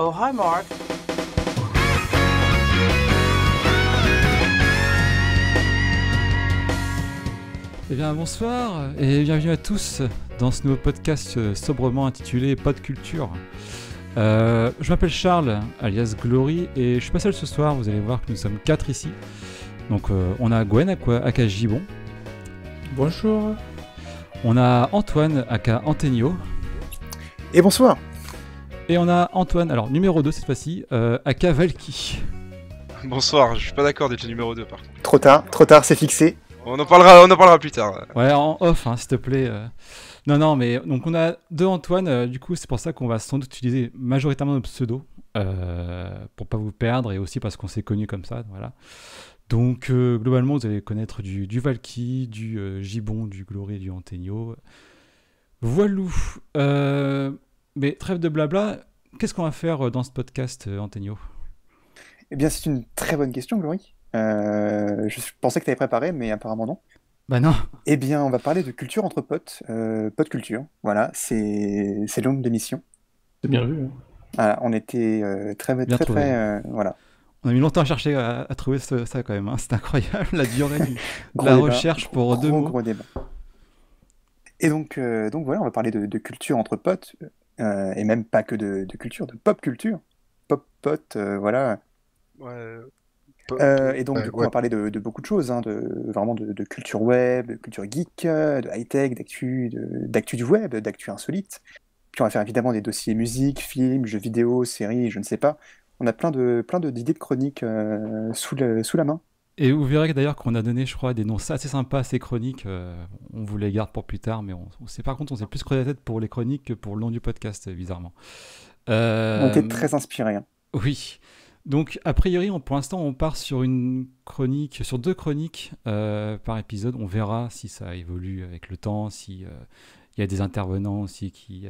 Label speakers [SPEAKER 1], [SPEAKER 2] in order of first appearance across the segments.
[SPEAKER 1] Oh, hi, Mark.
[SPEAKER 2] Eh bien bonsoir et bienvenue à tous dans ce nouveau podcast sobrement intitulé Pod Culture. Je m'appelle Charles, alias Glory, et je suis pas seul ce soir, vous allez voir que nous sommes 4 ici. Donc on a Gwen, aka Gibon.
[SPEAKER 3] Bonjour.
[SPEAKER 2] On a Antoine, aka Antenio.
[SPEAKER 4] Et bonsoir.
[SPEAKER 2] Et on a Antoine, alors numéro 2 cette fois-ci, aka Valky.
[SPEAKER 5] Bonsoir, je suis pas d'accord d'être le numéro 2 par contre.
[SPEAKER 4] Trop tard, c'est fixé.
[SPEAKER 5] On en parlera plus tard.
[SPEAKER 2] Ouais, en off, hein, s'il te plaît. Non, mais donc on a 2 Antoine, du coup c'est pour ça qu'on va sans doute utiliser majoritairement nos pseudos, pour pas vous perdre, et aussi parce qu'on s'est connus comme ça, voilà. Donc globalement vous allez connaître du Valky, du Gibon, du Glory et du Antenio. Voilou. Mais trêve de blabla, qu'est-ce qu'on va faire dans ce podcast, Antenio ?
[SPEAKER 4] Eh bien, c'est une très bonne question, Glory. Je pensais que tu avais préparé, mais apparemment non.
[SPEAKER 2] Bah non.
[SPEAKER 4] Eh bien, on va parler de culture entre potes, pod culture. Voilà, c'est le nom de l'émission.
[SPEAKER 3] C'est bien vu. Hein.
[SPEAKER 4] Voilà, on était très, voilà.
[SPEAKER 2] On a mis longtemps à chercher à trouver ça quand même. Hein. C'est incroyable la durée de
[SPEAKER 4] Gros
[SPEAKER 2] la
[SPEAKER 4] débat,
[SPEAKER 2] recherche pour 2 mots.
[SPEAKER 4] Gros débat. Et donc voilà, on va parler de culture entre potes, et même pas que de culture, de pop culture. Pop potes, voilà.
[SPEAKER 5] Ouais.
[SPEAKER 4] Et donc, du coup, on va parler de beaucoup de choses, hein, vraiment de culture web, de culture geek, de high-tech, d'actu du web, d'actu insolite. Puis on va faire évidemment des dossiers musique, films, jeux vidéo, séries, je ne sais pas. On a plein d'idées de chroniques sous la main.
[SPEAKER 2] Et vous verrez d'ailleurs qu'on a donné, je crois, des noms assez sympas à ces chroniques. On vous les garde pour plus tard, mais par contre, on s'est plus creusé la tête pour les chroniques que pour le nom du podcast, bizarrement.
[SPEAKER 4] On était très inspirés. Hein.
[SPEAKER 2] Oui. Donc, a priori, pour l'instant, on part sur sur 2 chroniques par épisode. On verra si ça évolue avec le temps, si y a des intervenants aussi qui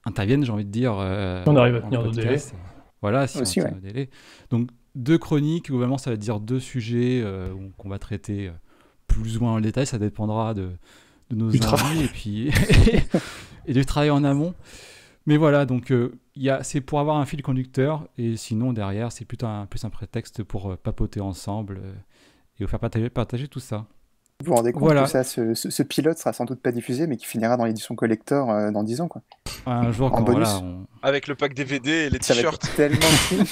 [SPEAKER 2] interviennent, j'ai envie de dire.
[SPEAKER 3] On arrive à tenir nos délais.
[SPEAKER 2] Voilà, si
[SPEAKER 4] aussi,
[SPEAKER 2] on tient nos délais. Donc, 2 chroniques, globalement, ça va dire 2 sujets qu'on va traiter plus ou moins en détail. Ça dépendra de nos envies et puis et du travail en amont. Mais voilà, donc c'est pour avoir un fil conducteur, et sinon derrière c'est plutôt plus un prétexte pour papoter ensemble et vous faire partager tout ça.
[SPEAKER 4] Vous vous rendez compte
[SPEAKER 2] Voilà.
[SPEAKER 4] que ça, ce pilote sera sans doute pas diffusé, mais qui finira dans l'édition collector dans 10 ans, quoi.
[SPEAKER 2] Un jour
[SPEAKER 4] En
[SPEAKER 2] quand
[SPEAKER 4] bonus.
[SPEAKER 2] voilà,
[SPEAKER 5] Avec le pack DVD et les
[SPEAKER 4] Ça va
[SPEAKER 5] t-shirts.
[SPEAKER 4] être tellement cool.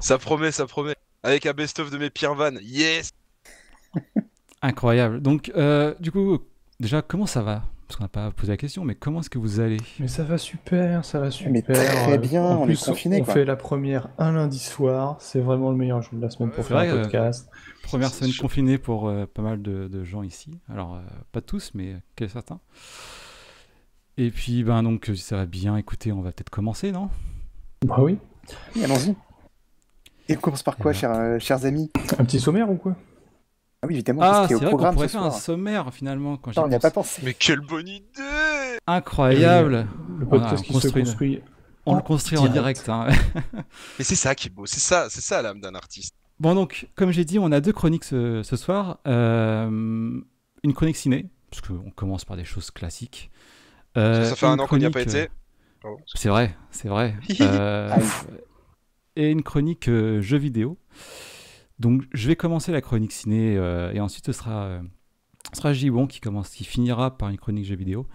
[SPEAKER 5] Ça promet. Avec un best-of de mes pires vannes. Yes.
[SPEAKER 2] incroyable. Donc du coup, déjà comment ça va ? Parce qu'on n'a pas posé la question, mais comment est-ce que vous allez ?
[SPEAKER 3] Mais ça va super,
[SPEAKER 4] Mais très bien,
[SPEAKER 3] En
[SPEAKER 4] on
[SPEAKER 3] plus,
[SPEAKER 4] est confinés,
[SPEAKER 3] on
[SPEAKER 4] quoi.
[SPEAKER 3] fait la première un lundi soir. C'est vraiment le meilleur jour de la semaine pour
[SPEAKER 2] c'est
[SPEAKER 3] faire
[SPEAKER 2] vrai,
[SPEAKER 3] un podcast.
[SPEAKER 2] Première
[SPEAKER 5] C'est
[SPEAKER 2] semaine
[SPEAKER 5] sûr.
[SPEAKER 2] confinée pour pas mal de gens ici. Alors pas tous, mais certains. Et puis donc si ça va bien, écoutez, on va peut-être commencer, non ?
[SPEAKER 3] Bah oui.
[SPEAKER 4] Oui, allons-y. Et on commence par quoi,
[SPEAKER 2] Eh ben.
[SPEAKER 4] chers amis?
[SPEAKER 3] Un petit sommaire ou quoi?
[SPEAKER 4] Ah oui, évidemment, tout
[SPEAKER 2] Ah,
[SPEAKER 4] ce qui est
[SPEAKER 2] c'est
[SPEAKER 4] au
[SPEAKER 2] vrai qu'on
[SPEAKER 4] programme
[SPEAKER 2] pourrait
[SPEAKER 4] ce
[SPEAKER 2] faire un
[SPEAKER 4] soir.
[SPEAKER 2] sommaire finalement quand
[SPEAKER 4] Putain, on n'y a pas pensé.
[SPEAKER 5] Mais quelle bonne idée.
[SPEAKER 2] Incroyable.
[SPEAKER 3] Le
[SPEAKER 2] On a
[SPEAKER 3] podcast qui se
[SPEAKER 2] construit
[SPEAKER 3] construit.
[SPEAKER 2] On le construit en direct. Hein.
[SPEAKER 5] Mais c'est ça qui est beau. C'est ça l'âme d'un artiste.
[SPEAKER 2] Bon donc, comme j'ai dit, on a 2 chroniques ce soir. Une chronique ciné, parce qu'on commence par des choses classiques.
[SPEAKER 5] Ça fait un
[SPEAKER 2] une
[SPEAKER 5] an qu'on n'y a pas
[SPEAKER 2] chronique,
[SPEAKER 5] été. Pardon.
[SPEAKER 2] C'est vrai. Et une chronique jeux vidéo. Donc je vais commencer la chronique ciné et ensuite ce sera Gibon qui finira par une chronique jeux vidéo.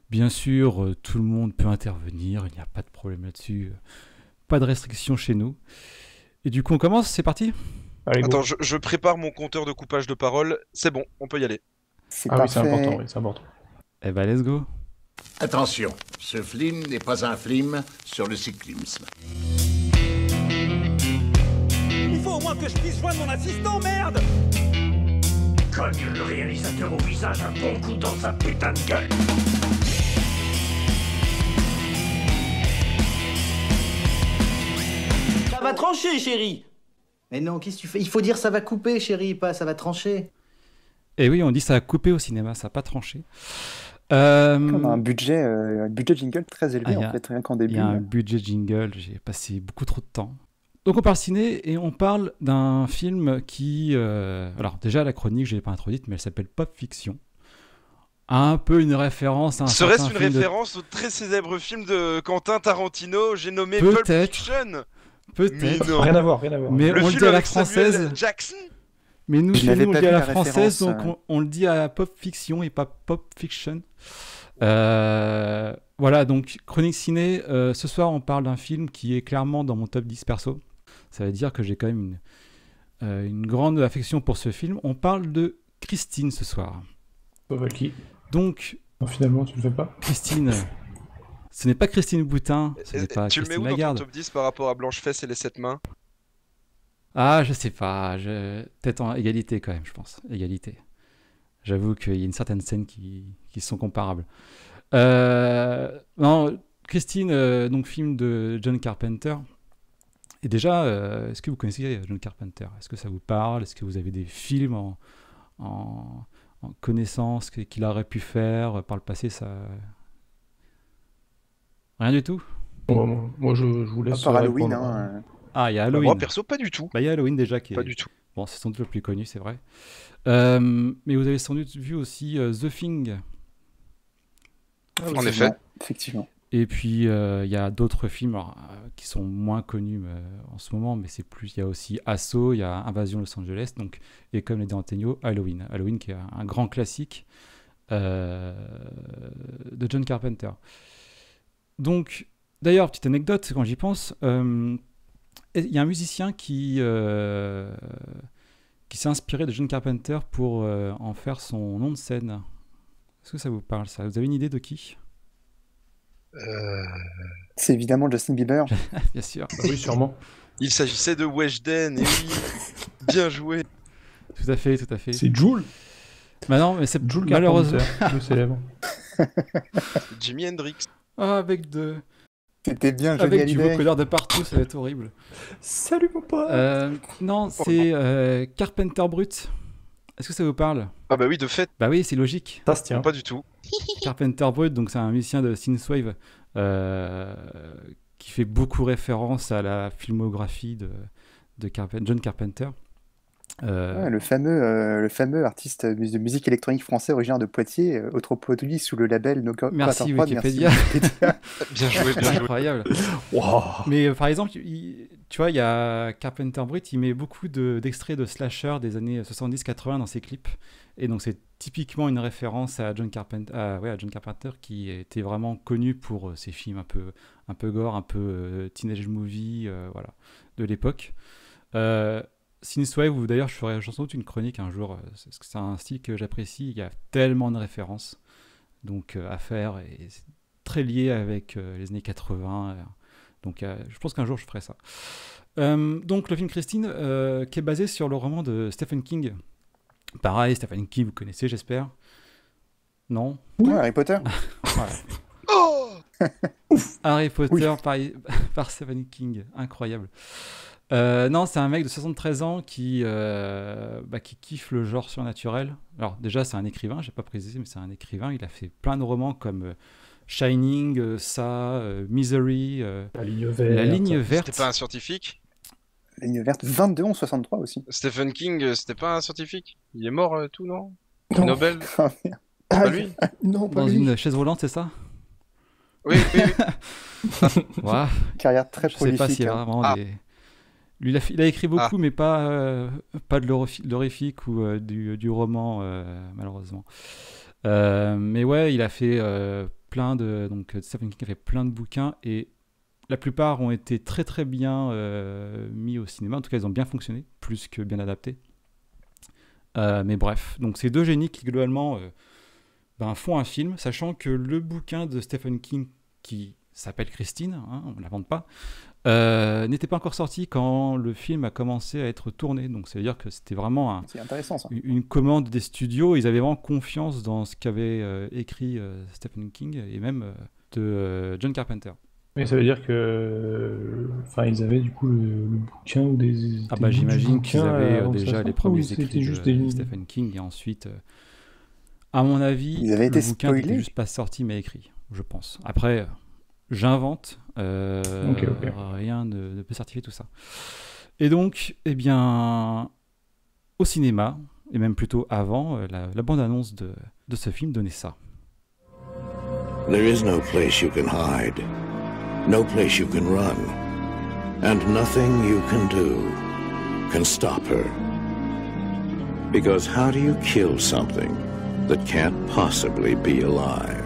[SPEAKER 2] Bien sûr, tout le monde peut intervenir, il n'y a pas de problème là-dessus. Pas de restrictions chez nous. Et du coup on commence, c'est parti ?
[SPEAKER 3] Allez, go.
[SPEAKER 5] Attends, je prépare mon compteur de coupage de parole. C'est bon, on peut y aller.
[SPEAKER 4] C'est
[SPEAKER 3] Ah oui, c'est
[SPEAKER 4] parfait.
[SPEAKER 3] important, oui, c'est important.
[SPEAKER 2] Eh ben let's go.
[SPEAKER 6] Attention, ce film n'est pas un film sur le cyclisme.
[SPEAKER 7] Il faut au moins que je puisse joindre mon assistant, merde!
[SPEAKER 6] Cogne le réalisateur au visage un bon coup dans sa putain de gueule.
[SPEAKER 8] Ça va trancher, chérie. Mais non, qu'est-ce que tu fais? Il faut dire ça va couper, chérie, pas ça va trancher.
[SPEAKER 2] Et oui, on dit ça a coupé au cinéma, ça n'a pas tranché.
[SPEAKER 4] On a un budget jingle très élevé,
[SPEAKER 2] Ah,
[SPEAKER 4] en fait, rien qu'en
[SPEAKER 2] Il
[SPEAKER 4] début.
[SPEAKER 2] y a un budget jingle, j'ai passé beaucoup trop de temps. Donc on parle ciné et on parle d'un film qui... alors déjà la chronique, je ne l'ai pas introduite, mais elle s'appelle Pop Fiction. un peu une référence à un
[SPEAKER 5] Serait-ce
[SPEAKER 2] certain
[SPEAKER 5] une
[SPEAKER 2] film de-
[SPEAKER 5] référence au très célèbre film de Quentin Tarantino, j'ai nommé
[SPEAKER 2] Peut-être.
[SPEAKER 5] Pulp Fiction?
[SPEAKER 2] Peut-être.
[SPEAKER 5] Mais non.
[SPEAKER 3] Rien à voir, rien à voir.
[SPEAKER 2] Mais
[SPEAKER 5] Le
[SPEAKER 2] on le
[SPEAKER 5] film
[SPEAKER 2] dit à la
[SPEAKER 5] avec Samuel
[SPEAKER 2] française.
[SPEAKER 5] Jackson?
[SPEAKER 2] Mais nous,
[SPEAKER 4] Je
[SPEAKER 2] chez
[SPEAKER 4] n'avais
[SPEAKER 2] nous, on
[SPEAKER 4] pas
[SPEAKER 2] le dit à
[SPEAKER 4] vu
[SPEAKER 2] la
[SPEAKER 4] la
[SPEAKER 2] française,
[SPEAKER 4] référence,
[SPEAKER 2] donc on le dit à Pop Fiction et pas Pop Fiction. Voilà, donc Chronique Ciné, ce soir on parle d'un film qui est clairement dans mon top 10 perso. Ça veut dire que j'ai quand même une grande affection pour ce film. On parle de Christine ce soir.
[SPEAKER 3] Qui
[SPEAKER 2] Donc,
[SPEAKER 3] Non, finalement, tu le fais pas.
[SPEAKER 2] Christine, ce n'est pas Christine Boutin, ce n'est pas
[SPEAKER 5] Tu le mets
[SPEAKER 2] Christine
[SPEAKER 5] où dans ton
[SPEAKER 2] Lagarde.
[SPEAKER 5] top 10 par rapport à Blanche-Fesse et les 7 mains?
[SPEAKER 2] Ah, je sais pas, peut-être en égalité quand même, je pense. Égalité. J'avoue qu'il y a une certaine scène qui sont comparables. Non, Christine, donc film de John Carpenter. Et déjà, est-ce que vous connaissez John Carpenter? Est-ce que ça vous parle? Est-ce que vous avez des films en connaissance qu'il aurait pu faire par le passé? Ça... Rien du tout?
[SPEAKER 3] Moi, je vous laisse.
[SPEAKER 4] Par Halloween,
[SPEAKER 3] répondre.
[SPEAKER 4] hein.
[SPEAKER 2] Ah, il y a
[SPEAKER 5] Bah,
[SPEAKER 2] Halloween.
[SPEAKER 5] moi perso pas du tout.
[SPEAKER 2] Bah, il y a Halloween déjà qui est...
[SPEAKER 5] Pas du tout.
[SPEAKER 2] Bon, c'est sans doute le plus connu, c'est vrai. Mais vous avez sans doute vu aussi The Thing.
[SPEAKER 5] En effet.
[SPEAKER 4] Effectivement.
[SPEAKER 2] Et puis, il y a d'autres films alors, qui sont moins connus en ce moment, mais c'est plus... Il y a aussi Assaut, il y a Invasion Los Angeles, donc, et comme l'a dit Antonio, Halloween. Halloween qui est un grand classique de John Carpenter. Donc, d'ailleurs, petite anecdote, quand j'y pense, il y a un musicien qui s'est inspiré de John Carpenter pour en faire son nom de scène. Est-ce que ça vous parle, ça? Vous avez une idée de qui?
[SPEAKER 4] C'est évidemment Justin Bieber.
[SPEAKER 2] Bien sûr.
[SPEAKER 3] Bah oui, sûrement.
[SPEAKER 5] Il s'agissait de Weshden, et oui, bien joué.
[SPEAKER 2] Tout à fait, tout à fait.
[SPEAKER 3] C'est Jules.
[SPEAKER 2] Bah non, mais c'est
[SPEAKER 3] Jules
[SPEAKER 2] malheureusement...
[SPEAKER 3] Carpenter, le célèbre.
[SPEAKER 5] Jimi Hendrix.
[SPEAKER 2] Ah, avec
[SPEAKER 4] C'était bien, Johnny
[SPEAKER 2] avec du
[SPEAKER 4] Hallyday.
[SPEAKER 2] vocodeur de partout, ça va être horrible.
[SPEAKER 3] Salut mon pote.
[SPEAKER 2] Non, c'est Carpenter Brut. Est-ce que ça vous parle?
[SPEAKER 5] Ah bah oui, de fait,
[SPEAKER 2] Bah oui, c'est logique.
[SPEAKER 3] Ça se tient.
[SPEAKER 5] pas du tout.
[SPEAKER 2] Carpenter Brut, donc c'est un musicien de synthwave qui fait beaucoup référence à la filmographie de John Carpenter.
[SPEAKER 4] Ouais, le fameux artiste de musique électronique français originaire de Poitiers, autoproduit sous le label No Code
[SPEAKER 2] Merci,
[SPEAKER 4] Prod.
[SPEAKER 2] Wikipédia.
[SPEAKER 4] Wikipédia.
[SPEAKER 5] Bien joué, bien joué.
[SPEAKER 2] Incroyable.
[SPEAKER 3] Wow.
[SPEAKER 2] Mais par exemple, tu vois, il y a Carpenter Brut, il met beaucoup d'extraits de slasher des années 70-80 dans ses clips. Et donc c'est typiquement une référence à John Carpenter, à John Carpenter qui était vraiment connu pour ses films un peu gore, un peu teenage movie, voilà, de l'époque. Synthwave, ou d'ailleurs je ferai sans doute une chronique un jour, parce que c'est un style que j'apprécie, il y a tellement de références donc, à faire, et c'est très lié avec les années 80, donc je pense qu'un jour je ferai ça. Donc le film Christine, qui est basé sur le roman de Stephen King. Pareil, Stephen King, vous connaissez j'espère? Non?
[SPEAKER 4] Ouais, Harry Potter.
[SPEAKER 2] Voilà.
[SPEAKER 5] Oh
[SPEAKER 2] Harry Potter par Stephen King, incroyable. Non, c'est un mec de 73 ans qui kiffe le genre surnaturel. Alors déjà, c'est un écrivain, j'ai pas précisé, mais c'est un écrivain. Il a fait plein de romans comme Shining, Misery,
[SPEAKER 3] La ligne verte.
[SPEAKER 2] La ligne verte.
[SPEAKER 5] C'était pas un scientifique?
[SPEAKER 4] La ligne verte, 22 11 63 aussi.
[SPEAKER 5] Stephen King, c'était pas un scientifique? Il est mort, tout, non?
[SPEAKER 3] Non.
[SPEAKER 5] Nobel?
[SPEAKER 4] Ah, merde.
[SPEAKER 5] C'est pas lui?
[SPEAKER 3] Non, pas
[SPEAKER 2] Dans
[SPEAKER 3] lui.
[SPEAKER 2] une chaise roulante, c'est ça?
[SPEAKER 5] Oui, oui, oui.
[SPEAKER 2] Ouais,
[SPEAKER 4] Carrière très
[SPEAKER 2] je sais pas
[SPEAKER 4] prolifique.
[SPEAKER 2] s'il y a
[SPEAKER 4] hein.
[SPEAKER 2] vraiment
[SPEAKER 5] Ah.
[SPEAKER 2] des... Lui, il a écrit beaucoup, mais pas de l'horrifique ou du roman, malheureusement. Mais ouais, il a fait donc Stephen King a fait plein de bouquins, et la plupart ont été très très bien mis au cinéma. En tout cas, ils ont bien fonctionné, plus que bien adaptés. Mais bref, donc ces deux génies qui globalement font un film, sachant que le bouquin de Stephen King, qui s'appelle Christine, hein, on ne l'invente pas, n'était pas encore sorti quand le film a commencé à être tourné. Donc ça veut dire que c'était vraiment
[SPEAKER 4] C'est intéressant ça.
[SPEAKER 2] une commande des studios. Ils avaient vraiment confiance dans ce qu'avait écrit Stephen King et même de John Carpenter.
[SPEAKER 3] Mais ça veut dire que. Enfin, ils avaient du coup le bouquin ou des.
[SPEAKER 2] Ah
[SPEAKER 3] des
[SPEAKER 2] bah
[SPEAKER 3] bouts du
[SPEAKER 2] j'imagine qu'ils
[SPEAKER 3] bouquin
[SPEAKER 2] avaient
[SPEAKER 3] avant que ça
[SPEAKER 2] déjà
[SPEAKER 3] sorte,
[SPEAKER 2] les premiers
[SPEAKER 3] ou c'était
[SPEAKER 2] écrits
[SPEAKER 3] juste
[SPEAKER 2] de
[SPEAKER 3] des.
[SPEAKER 2] Stephen King, et ensuite, à mon avis,
[SPEAKER 4] Ils avaient
[SPEAKER 2] le
[SPEAKER 4] été
[SPEAKER 2] bouquin n'était
[SPEAKER 4] spoilés.
[SPEAKER 2] juste pas sorti mais écrit, je pense. Après, j'invente,
[SPEAKER 3] Ok.
[SPEAKER 2] rien ne peut certifier tout ça. Et donc, eh bien, au cinéma, et même plutôt avant, la bande-annonce de ce film donnait ça.
[SPEAKER 1] There is no place you can hide, no place you can run, and nothing you can do can stop her. Because how do you kill something that can't possibly be alive?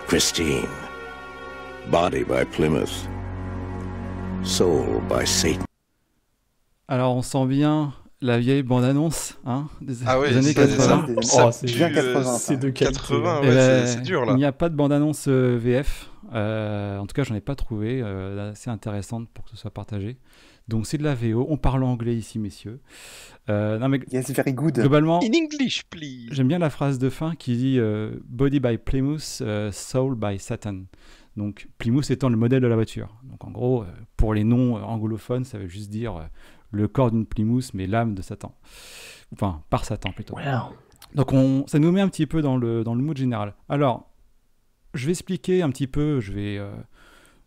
[SPEAKER 1] Christine, body by Plymouth, soul by Satan.
[SPEAKER 2] Alors on sent bien la vieille bande-annonce des
[SPEAKER 5] Ah ouais,
[SPEAKER 2] années
[SPEAKER 5] c'est
[SPEAKER 2] 80.
[SPEAKER 5] ça.
[SPEAKER 3] c'est
[SPEAKER 4] bien 80,
[SPEAKER 3] c'est de qualité.
[SPEAKER 5] 80,
[SPEAKER 2] Et
[SPEAKER 5] ouais,
[SPEAKER 2] ben,
[SPEAKER 5] c'est dur là.
[SPEAKER 2] Il n'y a pas de bande-annonce VF. En tout cas, j'en ai pas trouvé assez intéressante pour que ce soit partagé. Donc c'est de la VO. On parle anglais ici, messieurs. Non, mais
[SPEAKER 4] Yes, very good.
[SPEAKER 2] globalement,
[SPEAKER 5] In English, please.
[SPEAKER 2] j'aime bien la phrase de fin qui dit Body by Plymouth, Soul by Satan. Donc Plymouth étant le modèle de la voiture. Donc en gros, pour les non anglophones, ça veut juste dire le corps d'une Plymouth, mais l'âme de Satan. Enfin, par Satan plutôt.
[SPEAKER 3] Wow.
[SPEAKER 2] Donc ça nous met un petit peu dans le mood général. Alors, je vais expliquer un petit peu, je vais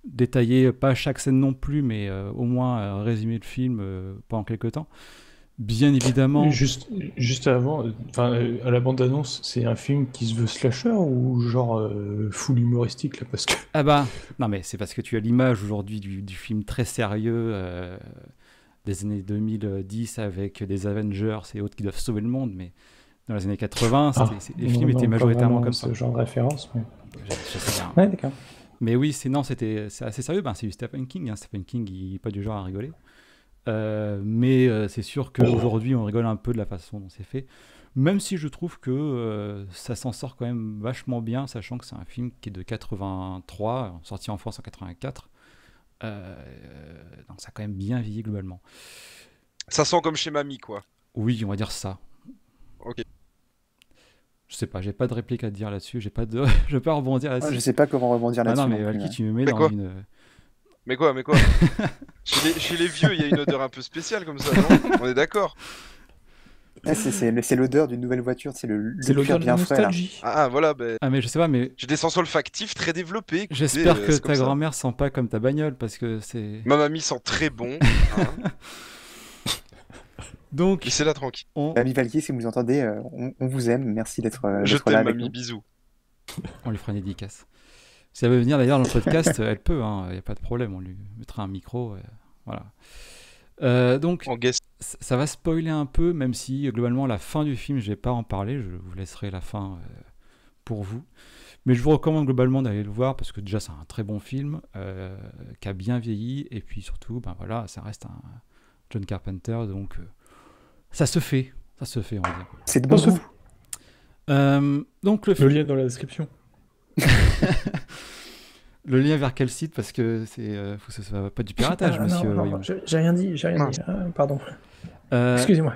[SPEAKER 2] détailler, pas chaque scène non plus, mais au moins résumer le film pendant quelques temps. Bien évidemment...
[SPEAKER 3] Juste avant, à la bande-annonce, c'est un film qui se veut slasher ou genre full humoristique là, parce que...
[SPEAKER 2] Ah bah, non mais c'est parce que tu as l'image aujourd'hui du film très sérieux des années 2010 avec des Avengers et autres qui doivent sauver le monde, mais dans les années 80, les films étaient majoritairement comme ça.
[SPEAKER 3] Ce genre de référence, mais...
[SPEAKER 2] Je sais bien.
[SPEAKER 3] Ouais, d'accord.
[SPEAKER 2] Mais oui, c'est assez sérieux. Ben, c'est du Stephen King. Stephen King, il n'est pas du genre à rigoler. Mais c'est sûr qu'aujourd'hui, on rigole un peu de la façon dont c'est fait. Même si je trouve que ça s'en sort quand même vachement bien, sachant que c'est un film qui est de 83, sorti en France en 84. Donc ça a quand même bien vieilli globalement.
[SPEAKER 5] Ça sent comme chez Mamie, quoi.
[SPEAKER 2] Oui, on va dire ça.
[SPEAKER 5] Ok.
[SPEAKER 2] Je sais pas, j'ai pas de réplique à te dire là-dessus, je vais pas rebondir là-dessus.
[SPEAKER 4] Je sais pas comment rebondir là-dessus.
[SPEAKER 2] Ah non, mais
[SPEAKER 4] non plus,
[SPEAKER 2] Valky,
[SPEAKER 4] hein.
[SPEAKER 2] tu me mets
[SPEAKER 5] Mais
[SPEAKER 2] dans
[SPEAKER 5] quoi
[SPEAKER 2] une...
[SPEAKER 5] Mais quoi chez les vieux, il y a une odeur un peu spéciale comme ça, non? On est d'accord.
[SPEAKER 4] C'est l'odeur d'une nouvelle voiture, c'est le
[SPEAKER 3] l'odeur
[SPEAKER 4] cuir
[SPEAKER 3] de la
[SPEAKER 4] bien frais. Là.
[SPEAKER 3] nostalgie.
[SPEAKER 5] Ah, voilà, ben...
[SPEAKER 2] Ah mais je sais pas, mais
[SPEAKER 5] J'ai des sens olfactifs très développés. écoutez,
[SPEAKER 2] j'espère que
[SPEAKER 5] c'est comme
[SPEAKER 2] ta
[SPEAKER 5] ça.
[SPEAKER 2] grand-mère sent pas comme ta bagnole, parce que c'est...
[SPEAKER 5] Ma mamie sent très bon. Hein.
[SPEAKER 2] Donc,
[SPEAKER 5] Laissez-la tranquille.
[SPEAKER 4] Mamie Valky, si vous nous entendez, on vous aime. Merci d'être
[SPEAKER 5] Je
[SPEAKER 4] là
[SPEAKER 5] t'aime,
[SPEAKER 4] avec
[SPEAKER 5] mamie,
[SPEAKER 4] nous.
[SPEAKER 5] bisous.
[SPEAKER 2] on lui fera une dédicace. Si elle veut venir d'ailleurs dans le podcast, elle peut, il n'y a pas de problème, on lui mettra un micro, voilà. Donc,
[SPEAKER 5] En guest.
[SPEAKER 2] ça va spoiler un peu, même si globalement la fin du film, je vais pas en parler, je vous laisserai la fin pour vous. Mais je vous recommande globalement d'aller le voir, parce que déjà c'est un très bon film, qui a bien vieilli, et puis surtout, ben voilà, ça reste un John Carpenter, donc ça se fait, on va dire.
[SPEAKER 4] C'est de bon goût.
[SPEAKER 2] Donc
[SPEAKER 3] Le lien dans la description.
[SPEAKER 2] Le lien vers quel site? Parce que faut que ce soit pas du piratage, monsieur.
[SPEAKER 3] Non,
[SPEAKER 2] voyons.
[SPEAKER 3] j'ai rien dit. Ah, pardon. Excusez-moi.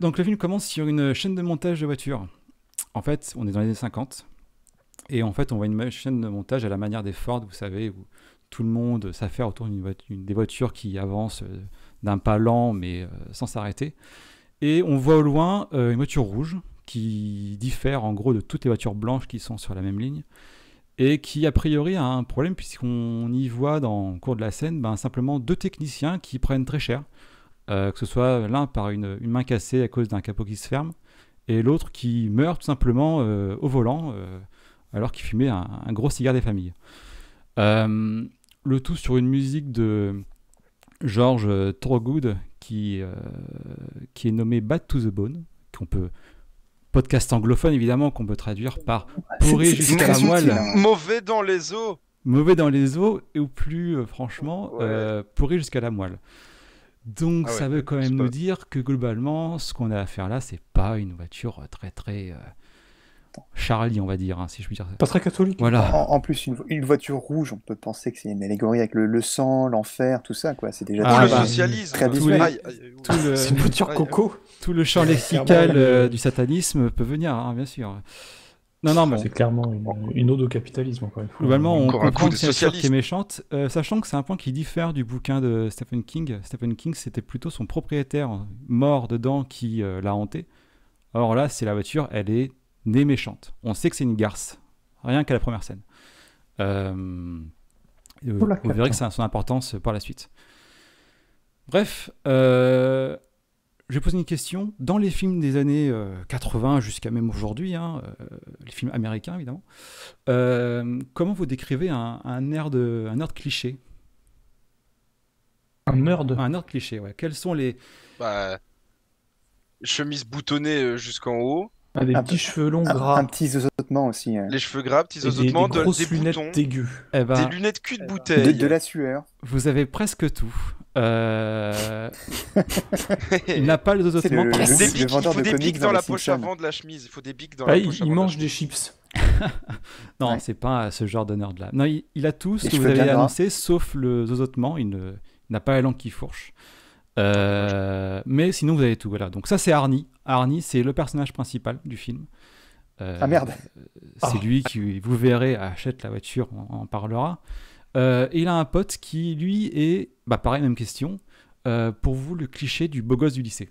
[SPEAKER 2] Donc le film commence sur une chaîne de montage de voitures. En fait, on est dans les années 50. Et en fait, on voit une chaîne de montage à la manière des Ford, vous savez, où tout le monde s'affaire autour des voitures qui avancent d'un pas lent, mais sans s'arrêter. Et on voit au loin une voiture rouge qui diffère en gros de toutes les voitures blanches qui sont sur la même ligne. Et qui a priori a un problème puisqu'on y voit dans le cours de la scène simplement deux techniciens qui prennent très cher, que ce soit l'un par une main cassée à cause d'un capot qui se ferme, et l'autre qui meurt tout simplement au volant alors qu'il fumait un gros cigare des familles. Le tout sur une musique de George Thorogood qui est nommée Bad to the Bone, qu'on peut... podcast anglophone évidemment, qu'on peut traduire par pourri jusqu'à la moelle.
[SPEAKER 5] Mauvais dans les os.
[SPEAKER 2] Mauvais dans les os, ou plus franchement,
[SPEAKER 5] Ouais.
[SPEAKER 2] pourri jusqu'à la moelle. Donc ça veut quand même
[SPEAKER 5] c'est
[SPEAKER 2] nous
[SPEAKER 5] pas-
[SPEAKER 2] dire que globalement, ce qu'on a à faire là, c'est pas une voiture très très Charlie, on va dire, si je puis dire ça.
[SPEAKER 3] Pas très catholique.
[SPEAKER 2] Voilà.
[SPEAKER 4] En plus, une voiture rouge, on peut penser que c'est une allégorie avec le sang, l'enfer, tout ça, quoi. C'est déjà
[SPEAKER 2] Ah,
[SPEAKER 5] le
[SPEAKER 2] bah,
[SPEAKER 5] socialisme.
[SPEAKER 4] très
[SPEAKER 2] visuel.
[SPEAKER 5] Aïe, aïe, aïe,
[SPEAKER 2] Tout le-
[SPEAKER 3] C'est une voiture
[SPEAKER 5] Aïe,
[SPEAKER 3] coco.
[SPEAKER 2] Tout le champ
[SPEAKER 3] Ouais,
[SPEAKER 2] lexical
[SPEAKER 3] clairement,
[SPEAKER 2] du satanisme peut venir, bien sûr. Non, bon.
[SPEAKER 3] C'est clairement une ode au capitalisme, encore une fois.
[SPEAKER 2] Globalement, on
[SPEAKER 5] Encore un
[SPEAKER 2] comprend
[SPEAKER 5] coup
[SPEAKER 2] que
[SPEAKER 5] de
[SPEAKER 2] c'est une voiture qui est
[SPEAKER 5] socialisme.
[SPEAKER 2] méchante, sachant que c'est un point qui diffère du bouquin de Stephen King. Stephen King, c'était plutôt son propriétaire mort dedans qui l'a hanté. Or là, c'est la voiture, elle est née méchante. On sait que c'est une garce, rien qu'à la première scène. Vous verrez que ça a son importance par la suite. Bref, je vais poser une question. Dans les films des années 80 jusqu'à même aujourd'hui, les films américains évidemment, comment vous décrivez un nerd cliché?
[SPEAKER 3] Un nerd.
[SPEAKER 2] Un nerd cliché, ouais. Quels sont les...
[SPEAKER 5] Bah, chemise boutonnée jusqu'en haut,
[SPEAKER 3] Ah, des petits cheveux longs gras.
[SPEAKER 4] Un petit zozotement aussi.
[SPEAKER 5] les cheveux gras, petits
[SPEAKER 3] Et des
[SPEAKER 5] zozotements,
[SPEAKER 3] grosses
[SPEAKER 5] des
[SPEAKER 3] lunettes
[SPEAKER 5] boutons,
[SPEAKER 3] dégueu.
[SPEAKER 2] Eh ben,
[SPEAKER 5] des lunettes cul de bouteille.
[SPEAKER 4] De la sueur.
[SPEAKER 2] vous avez presque tout. Il n'a pas le zozotement.
[SPEAKER 4] C'est
[SPEAKER 2] par
[SPEAKER 4] le-
[SPEAKER 2] contre.
[SPEAKER 5] Des
[SPEAKER 4] le
[SPEAKER 5] bics, il
[SPEAKER 4] vendeur
[SPEAKER 5] faut
[SPEAKER 4] de
[SPEAKER 5] des
[SPEAKER 4] comics
[SPEAKER 5] bics
[SPEAKER 4] dans
[SPEAKER 5] dans
[SPEAKER 4] les
[SPEAKER 5] la poche
[SPEAKER 4] Simpsons.
[SPEAKER 5] avant de la chemise. Il faut des bics dans
[SPEAKER 3] Ah,
[SPEAKER 5] la
[SPEAKER 3] il
[SPEAKER 5] poche avant de
[SPEAKER 3] mange
[SPEAKER 5] la
[SPEAKER 3] des
[SPEAKER 5] chemise.
[SPEAKER 3] chips.
[SPEAKER 2] Non,
[SPEAKER 4] Ouais.
[SPEAKER 2] c'est pas ce genre de nerd là. Non, il a tout ce
[SPEAKER 4] Les
[SPEAKER 2] que vous
[SPEAKER 4] cheveux
[SPEAKER 2] avez
[SPEAKER 4] bien gras.
[SPEAKER 2] annoncé, sauf le zozotement. Il n'a pas la langue qui fourche. Mais sinon, vous avez tout. Voilà. Donc ça, c'est Arnie. Arnie, c'est le personnage principal du film.
[SPEAKER 4] Ah merde.
[SPEAKER 2] C'est lui qui, vous verrez, achète la voiture, on en parlera. Et il a un pote qui, lui, est, pareil, même question. Pour vous, le cliché du beau gosse du lycée.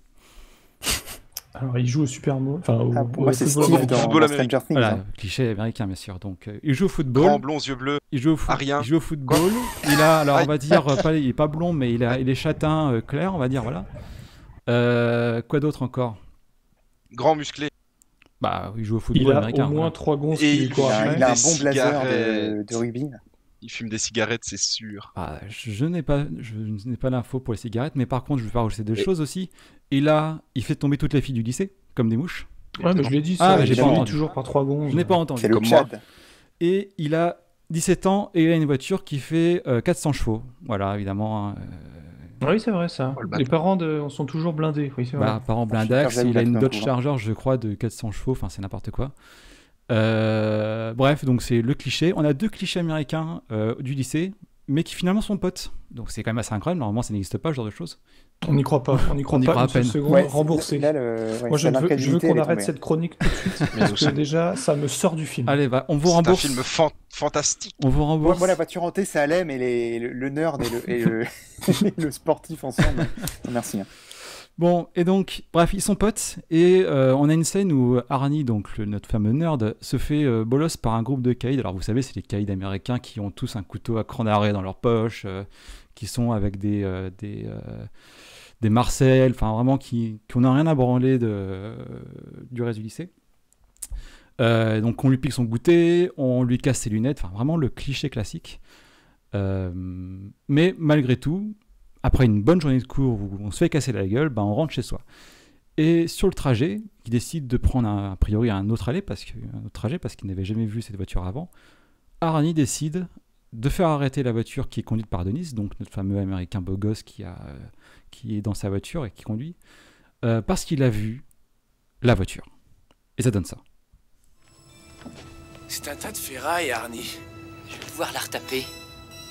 [SPEAKER 3] Alors, il joue au Super Mario. Enfin,
[SPEAKER 4] Ah, pour moi, c'est
[SPEAKER 3] football
[SPEAKER 4] Steve
[SPEAKER 3] américain.
[SPEAKER 5] Football
[SPEAKER 4] dans
[SPEAKER 5] américain.
[SPEAKER 4] Stranger Things.
[SPEAKER 2] Voilà,
[SPEAKER 4] hein.
[SPEAKER 2] cliché américain, bien sûr. Donc, il joue au football.
[SPEAKER 5] Grand blond, yeux bleus.
[SPEAKER 2] Il joue au,
[SPEAKER 5] Arien.
[SPEAKER 2] il joue au football. Il a, alors
[SPEAKER 5] Aïe.
[SPEAKER 2] on va dire, il est pas blond, mais il est châtain clair, on va dire, voilà. Quoi d'autre encore?
[SPEAKER 5] Grand musclé.
[SPEAKER 2] Il joue au
[SPEAKER 3] Il
[SPEAKER 2] football
[SPEAKER 3] a
[SPEAKER 2] américain.
[SPEAKER 3] au moins
[SPEAKER 2] voilà.
[SPEAKER 3] 3 gonzes
[SPEAKER 5] Et
[SPEAKER 3] qui lui
[SPEAKER 5] il
[SPEAKER 3] courent
[SPEAKER 4] Il a,
[SPEAKER 3] après.
[SPEAKER 4] il a un
[SPEAKER 5] Des
[SPEAKER 4] bon blazer
[SPEAKER 5] cigarettes.
[SPEAKER 4] de rugby.
[SPEAKER 5] Il fume des cigarettes, c'est sûr.
[SPEAKER 2] Je n'ai pas l'info pour les cigarettes, mais par contre, je vais rajouter deux
[SPEAKER 5] Et-
[SPEAKER 2] choses aussi. Il fait tomber toutes les filles du lycée, comme des mouches.
[SPEAKER 3] Ouais, mais je l'ai dit,
[SPEAKER 2] Ah,
[SPEAKER 3] ça.
[SPEAKER 2] mais
[SPEAKER 3] j'ai
[SPEAKER 2] j'ai pas
[SPEAKER 3] fini
[SPEAKER 2] entendu.
[SPEAKER 3] toujours par 3 gonzes.
[SPEAKER 2] Je n'ai pas entendu.
[SPEAKER 4] C'est le
[SPEAKER 5] Comme moi.
[SPEAKER 4] Tchad.
[SPEAKER 2] Et il a 17 ans et il a une voiture qui fait 400 chevaux. Voilà, évidemment.
[SPEAKER 3] Oui, c'est vrai, ça.
[SPEAKER 5] Oh, le
[SPEAKER 3] Les parents sont toujours blindés. Oui, c'est vrai.
[SPEAKER 2] Parent
[SPEAKER 4] super
[SPEAKER 2] blindax,
[SPEAKER 4] jeune
[SPEAKER 2] il a une
[SPEAKER 4] d'un
[SPEAKER 2] Dodge
[SPEAKER 4] coup, hein.
[SPEAKER 2] Charger, je crois, de 400 chevaux. Enfin, c'est n'importe quoi. Bref, donc c'est le cliché. On a deux clichés américains du lycée, mais qui finalement sont potes. Donc c'est quand même assez incroyable. Normalement, ça n'existe pas, ce genre de choses.
[SPEAKER 3] On n'y croit pas. On n'y croit
[SPEAKER 2] On y
[SPEAKER 3] pas
[SPEAKER 2] croit
[SPEAKER 3] une
[SPEAKER 2] à peine.
[SPEAKER 3] seule seconde.
[SPEAKER 4] Ouais,
[SPEAKER 3] Remboursé.
[SPEAKER 4] là,
[SPEAKER 3] Moi, je veux
[SPEAKER 4] l'incrédulité,
[SPEAKER 3] qu'on
[SPEAKER 4] elle est
[SPEAKER 3] arrête
[SPEAKER 4] tombée.
[SPEAKER 3] cette chronique tout de suite. Parce que déjà, ça me sort du film.
[SPEAKER 2] Allez, on vous
[SPEAKER 5] C'est un
[SPEAKER 2] rembourse.
[SPEAKER 5] film fantastique.
[SPEAKER 2] On vous
[SPEAKER 4] Moi,
[SPEAKER 2] rembourse.
[SPEAKER 4] moi, la voiture hantée, ça allait, mais le nerd et le sportif ensemble. Non, merci. hein.
[SPEAKER 2] Bon, et donc, bref, ils sont potes, et on a une scène où Arnie, donc notre fameux nerd, se fait bolos par un groupe de caïds. Alors vous savez, c'est les caïds américains qui ont tous un couteau à cran d'arrêt dans leur poche, qui sont avec des Marcel, enfin vraiment qui n'ont rien à branler du reste du lycée. Donc on lui pique son goûter, on lui casse ses lunettes, enfin vraiment le cliché classique. Mais malgré tout, après une bonne journée de cours où on se fait casser la gueule, on rentre chez soi. Et sur le trajet, il décide de prendre a priori un autre trajet parce qu'il n'avait jamais vu cette voiture avant. Arnie décide de faire arrêter la voiture qui est conduite par Dennis, donc notre fameux américain beau gosse qui est dans sa voiture et qui conduit, parce qu'il a vu la voiture. Et ça donne ça.
[SPEAKER 9] C'est un tas de ferraille, Arnie.
[SPEAKER 10] Je vais devoir la retaper.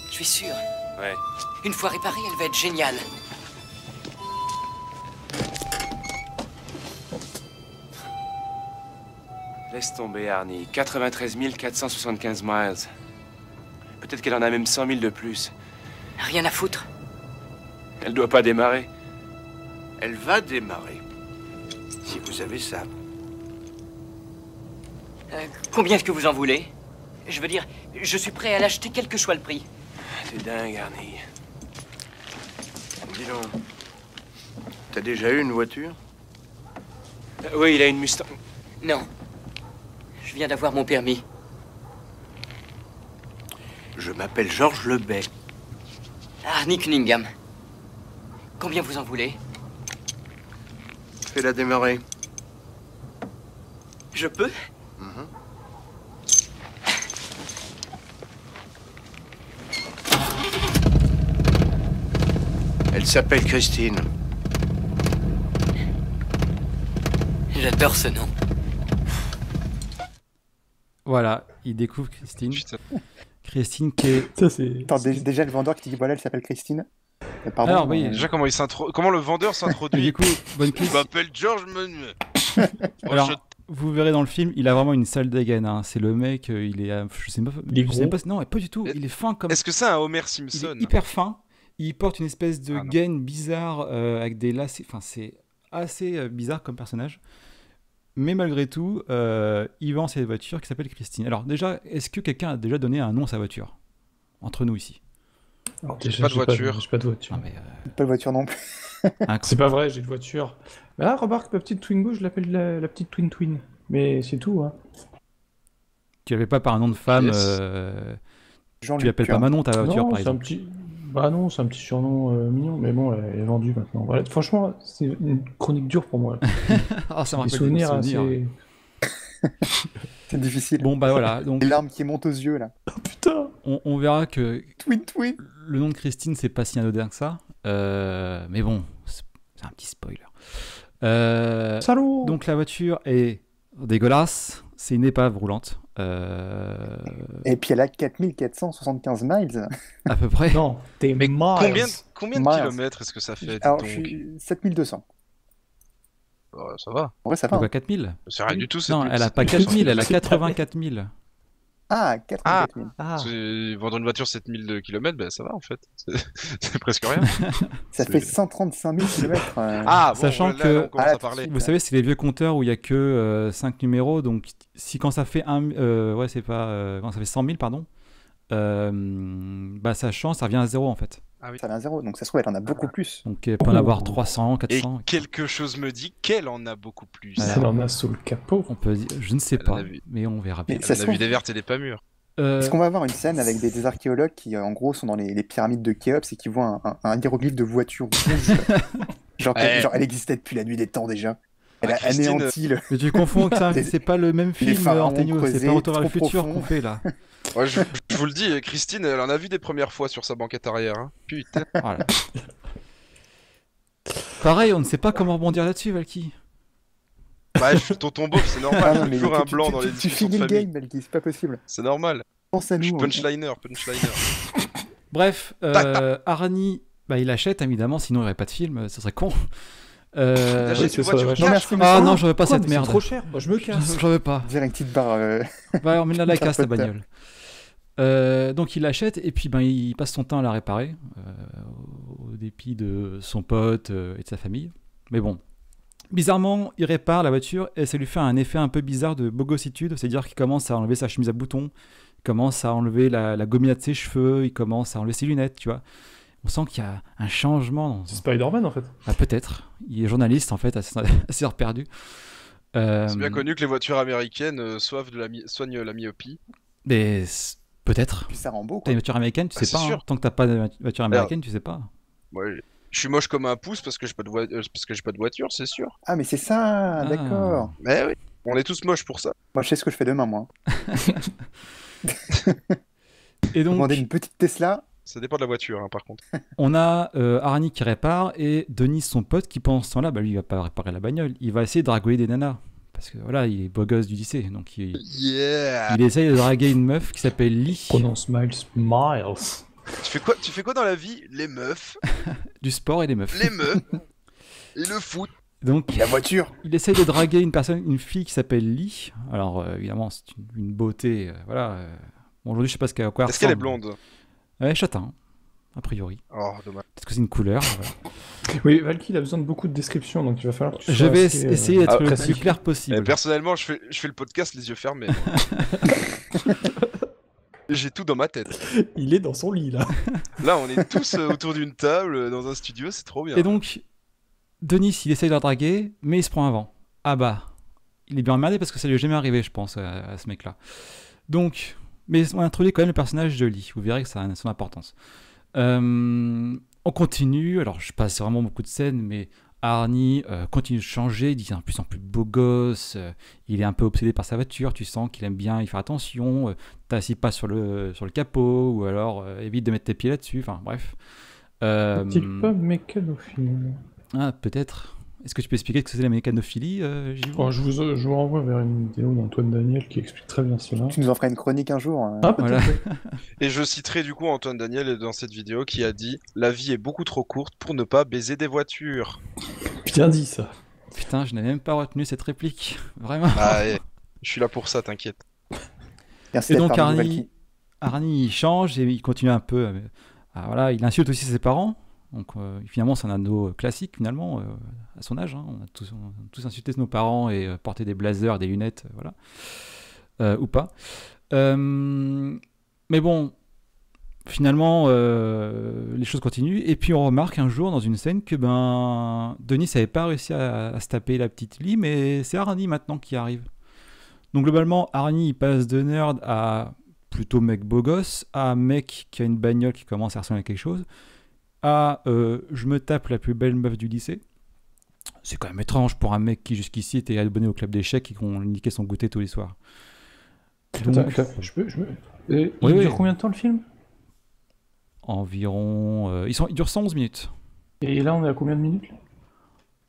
[SPEAKER 10] Je suis sûr.
[SPEAKER 9] Ouais.
[SPEAKER 10] Une fois réparée, elle va être géniale.
[SPEAKER 9] Laisse tomber, Arnie. 93 475 miles. Peut-être qu'elle en a même 100 000 de plus.
[SPEAKER 10] Rien à foutre.
[SPEAKER 9] Elle doit pas démarrer.
[SPEAKER 6] Elle va démarrer. Si vous avez ça.
[SPEAKER 10] Combien est-ce que vous en voulez? Je veux dire, je suis prêt à l'acheter quel que soit le prix.
[SPEAKER 9] T'es dingue, Arnie.
[SPEAKER 6] Dis donc. T'as déjà eu une voiture?
[SPEAKER 9] Oui, il a une Mustang.
[SPEAKER 10] Non. Je viens d'avoir mon permis.
[SPEAKER 6] Je m'appelle Georges Lebet.
[SPEAKER 10] Arnie Cunningham. Combien vous en voulez?
[SPEAKER 6] Fais-la démarrer.
[SPEAKER 10] Je peux?
[SPEAKER 6] Elle s'appelle Christine.
[SPEAKER 10] J'adore ce nom.
[SPEAKER 2] Voilà, il découvre Christine.
[SPEAKER 5] Putain.
[SPEAKER 2] Christine qui est...
[SPEAKER 3] Ça, c'est.
[SPEAKER 4] Attends, déjà le vendeur qui dit voilà, elle s'appelle Christine. Pardon,
[SPEAKER 2] Alors, oui,
[SPEAKER 5] Déjà, comment le vendeur
[SPEAKER 2] Et
[SPEAKER 5] s'introduit?
[SPEAKER 2] du coup, bonne
[SPEAKER 5] Je
[SPEAKER 2] piste.
[SPEAKER 5] m'appelle George
[SPEAKER 2] Alors, vous verrez dans le film, il a vraiment une sale dégaine. Hein. C'est le mec, il est, je sais pas,
[SPEAKER 3] Il est
[SPEAKER 2] je sais
[SPEAKER 3] gros.
[SPEAKER 2] pas, non, pas du tout. Il est fin comme.
[SPEAKER 5] Est-ce que c'est un Homer
[SPEAKER 2] Il
[SPEAKER 5] Simpson?
[SPEAKER 2] est hyper fin. Il porte une espèce de
[SPEAKER 5] Ah, non.
[SPEAKER 2] gaine bizarre avec des lacets. Enfin, c'est assez bizarre comme personnage. Mais malgré tout, il vend cette voiture qui s'appelle Christine. Alors déjà, est-ce que quelqu'un a déjà donné un nom à sa voiture? Entre nous ici.
[SPEAKER 3] Alors,
[SPEAKER 5] J'ai
[SPEAKER 3] déjà,
[SPEAKER 5] pas de voiture.
[SPEAKER 3] J'ai pas de voiture.
[SPEAKER 2] Non, mais,
[SPEAKER 4] Pas de voiture non plus.
[SPEAKER 3] C'est pas vrai, j'ai une voiture. Mais là, remarque, ma petite Twingo, je l'appelle la petite Twin. Mais c'est tout, hein.
[SPEAKER 2] tu l'appelles pas par un nom de femme.
[SPEAKER 5] Yes.
[SPEAKER 2] Tu l'appelles pas Manon ta voiture,
[SPEAKER 3] Non,
[SPEAKER 2] par
[SPEAKER 3] c'est un
[SPEAKER 2] exemple.
[SPEAKER 3] petit... Bah non, c'est un petit surnom mignon, mais bon, elle est vendue maintenant. Voilà, franchement, c'est une chronique dure pour moi.
[SPEAKER 2] Ah, ça me
[SPEAKER 3] Des
[SPEAKER 2] rappelle
[SPEAKER 3] souvenirs
[SPEAKER 2] des souvenirs.
[SPEAKER 3] assez...
[SPEAKER 4] C'est difficile.
[SPEAKER 2] Bon, bah voilà. Donc,
[SPEAKER 4] Les larmes qui montent aux yeux, là.
[SPEAKER 3] Putain.
[SPEAKER 2] on verra que
[SPEAKER 4] Twin.
[SPEAKER 2] le nom de Christine, c'est pas si anodin que ça. Mais bon, c'est un petit spoiler.
[SPEAKER 3] Salaud.
[SPEAKER 2] Donc la voiture est dégueulasse. C'est une épave roulante.
[SPEAKER 4] Et puis elle a 4475 miles.
[SPEAKER 2] À peu près.
[SPEAKER 3] Non, t'es
[SPEAKER 5] Mais
[SPEAKER 3] miles.
[SPEAKER 5] combien de
[SPEAKER 4] Miles.
[SPEAKER 5] kilomètres est-ce que ça fait
[SPEAKER 4] Alors,
[SPEAKER 5] donc
[SPEAKER 4] je suis 7200.
[SPEAKER 5] Ça va.
[SPEAKER 4] En vrai, ça va.
[SPEAKER 2] Pourquoi
[SPEAKER 4] Hein.
[SPEAKER 2] 4000?
[SPEAKER 5] C'est rien du tout.
[SPEAKER 2] Non, elle a pas 4000, elle a 84 000.
[SPEAKER 4] Ah, 84 000.
[SPEAKER 3] Ah.
[SPEAKER 5] Vendre une voiture 7000 de kilomètres, ben ça va en fait. C'est presque rien.
[SPEAKER 4] Ça fait 135 000 km.
[SPEAKER 5] Ah, bon,
[SPEAKER 2] Sachant
[SPEAKER 5] là,
[SPEAKER 2] que-
[SPEAKER 5] on commence à parler.
[SPEAKER 2] Vous savez, c'est les vieux compteurs où il y a que 5 numéros. Donc, si quand ça fait quand ça fait 100 000, pardon, bah ça change, ça revient à 0 en fait.
[SPEAKER 4] Ça vient à 0, donc ça se trouve, elle en a beaucoup plus.
[SPEAKER 2] Donc, elle peut en avoir 300,
[SPEAKER 5] Et
[SPEAKER 2] 400.
[SPEAKER 5] quelque chose me dit qu'elle en a beaucoup plus.
[SPEAKER 3] Elle en a sous le capot.
[SPEAKER 2] On peut dire, je ne sais
[SPEAKER 5] Elle en
[SPEAKER 2] pas,
[SPEAKER 5] a vu.
[SPEAKER 2] mais on verra bien.
[SPEAKER 4] Mais ça
[SPEAKER 5] Elle
[SPEAKER 4] se
[SPEAKER 5] a vu
[SPEAKER 4] trouve-
[SPEAKER 5] des vertes et des pas mûres.
[SPEAKER 4] Est-ce qu'on va avoir une scène avec des archéologues qui, en gros, sont dans les pyramides de Khéops et qui voient un hiéroglyphe de voiture rouge genre,
[SPEAKER 5] Ouais.
[SPEAKER 4] elle existait depuis la nuit des temps déjà. Elle
[SPEAKER 5] Ah,
[SPEAKER 4] a
[SPEAKER 5] Christine,
[SPEAKER 4] anéanti le...
[SPEAKER 2] Mais tu confonds que ça,
[SPEAKER 4] Les-
[SPEAKER 2] c'est pas le même film,
[SPEAKER 4] pharaons
[SPEAKER 2] Antonio, c'est
[SPEAKER 4] creusés,
[SPEAKER 2] pas Retour vers le
[SPEAKER 4] trop
[SPEAKER 2] futur
[SPEAKER 4] profond.
[SPEAKER 2] qu'on fait là.
[SPEAKER 5] Ouais, je vous le dis, Christine, elle en a vu des premières fois sur sa banquette arrière. Hein. Putain.
[SPEAKER 2] Voilà. Pareil, on ne sait pas comment rebondir là-dessus, Valky.
[SPEAKER 5] Bah, je suis tonton beauf, c'est normal.
[SPEAKER 4] Ah
[SPEAKER 5] je
[SPEAKER 4] non,
[SPEAKER 5] fais
[SPEAKER 4] mais
[SPEAKER 5] toujours un
[SPEAKER 4] tu-
[SPEAKER 5] blanc
[SPEAKER 4] tu-
[SPEAKER 5] dans les
[SPEAKER 4] tu
[SPEAKER 5] discussions
[SPEAKER 4] finis
[SPEAKER 5] de
[SPEAKER 4] le
[SPEAKER 5] famille.
[SPEAKER 4] game, Malky, c'est pas possible.
[SPEAKER 5] C'est normal.
[SPEAKER 4] Pense à
[SPEAKER 5] Je suis
[SPEAKER 4] nous.
[SPEAKER 5] punchliner.
[SPEAKER 2] Bref, Arnie, bah, il achète évidemment, sinon il n'y aurait pas de film, ce serait con.
[SPEAKER 5] T'achètes
[SPEAKER 3] oui,
[SPEAKER 5] une
[SPEAKER 3] c'est ça,
[SPEAKER 5] voiture
[SPEAKER 3] ouais.
[SPEAKER 5] cash,
[SPEAKER 4] Non, merci,
[SPEAKER 5] comme
[SPEAKER 4] mais
[SPEAKER 2] Ah
[SPEAKER 5] ça
[SPEAKER 2] non, je veux pas
[SPEAKER 3] Quoi,
[SPEAKER 2] cette
[SPEAKER 3] mais
[SPEAKER 2] merde.
[SPEAKER 3] C'est trop cher. Moi, je me casse.
[SPEAKER 2] Je veux pas.
[SPEAKER 4] Dire une petite barre.
[SPEAKER 2] Bah, on met la casse la
[SPEAKER 4] Capote.
[SPEAKER 2] bagnole. Donc il l'achète et puis ben, il passe son temps à la réparer, au dépit de son pote et de sa famille. Mais bon, bizarrement, il répare la voiture et ça lui fait un effet un peu bizarre de bogossitude, c'est-à-dire qu'il commence à enlever sa chemise à boutons, il commence à enlever la gommina de ses cheveux, il commence à enlever ses lunettes, tu vois. On sent qu'il y a un changement.
[SPEAKER 3] C'est Spider-Man, en fait.
[SPEAKER 2] Ah, peut-être. Il est journaliste en fait, assez heures perdues.
[SPEAKER 5] C'est bien connu que les voitures américaines soignent la myopie.
[SPEAKER 2] Mais peut-être.
[SPEAKER 4] Puis ça rend beau,
[SPEAKER 2] T'as
[SPEAKER 4] quoi.
[SPEAKER 2] une voiture américaine, tu
[SPEAKER 5] Bah,
[SPEAKER 2] sais
[SPEAKER 5] c'est
[SPEAKER 2] pas.
[SPEAKER 5] sûr.
[SPEAKER 2] Hein. Tant que t'as pas de voiture américaine, tu sais pas.
[SPEAKER 5] Ouais, je suis moche comme un pouce parce que j'ai pas de voiture, c'est sûr.
[SPEAKER 4] Ah, mais c'est ça, d'accord.
[SPEAKER 5] Mais oui, on est tous moches pour ça.
[SPEAKER 4] Moi, je sais ce que je fais demain, moi.
[SPEAKER 2] Et donc,
[SPEAKER 4] Demander une petite Tesla.
[SPEAKER 5] Ça dépend de la voiture, hein, par contre.
[SPEAKER 2] on a Arnie qui répare et Denis, son pote, qui pendant ce temps-là, bah, lui, il va pas réparer la bagnole. Il va essayer de draguer des nanas. Parce que voilà, il est beau gosse du lycée. Donc il essaye de draguer une meuf qui s'appelle Lee.
[SPEAKER 3] Prononce Miles.
[SPEAKER 5] Tu fais quoi dans la vie? Les meufs,
[SPEAKER 2] Du sport et des meufs.
[SPEAKER 5] les meufs et le foot.
[SPEAKER 2] Donc,
[SPEAKER 4] La voiture.
[SPEAKER 2] il essaye de draguer une fille qui s'appelle Lee. Alors, évidemment, c'est une beauté. Voilà. Bon, aujourd'hui, je sais pas à quoi elle
[SPEAKER 5] Est-ce qu'elle est
[SPEAKER 2] ressemble.
[SPEAKER 5] blonde?
[SPEAKER 2] Ouais, châtain, a priori.
[SPEAKER 5] Oh, dommage.
[SPEAKER 2] Peut-être que c'est une couleur. Voilà.
[SPEAKER 3] Oui, Valky, il a besoin de beaucoup de descriptions, donc il va falloir que tu
[SPEAKER 2] Je
[SPEAKER 3] sois
[SPEAKER 2] vais
[SPEAKER 3] assez,
[SPEAKER 2] essayer d'être le
[SPEAKER 3] précis.
[SPEAKER 2] plus clair possible.
[SPEAKER 5] Personnellement, je fais le podcast les yeux fermés. J'ai tout dans ma tête.
[SPEAKER 3] Il est dans son lit, là.
[SPEAKER 5] Là, on est tous autour d'une table dans un studio, c'est trop bien.
[SPEAKER 2] Et donc, Denis, il essaye de la draguer, mais il se prend un vent. Ah bah, il est bien emmerdé parce que ça lui est jamais arrivé, je pense, à ce mec-là. Donc, mais on introduit quand même le personnage de Lee. Vous verrez que ça a son importance. On continue. Alors, je passe vraiment beaucoup de scènes, mais Arnie continue de changer. Il devient de plus en plus beau gosse. Il est un peu obsédé par sa voiture. Tu sens qu'il aime bien y faire attention. T'assis pas sur le capot, ou alors évite de mettre tes pieds là-dessus. Enfin, bref.
[SPEAKER 3] Est-il pas mécanophile?
[SPEAKER 2] Ah, peut-être. Est-ce que tu peux expliquer ce que c'est la mécanophilie, Gilles?
[SPEAKER 3] Oh, je vous renvoie vers une vidéo d'Antoine Daniel qui explique très bien cela.
[SPEAKER 4] Tu nous en feras une chronique un jour.
[SPEAKER 3] Ah, peut-être.
[SPEAKER 2] Voilà.
[SPEAKER 5] Et je citerai du coup Antoine Daniel dans cette vidéo qui a dit « La vie est beaucoup trop courte pour ne pas baiser des voitures.
[SPEAKER 3] Bien dit, ça.
[SPEAKER 2] Putain, je n'ai même pas retenu cette réplique. Vraiment. »
[SPEAKER 5] Ah ouais, je suis là pour ça, t'inquiète.
[SPEAKER 4] Merci
[SPEAKER 2] Et
[SPEAKER 4] d'être
[SPEAKER 2] donc
[SPEAKER 4] parmi nous, Valky.
[SPEAKER 2] Arnie, il change et il continue un peu. Voilà, il insulte aussi ses parents. Donc finalement, c'est un ado classique finalement à son âge. Hein. On a tous insulté nos parents et porté des blazers, des lunettes, voilà, ou pas. Mais bon, finalement, les choses continuent. Et puis on remarque un jour dans une scène que Denis n'avait pas réussi à se taper la petite Lee, mais c'est Arnie maintenant qui arrive. Donc globalement, Arnie il passe de nerd à plutôt mec beau gosse, à mec qui a une bagnole qui commence à ressembler à quelque chose, à je me tape la plus belle meuf du lycée. C'est quand même étrange pour un mec qui jusqu'ici était abonné au club d'échecs et qu'on niquait son goûter tous les soirs. Donc,
[SPEAKER 3] Attends, il dure combien de temps le film?
[SPEAKER 2] Environ... il dure 111 minutes.
[SPEAKER 3] Et là, on est à combien de minutes?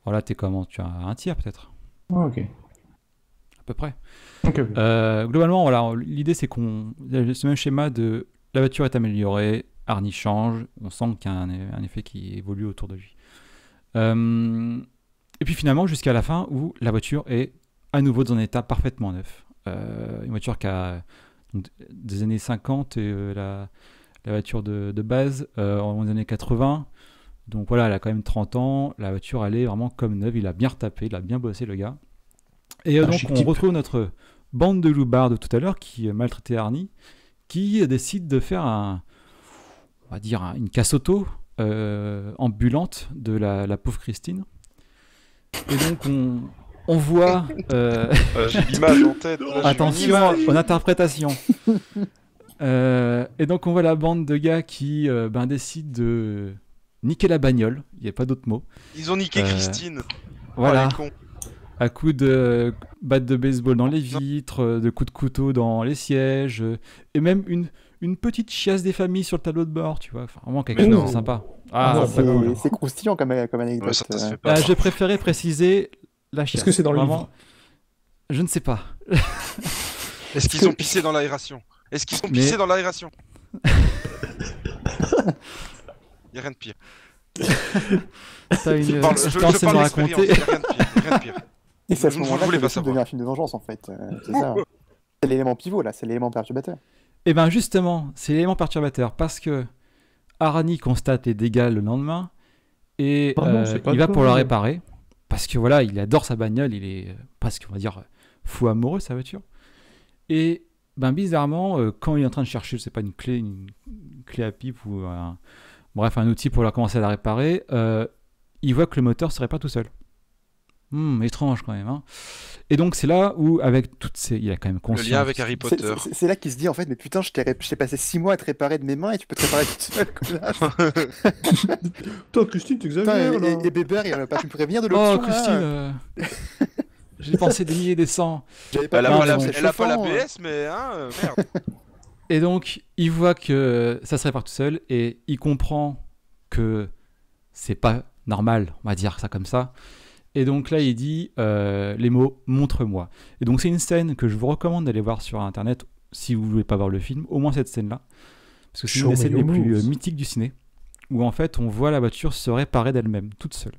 [SPEAKER 2] Voilà, t'es comment? Tu as un tiers peut-être?
[SPEAKER 3] Ah, ok.
[SPEAKER 2] À peu près.
[SPEAKER 3] Ok.
[SPEAKER 2] Globalement, voilà, l'idée c'est qu'on... Ce même schéma de la voiture est améliorée, Arnie change, on sent qu'il y a un effet qui évolue autour de lui. Et puis finalement, jusqu'à la fin où la voiture est à nouveau dans un état parfaitement neuf. Une voiture qui a des années 50 et la voiture de base en années 80. Donc voilà, elle a quand même 30 ans. La voiture, elle est vraiment comme neuve. Il a bien retapé, il a bien bossé, le gars. Et donc, on retrouve notre bande de loupards de tout à l'heure qui maltraitait Arnie, qui décide de faire on va dire une casse-auto ambulante de la pauvre Christine. Et donc, on voit...
[SPEAKER 5] J'ai l'image en tête. Là,
[SPEAKER 2] attention en interprétation. Et donc, on voit la bande de gars qui décident de niquer la bagnole. Il n'y a pas d'autre mot.
[SPEAKER 5] Ils ont niqué Christine.
[SPEAKER 2] Voilà.
[SPEAKER 5] Oh, les cons.
[SPEAKER 2] À coups de batte de baseball dans les vitres, de coups de couteau dans les sièges, et même une petite chiasse des familles sur le tableau de bord, tu vois. Enfin, vraiment quelque chose de sympa.
[SPEAKER 4] C'est croustillant comme anecdote.
[SPEAKER 5] Ça se fait pas.
[SPEAKER 2] J'ai préféré préciser la chiasse.
[SPEAKER 3] Est-ce que c'est dans le livre?
[SPEAKER 2] Je ne sais pas.
[SPEAKER 5] Est-ce qu'ils ont pissé dans l'aération? Est-ce qu'ils ont pissé dans l'aération? Il n'y a rien de pire.
[SPEAKER 2] T'as une
[SPEAKER 5] je parle d'expérience, il n'y a rien de pire.
[SPEAKER 4] Et c'est à ce moment-là que le film devient un film de vengeance, en fait. C'est ça. C'est l'élément pivot, là. C'est l'élément perturbateur.
[SPEAKER 2] Et bien justement, c'est l'élément perturbateur parce que Arnie constate les dégâts le lendemain et il va pour la réparer parce que voilà, il adore sa bagnole, il est presque, on va dire, fou amoureux de sa voiture. Et bizarrement, quand il est en train de chercher, je sais pas, une clé à pipe ou un outil pour commencer à la réparer, il voit que le moteur se répare tout seul. Étrange quand même. Hein. Et donc c'est là où, avec toutes ces... Il a quand même conscience...
[SPEAKER 5] Le lien avec Harry Potter.
[SPEAKER 4] C'est là qu'il se dit, en fait, mais putain, je t'ai passé 6 mois à te réparer de mes mains et tu peux te réparer toute seule, connasse.
[SPEAKER 3] Toi, Christine, t'exagères, là.
[SPEAKER 4] Et Bébert, il aurait pas pu me prévenir de l'option.
[SPEAKER 2] Oh, Christine j'ai dépensé des milliers et des cents.
[SPEAKER 5] Elle a pas la PS, mais merde.
[SPEAKER 2] Et donc, il voit que ça se répare tout seul et il comprend que c'est pas normal, on va dire ça comme ça. Et donc là, il dit les mots « montre-moi ». Et donc, c'est une scène que je vous recommande d'aller voir sur Internet si vous ne voulez pas voir le film, au moins cette scène-là. Parce que c'est une des scènes les plus mythiques du ciné, où en fait, on voit la voiture se réparer d'elle-même, toute seule.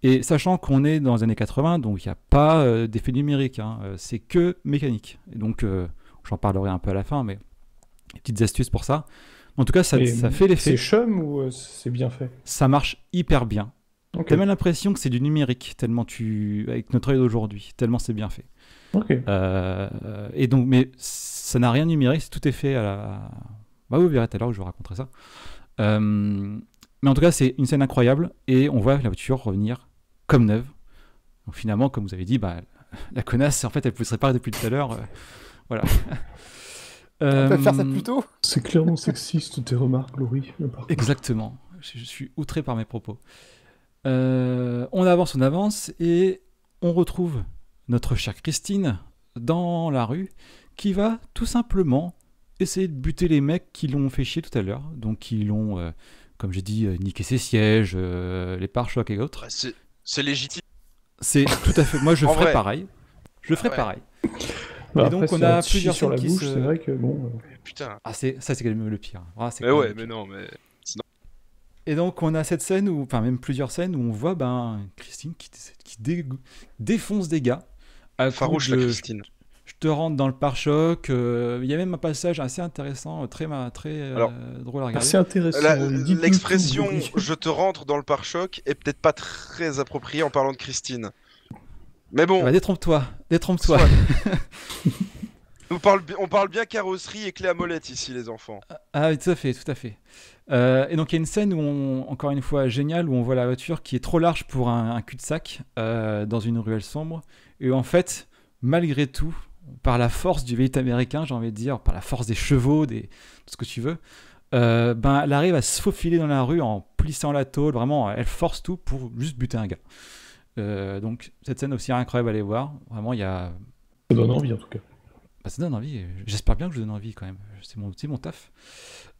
[SPEAKER 2] Et sachant qu'on est dans les années 80, donc il n'y a pas d'effet numérique, hein, c'est que mécanique. Et donc, j'en parlerai un peu à la fin, mais des petites astuces pour ça. En tout cas, ça fait l'effet.
[SPEAKER 3] C'est chum ou c'est bien fait?
[SPEAKER 2] Ça marche hyper bien.
[SPEAKER 3] Okay.
[SPEAKER 2] T'as même l'impression que c'est du numérique, tellement avec notre œil d'aujourd'hui, tellement c'est bien fait.
[SPEAKER 3] Okay.
[SPEAKER 2] Et donc, mais ça n'a rien de numérique, tout est fait à la... vous verrez tout à l'heure, je vous raconterai ça. Mais en tout cas, c'est une scène incroyable, et on voit la voiture revenir comme neuve. Donc finalement, comme vous avez dit, la connasse, en fait, elle pouvait se réparer depuis tout à l'heure. Voilà.
[SPEAKER 4] On peut faire ça plus tôt.
[SPEAKER 3] C'est clairement sexiste, tes remarques, Laurie.
[SPEAKER 2] Exactement. Je suis outré par mes propos. On avance et on retrouve notre chère Christine dans la rue qui va tout simplement essayer de buter les mecs qui l'ont fait chier tout à l'heure, donc qui l'ont, comme j'ai dit, niqué ses sièges, les pare-chocs et autres.
[SPEAKER 5] C'est légitime.
[SPEAKER 2] C'est tout à fait. Moi, je ferais pareil. Je ferais pareil.
[SPEAKER 3] Et
[SPEAKER 2] donc, on a plusieurs
[SPEAKER 3] sur
[SPEAKER 2] scènes
[SPEAKER 3] la bouche, c'est vrai que bon.
[SPEAKER 5] Putain.
[SPEAKER 2] Ça, c'est quand même le pire.
[SPEAKER 5] Mais non, mais.
[SPEAKER 2] Et donc, on a cette scène, même plusieurs scènes, où on voit Christine qui défonce des gars.
[SPEAKER 5] Farouche, la Christine.
[SPEAKER 2] Je te rentre dans le pare-choc. Il y a même un passage assez intéressant, très drôle à regarder.
[SPEAKER 3] Assez intéressant.
[SPEAKER 5] L'expression « je te rentre dans le pare-choc » est peut-être pas très appropriée en parlant de Christine. Mais bon...
[SPEAKER 2] Détrompe-toi.
[SPEAKER 5] On parle bien carrosserie et clé à molette ici, les enfants.
[SPEAKER 2] Ah oui, tout à fait, tout à fait. Et donc il y a une scène encore une fois géniale, où on voit la voiture qui est trop large pour un cul-de-sac dans une ruelle sombre. Et en fait, malgré tout, par la force du véhicule américain, j'ai envie de dire, par la force des chevaux, tout ce que tu veux, elle arrive à se faufiler dans la rue en plissant la tôle. Vraiment, elle force tout pour juste buter un gars. Donc cette scène aussi incroyable à aller voir. Vraiment, il y a...
[SPEAKER 3] Ça donne envie en tout cas.
[SPEAKER 2] Ça donne envie, j'espère bien que je donne envie quand même, c'est mon taf.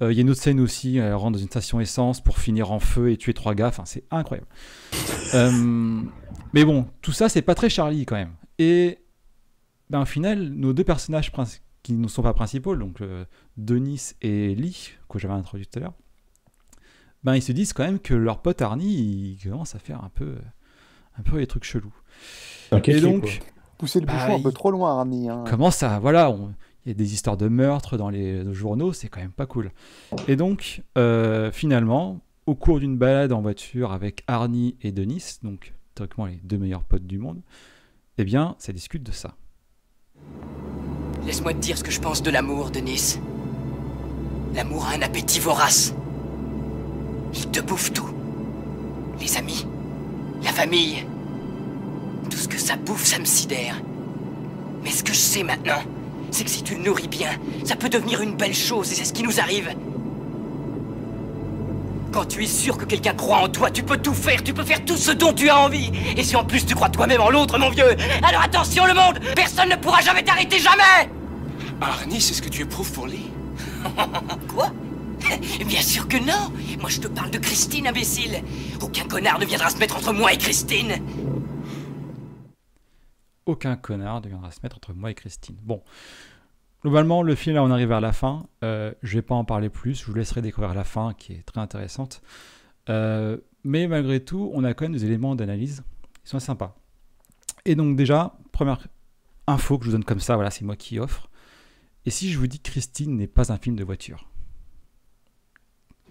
[SPEAKER 2] Il y a une autre scène aussi, elle rentre dans une station essence pour finir en feu et tuer 3 gars, enfin c'est incroyable. Mais bon, tout ça c'est pas très Charlie quand même. Et au final, nos deux personnages qui ne sont pas principaux, donc Denis et Lee, que j'avais introduit tout à l'heure, ils se disent quand même que leur pote Arnie, il commence à faire un peu les trucs chelous.
[SPEAKER 3] Et donc...
[SPEAKER 4] Quoi. Pousser le bouchon un peu trop loin, Arnie.
[SPEAKER 2] Comment ça, voilà, il y a des histoires de meurtres dans les journaux, c'est quand même pas cool. Et donc, finalement, au cours d'une balade en voiture avec Arnie et Denis, donc théoriquement les 2 meilleurs potes du monde, eh bien, ça discute de ça.
[SPEAKER 10] Laisse-moi te dire ce que je pense de l'amour, Denis. L'amour a un appétit vorace. Il te bouffe tout. Les amis, la famille... Tout ce que ça bouffe, ça me sidère. Mais ce que je sais maintenant, c'est que si tu le nourris bien, ça peut devenir une belle chose, et c'est ce qui nous arrive. Quand tu es sûr que quelqu'un croit en toi, tu peux tout faire, tu peux faire tout ce dont tu as envie. Et si en plus tu crois toi-même en l'autre, mon vieux, alors attention le monde, personne ne pourra jamais t'arrêter, jamais.
[SPEAKER 9] Arnie, c'est ce que tu éprouves pour Lee?
[SPEAKER 10] Quoi? Bien sûr que non. Moi je te parle de Christine, imbécile. Aucun connard ne viendra se mettre entre moi et Christine.
[SPEAKER 2] Aucun connard ne viendra se mettre entre moi et Christine. Bon, globalement, le film, là, on arrive vers la fin. Je vais pas en parler plus. Je vous laisserai découvrir la fin, qui est très intéressante. Mais malgré tout, on a quand même des éléments d'analyse qui sont sympas. Et donc déjà, première info que je vous donne comme ça, voilà, c'est moi qui offre. Et si je vous dis que Christine n'est pas un film de voiture?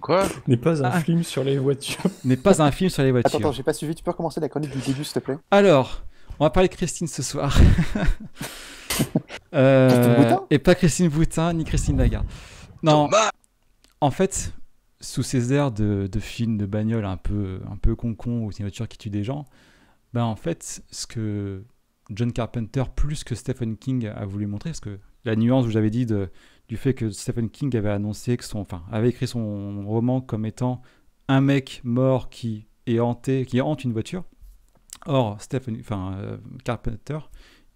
[SPEAKER 5] Quoi?
[SPEAKER 3] N'est pas un film sur les voitures.
[SPEAKER 2] N'est pas un film sur les voitures.
[SPEAKER 4] Attends, j'ai pas suivi. Tu peux recommencer la chronique du début, s'il te plaît?
[SPEAKER 2] Alors... On va parler de Christine ce soir.
[SPEAKER 4] Christine Boutin
[SPEAKER 2] et pas Christine Boutin ni Christine Lagarde. Non. En fait, sous ces airs de films de bagnole un peu con ou une voiture qui tue des gens, en fait, ce que John Carpenter plus que Stephen King a voulu montrer, parce que la nuance où j'avais dit du fait que Stephen King avait annoncé avait écrit son roman comme étant un mec mort qui hante une voiture. Or, Carpenter,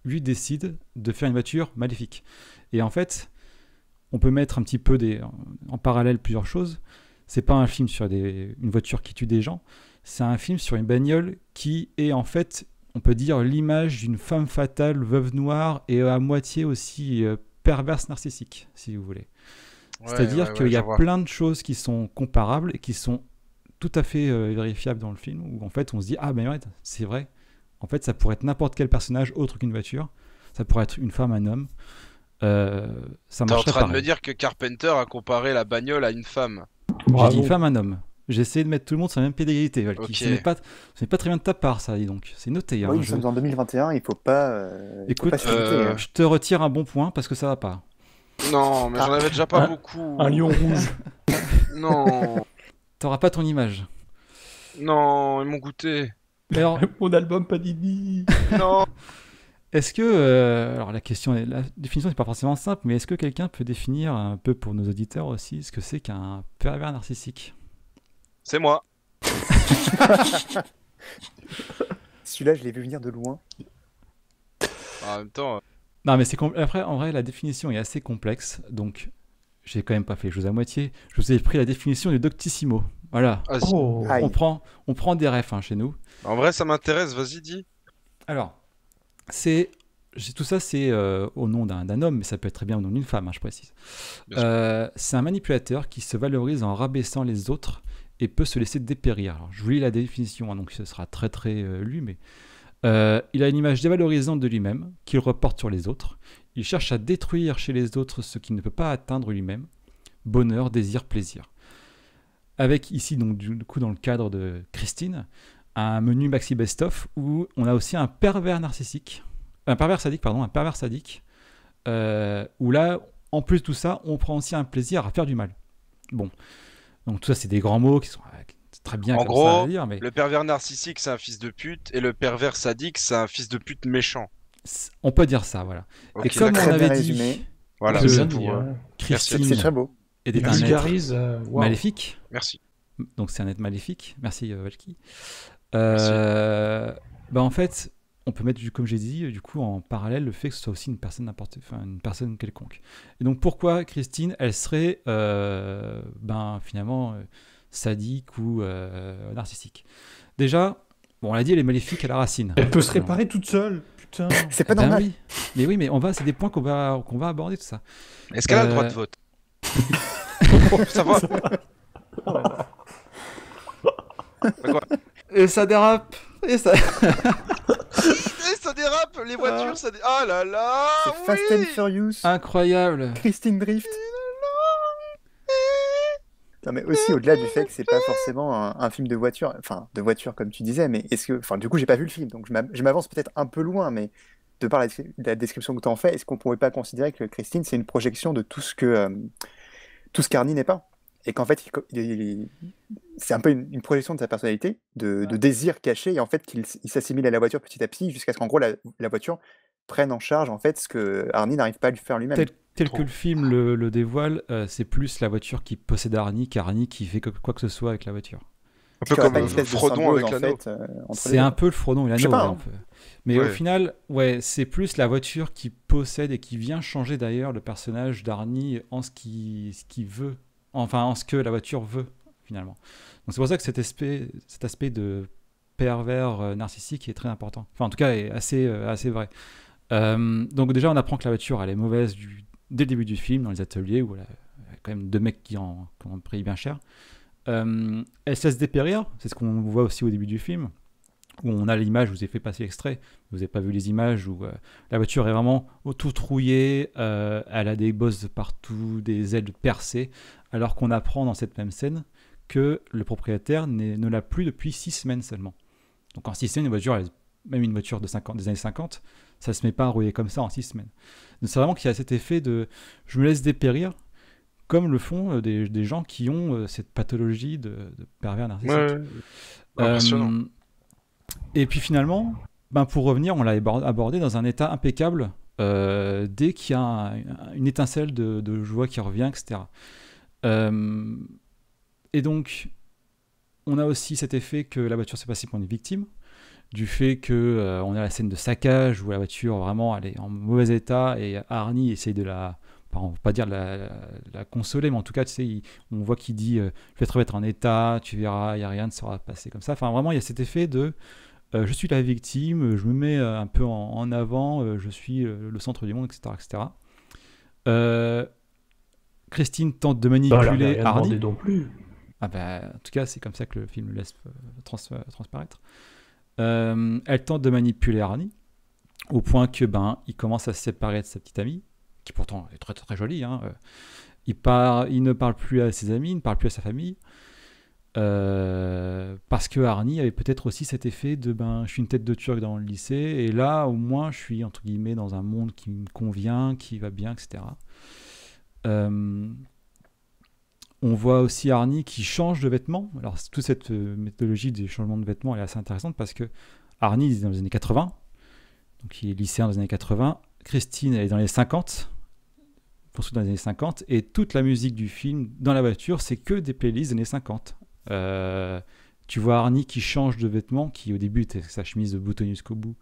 [SPEAKER 2] lui, décide de faire une voiture maléfique. Et en fait, on peut mettre un petit peu en parallèle plusieurs choses. C'est pas un film sur une voiture qui tue des gens, c'est un film sur une bagnole qui est en fait, on peut dire, l'image d'une femme fatale, veuve noire et à moitié aussi perverse narcissique, si vous voulez. C'est-à-dire qu'il y a plein de choses qui sont comparables et qui sont tout à fait vérifiable dans le film, où en fait on se dit c'est vrai, en fait ça pourrait être n'importe quel personnage autre qu'une voiture, ça pourrait être une femme, un homme, ça marcherait. T'es en
[SPEAKER 5] train de me dire que Carpenter a comparé la bagnole à une femme?
[SPEAKER 2] J'ai dit femme, un homme. J'ai essayé de mettre tout le monde sur la même pied d'égalité. Okay. Ce n'est pas très bien de ta part, ça, dis donc. C'est noté.
[SPEAKER 4] Oui, nous sommes en 2021, il faut pas.
[SPEAKER 2] Écoute, je te retire un bon point parce que ça va pas.
[SPEAKER 5] Non, mais j'en avais déjà pas beaucoup.
[SPEAKER 3] Un lion rouge.
[SPEAKER 5] Non.
[SPEAKER 2] T'auras pas ton image.
[SPEAKER 5] Non, ils m'ont goûté.
[SPEAKER 2] Alors...
[SPEAKER 3] Mon album Panini.
[SPEAKER 5] Non.
[SPEAKER 2] Est-ce que... alors la définition n'est pas forcément simple, mais est-ce que quelqu'un peut définir un peu pour nos auditeurs aussi ce que c'est qu'un pervers narcissique?
[SPEAKER 5] C'est moi.
[SPEAKER 4] Celui-là, je l'ai vu venir de loin.
[SPEAKER 5] En même temps...
[SPEAKER 2] Non, mais après, en vrai, la définition est assez complexe, donc... J'ai quand même pas fait les choses à moitié. Je vous ai pris la définition du Doctissimo. Voilà.
[SPEAKER 3] Oh.
[SPEAKER 2] On prend des refs chez nous.
[SPEAKER 5] En vrai, ça m'intéresse. Vas-y, dis.
[SPEAKER 2] Alors, tout ça, c'est au nom d'un homme, mais ça peut être très bien au nom d'une femme, je précise. C'est un manipulateur qui se valorise en rabaissant les autres et peut se laisser dépérir. Alors, je vous lis la définition, donc ce sera très très lu, mais il a une image dévalorisante de lui-même qu'il reporte sur les autres. Il cherche à détruire chez les autres ce qu'il ne peut pas atteindre lui-même. Bonheur, désir, plaisir. Avec ici, donc, du coup, dans le cadre de Christine, un menu maxi best-of où on a aussi un pervers narcissique, un pervers sadique, où là, en plus de tout ça, on prend aussi un plaisir à faire du mal. Bon, donc tout ça, c'est des grands mots qui sont très bien
[SPEAKER 5] En
[SPEAKER 2] comme ça à
[SPEAKER 5] gros,
[SPEAKER 2] dire, mais
[SPEAKER 5] le pervers narcissique, c'est un fils de pute, et le pervers sadique, c'est un fils de pute méchant.
[SPEAKER 2] on peut dire ça, voilà.
[SPEAKER 5] Ok,
[SPEAKER 2] Et comme on
[SPEAKER 4] très bien
[SPEAKER 2] avait
[SPEAKER 4] résumé.
[SPEAKER 2] dit
[SPEAKER 5] Voilà,
[SPEAKER 2] que
[SPEAKER 3] C'est
[SPEAKER 5] c'est
[SPEAKER 3] bien
[SPEAKER 5] tout.
[SPEAKER 3] dit, hein.
[SPEAKER 2] Christine
[SPEAKER 4] C'est très beau.
[SPEAKER 2] était
[SPEAKER 3] Il
[SPEAKER 2] un être
[SPEAKER 3] vulgarise. Waouh.
[SPEAKER 2] maléfique,
[SPEAKER 5] Merci.
[SPEAKER 2] donc c'est un être maléfique. Merci Valky.
[SPEAKER 5] Merci.
[SPEAKER 2] Bah en fait, on peut mettre, comme j'ai dit, du coup en parallèle le fait que ce soit aussi une personne une personne quelconque. Et donc pourquoi Christine, elle serait finalement sadique ou narcissique. Déjà, bon, on l'a dit, elle est maléfique à la racine.
[SPEAKER 3] Elle peut se réparer toute seule. Putain.
[SPEAKER 4] C'est pas
[SPEAKER 2] Ben
[SPEAKER 4] normal.
[SPEAKER 2] oui. Mais oui, mais c'est des points qu'on va aborder tout ça.
[SPEAKER 5] Est-ce qu'elle a le droit de vote? Ça va. Quoi?
[SPEAKER 2] Et ça dérape. Et ça.
[SPEAKER 5] Et ça dérape, les voitures, ça dérape. Ah là là,
[SPEAKER 4] C'est Fast and Furious.
[SPEAKER 2] Incroyable.
[SPEAKER 4] Christine Drift. Non mais aussi au-delà du fait que c'est pas forcément un film de voiture, enfin de voiture comme tu disais, mais est-ce que, enfin du coup j'ai pas vu le film, donc je m'avance peut-être un peu loin, mais de par la description que tu en fais, est-ce qu'on pourrait pas considérer que Christine c'est une projection de tout ce qu'Arnie n'est pas, et qu'en fait c'est un peu une projection de sa personnalité, de désir caché, et en fait qu'il s'assimile à la voiture petit à petit jusqu'à ce qu'en gros la voiture prenne en charge en fait ce que Arnie n'arrive pas à lui faire lui-même.
[SPEAKER 2] Tel que le film le dévoile, c'est plus la voiture qui possède Arnie qu'Arnie qui fait quoi que ce soit avec la voiture.
[SPEAKER 5] Un peu comme Frodon avec l'anneau.
[SPEAKER 2] C'est un peu le Frodon et
[SPEAKER 4] Je sais
[SPEAKER 2] l'anneau.
[SPEAKER 4] pas,
[SPEAKER 2] Un
[SPEAKER 4] hein.
[SPEAKER 2] peu. Mais
[SPEAKER 5] Ouais.
[SPEAKER 2] au final, c'est plus la voiture qui possède et qui vient changer d'ailleurs le personnage d'Arnie en ce qu'il veut, enfin en ce que la voiture veut finalement. Donc c'est pour ça que cet aspect de pervers narcissique est très important. Enfin en tout cas est assez vrai. Donc déjà on apprend que la voiture elle est mauvaise dès le début du film dans les ateliers où il y a quand même deux mecs qui ont pris bien cher. Elle se laisse dépérir, c'est ce qu'on voit aussi au début du film, où on a l'image, je vous ai fait passer l'extrait, vous n'avez pas vu les images, où la voiture est vraiment tout trouillée, elle a des bosses de partout, des ailes percées, alors qu'on apprend dans cette même scène que le propriétaire ne l'a plus depuis 6 semaines seulement. Donc en 6 semaines, une voiture, même une voiture des années 50, ça se met pas à rouiller comme ça en 6 semaines. Donc c'est vraiment qu'il y a cet effet de « je me laisse dépérir », comme le font des gens qui ont cette pathologie de pervers narcissique.
[SPEAKER 5] Ouais. Impressionnant.
[SPEAKER 2] Et puis finalement, pour revenir, on l'a abordé dans un état impeccable dès qu'il y a une étincelle de joie qui revient, etc. Et donc, on a aussi cet effet que la voiture s'est passée pour une victime, du fait que on a la scène de saccage où la voiture vraiment elle est en mauvais état et Arnie essaye de on ne va pas dire la consoler, mais en tout cas, tu sais, on voit qu'il dit je vais te remettre en état, tu verras, il n'y a rien, ça sera passé comme ça. Enfin, vraiment, il y a cet effet de je suis la victime, je me mets un peu en avant, je suis le centre du monde, etc. etc. Christine tente de manipuler Arnie.
[SPEAKER 3] Non plus.
[SPEAKER 2] En tout cas, c'est comme ça que le film le laisse transparaître. Elle tente de manipuler Arnie, au point que il commence à se séparer de sa petite amie, qui pourtant est très très jolie. Hein. Il ne parle plus à ses amis, il ne parle plus à sa famille, parce que Arnie avait peut-être aussi cet effet de je suis une tête de turc dans le lycée, et là au moins je suis entre guillemets dans un monde qui me convient, qui va bien, etc. On voit aussi Arnie qui change de vêtements. Alors toute cette méthodologie des changements de vêtements elle est assez intéressante parce que Arnie est dans les années 80, donc il est lycéen dans les années 80. Christine elle est dans les 50, construite dans les années 50, et toute la musique du film dans la voiture c'est que des playlists des années 50. Tu vois Arnie qui change de vêtements, qui au début était sa chemise de boutonnière jusqu'au bout,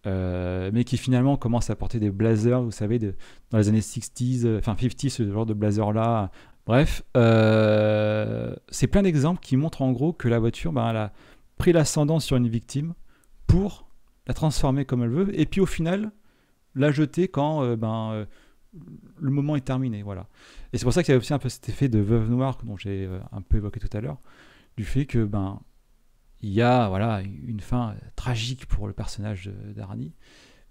[SPEAKER 2] mais qui finalement commence à porter des blazers, vous savez, dans les années 60s, enfin 50s, ce genre de blazer là. Bref, c'est plein d'exemples qui montrent en gros que la voiture, elle a pris l'ascendant sur une victime pour la transformer comme elle veut, et puis au final, la jeter quand le moment est terminé. Voilà. Et c'est pour ça qu'il y a aussi un peu cet effet de veuve noire dont j'ai un peu évoqué tout à l'heure, du fait que il y a une fin tragique pour le personnage d'Arnie,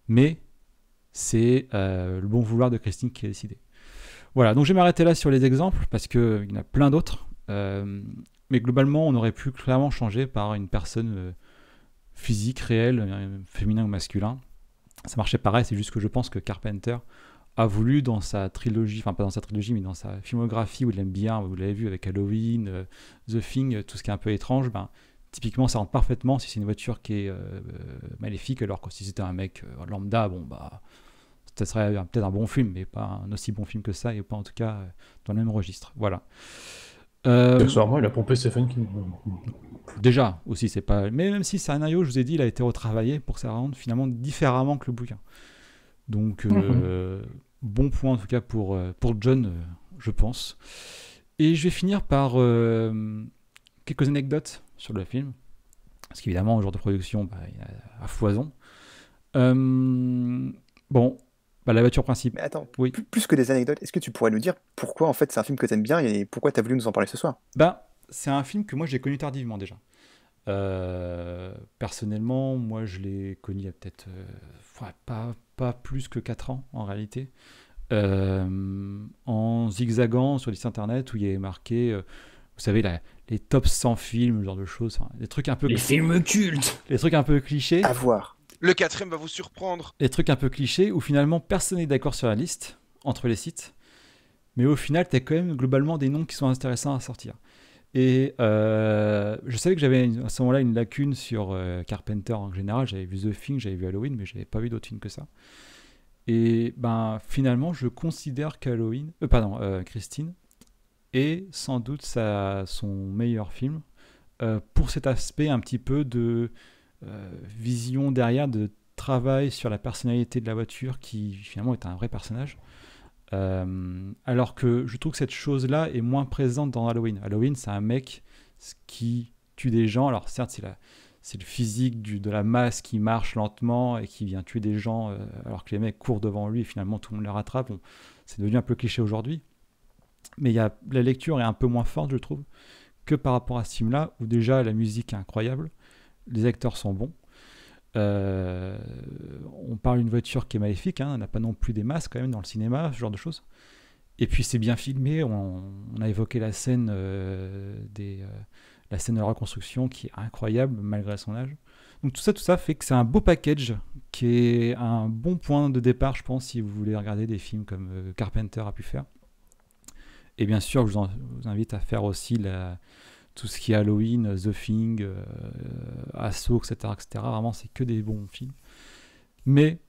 [SPEAKER 2] mais c'est le bon vouloir de Christine qui a décidé. Voilà, donc je vais m'arrêter là sur les exemples, parce qu'il y en a plein d'autres, mais globalement on aurait pu clairement changer par une personne physique, réelle, féminin ou masculin. Ça marchait pareil, c'est juste que je pense que Carpenter a voulu dans sa trilogie, enfin pas dans sa trilogie, mais dans sa filmographie où il aime bien, vous l'avez vu avec Halloween, The Thing, tout ce qui est un peu étrange, typiquement ça rentre parfaitement si c'est une voiture qui est maléfique, alors que si c'était un mec lambda, ça serait peut-être un bon film, mais pas un aussi bon film que ça, et pas en tout cas dans le même registre. Voilà.
[SPEAKER 3] Accessoirement, il a pompé Stephen King.
[SPEAKER 2] Déjà, aussi, c'est pas. Mais même si c'est un scénario, je vous ai dit, il a été retravaillé pour que ça rende finalement différemment que le bouquin. Donc, bon point en tout cas pour John, je pense. Et je vais finir par quelques anecdotes sur le film. Parce qu'évidemment, au genre de production, il y a à foison. La voiture principale.
[SPEAKER 4] Mais attends,
[SPEAKER 2] oui.
[SPEAKER 4] Plus que des anecdotes, est-ce que tu pourrais nous dire pourquoi en fait c'est un film que t'aimes bien et pourquoi t'as voulu nous en parler ce soir?
[SPEAKER 2] C'est un film que moi j'ai connu tardivement déjà. Personnellement, moi je l'ai connu il y a peut-être pas plus que 4 ans en réalité. En zigzagant sur les sites internet où il y avait marqué, vous savez, les top 100 films, ce genre de choses. Des trucs un peu.
[SPEAKER 3] Les films cultes.
[SPEAKER 2] Les trucs un peu clichés.
[SPEAKER 4] À voir.
[SPEAKER 5] Le 4e va vous surprendre.
[SPEAKER 2] Les trucs un peu clichés où finalement personne n'est d'accord sur la liste entre les sites. Mais au final, tu as quand même globalement des noms qui sont intéressants à sortir. Et je savais que j'avais à ce moment-là une lacune sur Carpenter en général. J'avais vu The Thing, j'avais vu Halloween, mais j'avais pas vu d'autres films que ça. Et finalement, je considère Christine est sans doute son meilleur film pour cet aspect un petit peu de vision derrière, de travail sur la personnalité de la voiture qui finalement est un vrai personnage. Alors que je trouve que cette chose-là est moins présente dans Halloween. Halloween, c'est un mec qui tue des gens. Alors certes, c'est le physique de la masse qui marche lentement et qui vient tuer des gens alors que les mecs courent devant lui et finalement tout le monde les rattrape. C'est devenu un peu cliché aujourd'hui. Mais la lecture est un peu moins forte, je trouve, que par rapport à ce film-là, où déjà la musique est incroyable, les acteurs sont bons. On parle d'une voiture qui est maléfique, on n'a pas non plus des masses quand même dans le cinéma, ce genre de choses. Et puis c'est bien filmé, on a évoqué la scène la scène de la reconstruction qui est incroyable malgré son âge. Donc tout ça fait que c'est un beau package qui est un bon point de départ, je pense, si vous voulez regarder des films comme Carpenter a pu faire. Et bien sûr, je vous invite à faire aussi tout ce qui est Halloween, The Thing, Assaut, etc., etc. Vraiment, c'est que des bons films. Mais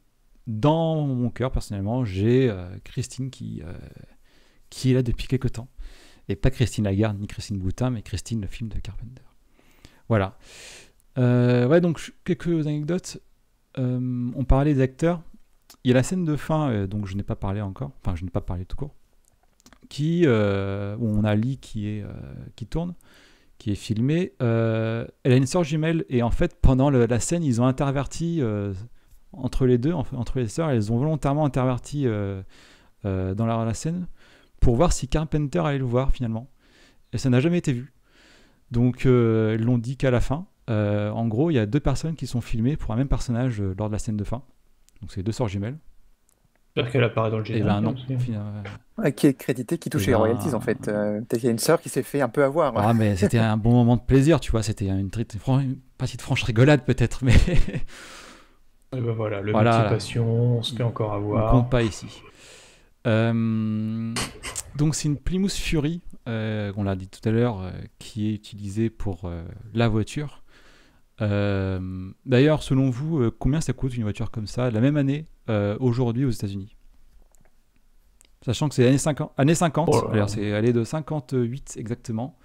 [SPEAKER 2] dans mon cœur, personnellement, j'ai Christine qui est là depuis quelques temps. Et pas Christine Lagarde ni Christine Boutin, mais Christine, le film de Carpenter. Voilà. Donc quelques anecdotes. On parlait des acteurs. Il y a la scène de fin, dont je n'ai pas parlé encore. Enfin, je n'ai pas parlé tout court. Où on a Lee qui tourne, qui est filmée. Elle a une sœur jumelle et en fait pendant la scène ils ont interverti entre les deux, entre les sœurs, elles ont volontairement interverti dans la scène pour voir si Carpenter allait le voir finalement. Et ça n'a jamais été vu. Donc ils l'ont dit qu'à la fin. En gros, il y a 2 personnes qui sont filmées pour un même personnage lors de la scène de fin. Donc c'est 2 sœurs jumelles.
[SPEAKER 3] J'espère qu'elle apparaît dans le générique.
[SPEAKER 2] Non.
[SPEAKER 4] Qui est crédité, qui touche les royalties en fait. Peut-être qu'il y a une sœur qui s'est fait un peu avoir.
[SPEAKER 2] Ah, mais c'était un bon moment de plaisir, tu vois. C'était une petite franche rigolade peut-être, mais.
[SPEAKER 3] Et voilà, Motivation, ce qu'il y a encore à voir.
[SPEAKER 2] On compte pas ici. Donc c'est une Plymouth Fury, on l'a dit tout à l'heure, qui est utilisée pour la voiture. D'ailleurs, selon vous, combien ça coûte une voiture comme ça, la même année, aujourd'hui aux États-Unis? Sachant que c'est années 50, c'est allé de 58 exactement.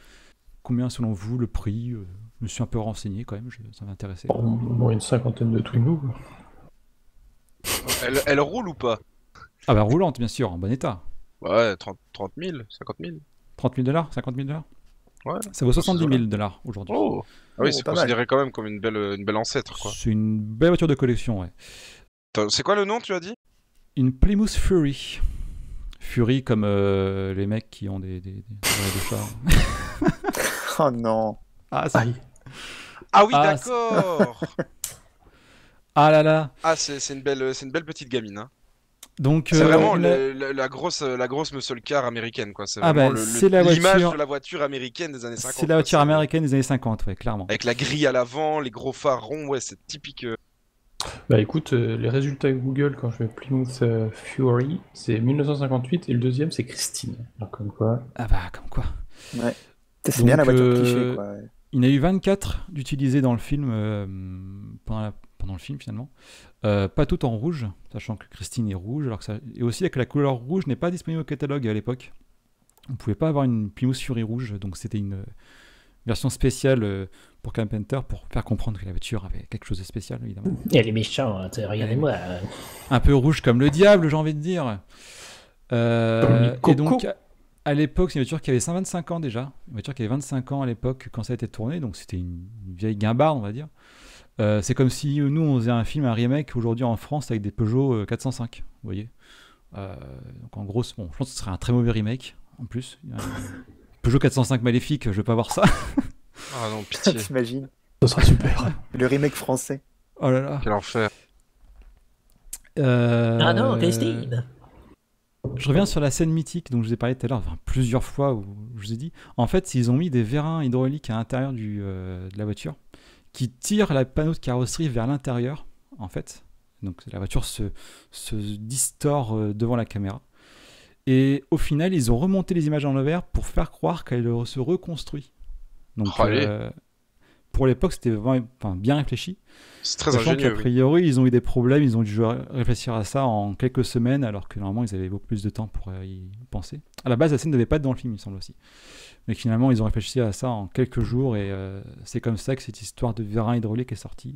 [SPEAKER 2] Combien selon vous le prix? Je me suis un peu renseigné quand même, ça m'intéressait.
[SPEAKER 3] Une cinquantaine de Twingo.
[SPEAKER 5] Elle roule ou pas?
[SPEAKER 2] Ah roulante bien sûr, en bon état.
[SPEAKER 5] Ouais, 30 000, 50 000.
[SPEAKER 2] 30 000 $, 50 000 $. Ouais. Ça vaut 70 000 $ aujourd'hui.
[SPEAKER 5] Oh. Ah oui, c'est considéré quand même comme une belle ancêtre, quoi.
[SPEAKER 2] C'est une belle voiture de collection, ouais.
[SPEAKER 5] C'est quoi le nom, tu as dit?
[SPEAKER 2] Une Plymouth Fury. Fury comme les mecs qui ont des chats.
[SPEAKER 4] Oh non.
[SPEAKER 5] Ah oui, d'accord.
[SPEAKER 2] Ah là là.
[SPEAKER 5] Ah, c'est une belle petite gamine, hein.
[SPEAKER 2] Donc,
[SPEAKER 5] c'est vraiment la grosse muscle car américaine, quoi. C'est vraiment l'image de la voiture américaine des années 50.
[SPEAKER 2] C'est la voiture américaine des années 50, ouais, clairement.
[SPEAKER 5] Avec la grille à l'avant, les gros phares ronds, ouais, c'est typique.
[SPEAKER 3] Bah écoute, les résultats Google, quand je fais Plymouth Fury, c'est 1958 et le deuxième c'est Christine. Alors comme quoi.
[SPEAKER 2] Ah bah, comme quoi.
[SPEAKER 4] Ouais. C'est bien la voiture cliché, quoi.
[SPEAKER 2] Il y en a eu 24 d'utilisés dans le film, pendant le film finalement. Pas toutes en rouge, sachant que Christine est rouge, alors que ça... et aussi que la couleur rouge n'est pas disponible au catalogue à l'époque. On pouvait pas avoir une Plymouth Fury rouge, donc c'était une version spéciale pour Carpenter pour faire comprendre que la voiture avait quelque chose de spécial, évidemment.
[SPEAKER 11] Et elle est méchante, regardez-moi.
[SPEAKER 2] Un peu rouge comme le diable, j'ai envie de dire. Et donc, à l'époque, c'est une voiture qui avait 125 ans déjà. Une voiture qui avait 25 ans à l'époque quand ça a été tourné, donc c'était une vieille guimbarde, on va dire. C'est comme si nous, on faisait un film, un remake aujourd'hui en France avec des Peugeot 405, vous voyez. Donc en gros, bon, je pense que ce serait un très mauvais remake, en plus. Peugeot 405 maléfique, je veux pas voir ça.
[SPEAKER 5] Ah non, pitié.
[SPEAKER 4] T'imagines?
[SPEAKER 3] Ça sera super.
[SPEAKER 4] Le remake français.
[SPEAKER 2] Oh là là.
[SPEAKER 5] Quel enfer.
[SPEAKER 11] Ah non, Christine.
[SPEAKER 2] Je reviens sur la scène mythique dont je vous ai parlé tout à l'heure, enfin, plusieurs fois, où je vous ai dit. En fait, ils ont mis des vérins hydrauliques à l'intérieur de la voiture qui tirent la panneau de carrosserie vers l'intérieur, en fait. Donc la voiture se distord devant la caméra. Et au final, ils ont remonté les images en l'envers pour faire croire qu'elle se reconstruit. Donc, pour l'époque, c'était vraiment, bien réfléchi.
[SPEAKER 5] C'est très
[SPEAKER 2] Sachant
[SPEAKER 5] ingénieux.
[SPEAKER 2] qu'a priori, ils ont eu des problèmes, ils ont dû réfléchir à ça en quelques semaines, alors que normalement, ils avaient beaucoup plus de temps pour y penser. À la base, la scène ne devait pas être dans le film, il me semble aussi. Mais finalement, ils ont réfléchi à ça en quelques jours, et c'est comme ça que cette histoire de vérin hydraulique est sortie.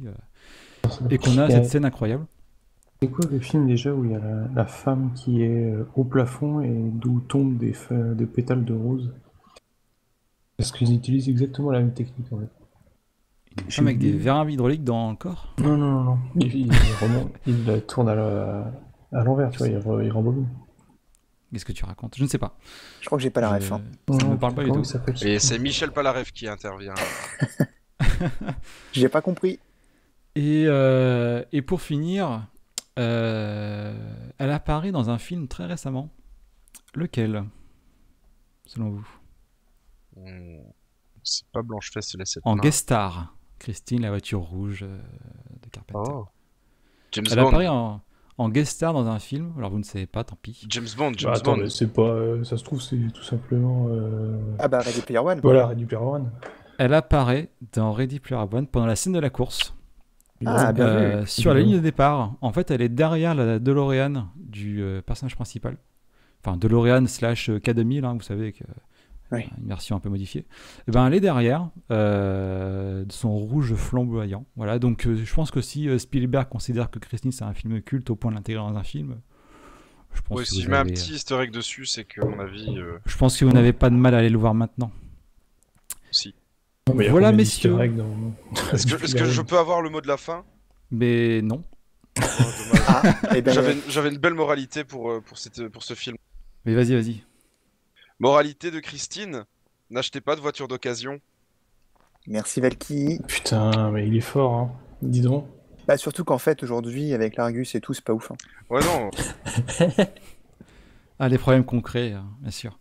[SPEAKER 2] Et qu'on a cette scène incroyable.
[SPEAKER 3] C'est quoi le film déjà où il y a la femme qui est au plafond et d'où tombent des pétales de rose? Parce qu'ils utilisent exactement la même technique en fait.
[SPEAKER 2] Une femme avec des vérins hydrauliques dans le corps?
[SPEAKER 3] Non. Il tourne à l'envers, tu vois, il rembobine.
[SPEAKER 2] Qu'est-ce que tu racontes? Je ne sais pas.
[SPEAKER 4] Je crois que j'ai pas la ref. Hein.
[SPEAKER 2] Ça ne me parle pas du tout.
[SPEAKER 5] Et c'est Michel Palareff qui intervient.
[SPEAKER 4] J'ai pas compris.
[SPEAKER 2] Et pour finir, elle apparaît dans un film très récemment. Lequel, selon vous?
[SPEAKER 5] C'est pas Blanche-Fesse et les Sept
[SPEAKER 2] En
[SPEAKER 5] Nains.
[SPEAKER 2] guest star, Christine, la voiture rouge de Carpenter.
[SPEAKER 5] Oh. James
[SPEAKER 2] Elle
[SPEAKER 5] Bond.
[SPEAKER 2] apparaît en guest star dans un film, alors vous ne savez pas, tant pis.
[SPEAKER 5] James Bond.
[SPEAKER 3] Attends, mais c'est pas. Ça se trouve, c'est tout simplement.
[SPEAKER 4] Ah bah, Ready Player One.
[SPEAKER 3] Voilà, Ready Player One.
[SPEAKER 2] Elle apparaît dans Ready Player One pendant la scène de la course.
[SPEAKER 4] Ah, bien vu.
[SPEAKER 2] Sur la ligne de départ. En fait, elle est derrière la DeLorean du personnage principal. Enfin, DeLorean / K2000, vous savez, une version un peu modifiée. Et ben, elle est derrière, de son rouge flamboyant. Voilà, donc je pense que si Spielberg considère que Christine c'est un film culte au point de l'intégrer dans un film, je pense que
[SPEAKER 5] si je mets un petit easter egg dessus, c'est que, à mon avis.
[SPEAKER 2] Je pense que vous n'avez pas de mal à aller le voir maintenant.
[SPEAKER 5] Si.
[SPEAKER 2] Voilà, messieurs.
[SPEAKER 5] Est-ce que je peux avoir le mot de la fin?
[SPEAKER 2] Mais non.
[SPEAKER 5] Oh, dommage.
[SPEAKER 4] Eh ben,
[SPEAKER 5] J'avais une belle moralité pour ce film.
[SPEAKER 2] Mais vas-y.
[SPEAKER 5] Moralité de Christine, n'achetez pas de voiture d'occasion.
[SPEAKER 4] Merci Valky.
[SPEAKER 3] Putain, mais il est fort, hein. Dis donc.
[SPEAKER 4] Bah surtout qu'en fait, aujourd'hui, avec l'Argus et tout, c'est pas ouf. Hein.
[SPEAKER 5] Ouais, non.
[SPEAKER 2] Les problèmes concrets, bien sûr.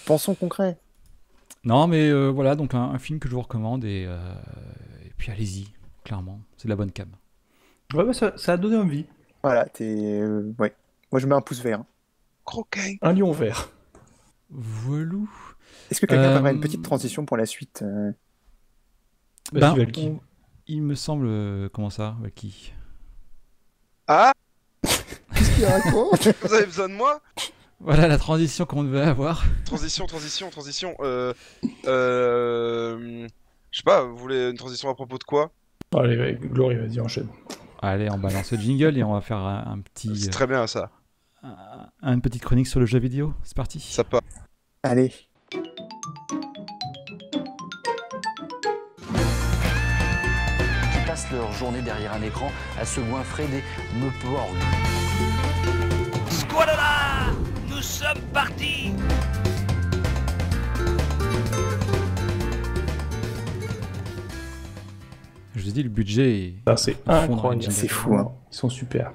[SPEAKER 4] Pensons concret.
[SPEAKER 2] Non, mais voilà, donc un film que je vous recommande, et puis allez-y, clairement, c'est de la bonne cam.
[SPEAKER 3] Ouais, bah ça a donné envie.
[SPEAKER 4] Voilà, ouais. Moi, je mets un pouce vert.
[SPEAKER 5] Croquet.
[SPEAKER 3] Un lion vert.
[SPEAKER 2] Voilou.
[SPEAKER 4] Est-ce que quelqu'un ferait une petite transition pour la suite
[SPEAKER 2] il me semble... comment ça, Valky?
[SPEAKER 5] Ah
[SPEAKER 4] Qu'est-ce qu'il raconte?
[SPEAKER 5] Vous avez besoin de moi?
[SPEAKER 2] Voilà la transition qu'on devait avoir.
[SPEAKER 5] Transition. Je sais pas, vous voulez une transition à propos de quoi?
[SPEAKER 3] Allez, Glory, vas-y, enchaîne.
[SPEAKER 2] Allez, on balance le jingle et on va faire un petit...
[SPEAKER 5] C'est très bien ça.
[SPEAKER 2] Une petite chronique sur le jeu vidéo, c'est parti.
[SPEAKER 5] Ça part.
[SPEAKER 4] Allez.
[SPEAKER 12] Qui passent leur journée derrière un écran à se goinfrer des meuporgs.
[SPEAKER 6] Squadala! Nous sommes partis!
[SPEAKER 2] Je vous ai dit, le budget est...
[SPEAKER 3] C'est incroyable.
[SPEAKER 4] C'est fou, hein.
[SPEAKER 3] Ils sont super.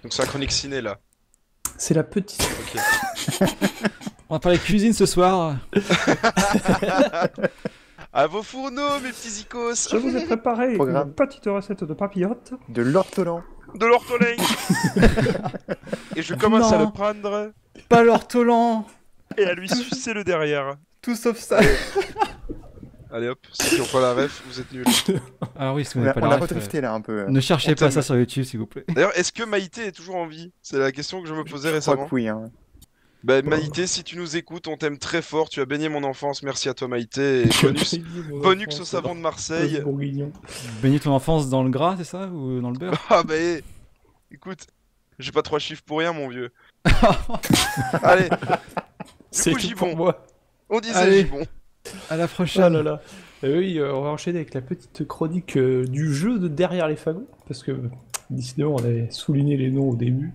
[SPEAKER 5] Donc c'est la chronique ciné là.
[SPEAKER 3] C'est la petite.
[SPEAKER 5] Ok.
[SPEAKER 2] On va parler cuisine ce soir.
[SPEAKER 5] À vos fourneaux, mes petits icos.
[SPEAKER 3] Je vous ai préparé une petite recette de papillotes.
[SPEAKER 4] De l'ortolan.
[SPEAKER 5] de l'ortolan. Et je commence à
[SPEAKER 2] Non.
[SPEAKER 5] le prendre
[SPEAKER 2] Pas l'ortolan.
[SPEAKER 5] et à lui sucer le derrière.
[SPEAKER 2] Tout sauf ça.
[SPEAKER 5] Allez hop, ceux qui ont pas la ref, vous êtes nuls.
[SPEAKER 2] Ah oui, si vous
[SPEAKER 4] On
[SPEAKER 2] n'avez
[SPEAKER 4] a,
[SPEAKER 2] pas
[SPEAKER 4] on
[SPEAKER 2] la
[SPEAKER 4] a
[SPEAKER 2] ref,
[SPEAKER 4] redrifté là un peu.
[SPEAKER 2] ne cherchez
[SPEAKER 5] On
[SPEAKER 2] pas
[SPEAKER 5] t'aime.
[SPEAKER 2] ça sur YouTube, s'il vous plaît.
[SPEAKER 5] D'ailleurs, est-ce que Maïté est toujours en vie? C'est la question que je me posais
[SPEAKER 4] Je crois
[SPEAKER 5] récemment.
[SPEAKER 4] que oui. Hein.
[SPEAKER 5] Bah Maïté, si tu nous écoutes, on t'aime très fort, tu as baigné mon enfance, merci à toi Maïté. Et bonus, bonux au savon de Marseille.
[SPEAKER 3] Bourguignon.
[SPEAKER 2] Baigner ton enfance dans le gras, c'est ça? Ou dans le beurre?
[SPEAKER 5] Ah bah écoute, j'ai pas 3 chiffres pour rien mon vieux. Allez,
[SPEAKER 3] C'est
[SPEAKER 5] coup,
[SPEAKER 3] tout
[SPEAKER 5] Gibon.
[SPEAKER 3] pour moi.
[SPEAKER 5] On disait
[SPEAKER 2] Allez.
[SPEAKER 5] Gibon.
[SPEAKER 2] À la
[SPEAKER 3] Ah
[SPEAKER 2] prochaine.
[SPEAKER 3] là là. Oui, on va enchaîner avec la petite chronique du jeu de Derrière les fagots, parce que décidément on avait souligné les noms au début,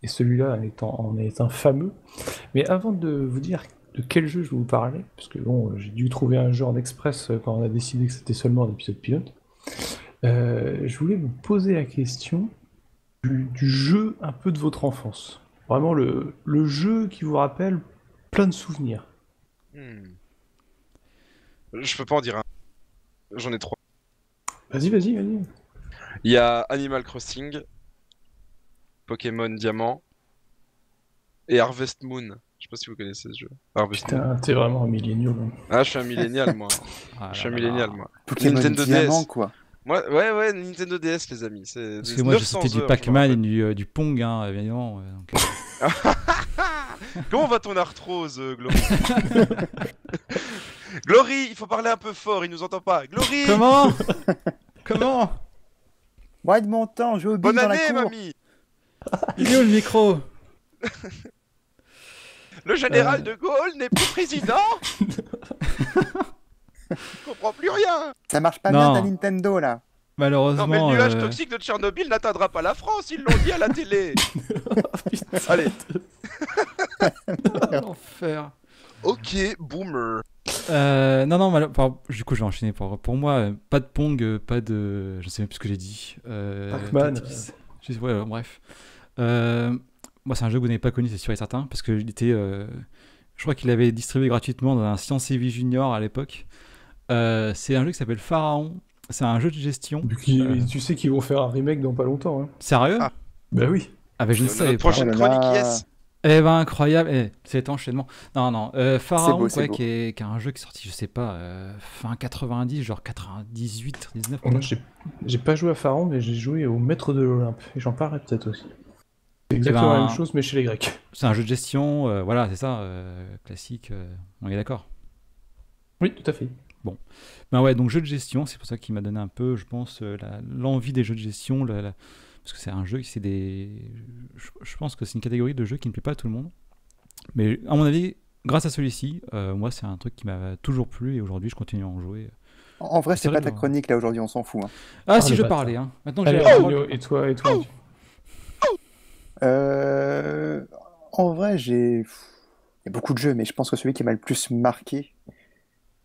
[SPEAKER 3] et celui-là en est un fameux. Mais avant de vous dire de quel jeu je vais vous parler, parce que bon, j'ai dû trouver un jeu en express quand on a décidé que c'était seulement un épisode pilote, je voulais vous poser la question du jeu un peu de votre enfance. Vraiment le jeu qui vous rappelle plein de souvenirs.
[SPEAKER 5] Je peux pas en dire un. J'en ai 3.
[SPEAKER 3] Vas-y.
[SPEAKER 5] Il y a Animal Crossing, Pokémon Diamant et Harvest Moon. Je sais pas si vous connaissez ce jeu. Harvest Moon.
[SPEAKER 3] Putain, t'es vraiment un millénial. Hein.
[SPEAKER 5] Ah, je suis un millénial moi.
[SPEAKER 2] Ah
[SPEAKER 5] Je suis un
[SPEAKER 2] là là.
[SPEAKER 5] millénial moi.
[SPEAKER 4] Pokémon
[SPEAKER 5] Nintendo
[SPEAKER 4] Diamant,
[SPEAKER 5] DS.
[SPEAKER 4] quoi.
[SPEAKER 5] Moi, ouais, Nintendo DS les amis. C'est
[SPEAKER 2] Parce que moi, j'ai
[SPEAKER 5] 900
[SPEAKER 2] cité du
[SPEAKER 5] heures,
[SPEAKER 2] Pac-Man
[SPEAKER 5] je
[SPEAKER 2] et
[SPEAKER 5] me
[SPEAKER 2] du Pong, hein, évidemment. Donc,
[SPEAKER 5] rappelle. Comment va ton arthrose, Glory? Glory, il faut parler un peu fort, il nous entend pas. Glory!
[SPEAKER 2] Comment? Comment?
[SPEAKER 4] Moi de mon temps, je au
[SPEAKER 5] Bonne
[SPEAKER 4] dans la
[SPEAKER 5] année,
[SPEAKER 4] cour.
[SPEAKER 5] mamie!
[SPEAKER 2] Il est où le micro?
[SPEAKER 5] Le général de Gaulle n'est plus président? Je comprends plus rien!
[SPEAKER 4] Ça marche pas
[SPEAKER 2] Non.
[SPEAKER 4] bien ta Nintendo là.
[SPEAKER 2] Malheureusement.
[SPEAKER 5] Non mais le nuage toxique de Tchernobyl n'atteindra pas la France, ils l'ont dit à la télé! Allez!
[SPEAKER 2] L'enfer.
[SPEAKER 5] Ok, boomer.
[SPEAKER 2] Non, du coup, je vais enchaîner. Pour moi, pas de Pong, pas de. Je sais même plus ce que j'ai dit.
[SPEAKER 3] Pac-Man.
[SPEAKER 2] Ouais, bref. Moi, c'est un jeu que vous n'avez pas connu, c'est sûr et certain, parce que je crois qu'il avait distribué gratuitement dans un Science et Vie Junior à l'époque. C'est un jeu qui s'appelle Pharaon. C'est un jeu de gestion.
[SPEAKER 3] Tu sais qu'ils vont faire un remake dans pas longtemps. Hein.
[SPEAKER 2] Sérieux?
[SPEAKER 5] Ah.
[SPEAKER 3] Bah oui.
[SPEAKER 2] Ah, ben je ne
[SPEAKER 5] Notre
[SPEAKER 2] savais pas.
[SPEAKER 5] prochaine
[SPEAKER 4] Oh là là.
[SPEAKER 5] chronique, yes!
[SPEAKER 2] Eh ben incroyable, cet enchaînement. Non, Pharaon,
[SPEAKER 4] beau, c'est beau.
[SPEAKER 2] qui est un jeu qui est sorti, je sais pas, fin 90, genre 98, 19.
[SPEAKER 3] Moi, j'ai pas joué à Pharaon, mais j'ai joué au Maître de l'Olympe. Et j'en parlerai peut-être aussi. C'est exactement la même chose, mais chez les Grecs.
[SPEAKER 2] C'est un jeu de gestion, voilà, c'est ça, classique, on est d'accord.
[SPEAKER 3] Oui, tout à fait.
[SPEAKER 2] Bon. Ben ouais, donc jeu de gestion, c'est pour ça qu'il m'a donné un peu, je pense, l'envie des jeux de gestion, parce que c'est un jeu qui c'est des... Je pense que c'est une catégorie de jeux qui ne plaît pas à tout le monde. Mais à mon avis, grâce à celui-ci, moi c'est un truc qui m'a toujours plu et aujourd'hui je continue à en jouer.
[SPEAKER 4] En vrai, c'est pas ta
[SPEAKER 2] rigolo.
[SPEAKER 4] chronique là aujourd'hui, on s'en fout. Hein.
[SPEAKER 2] Ah si,
[SPEAKER 3] le
[SPEAKER 2] je
[SPEAKER 3] bâtard.
[SPEAKER 2] parlais, hein. Maintenant que
[SPEAKER 3] Allez,
[SPEAKER 2] j'ai...
[SPEAKER 3] Arnaud, et toi
[SPEAKER 4] En vrai, il y a beaucoup de jeux, mais je pense que celui qui m'a le plus marqué,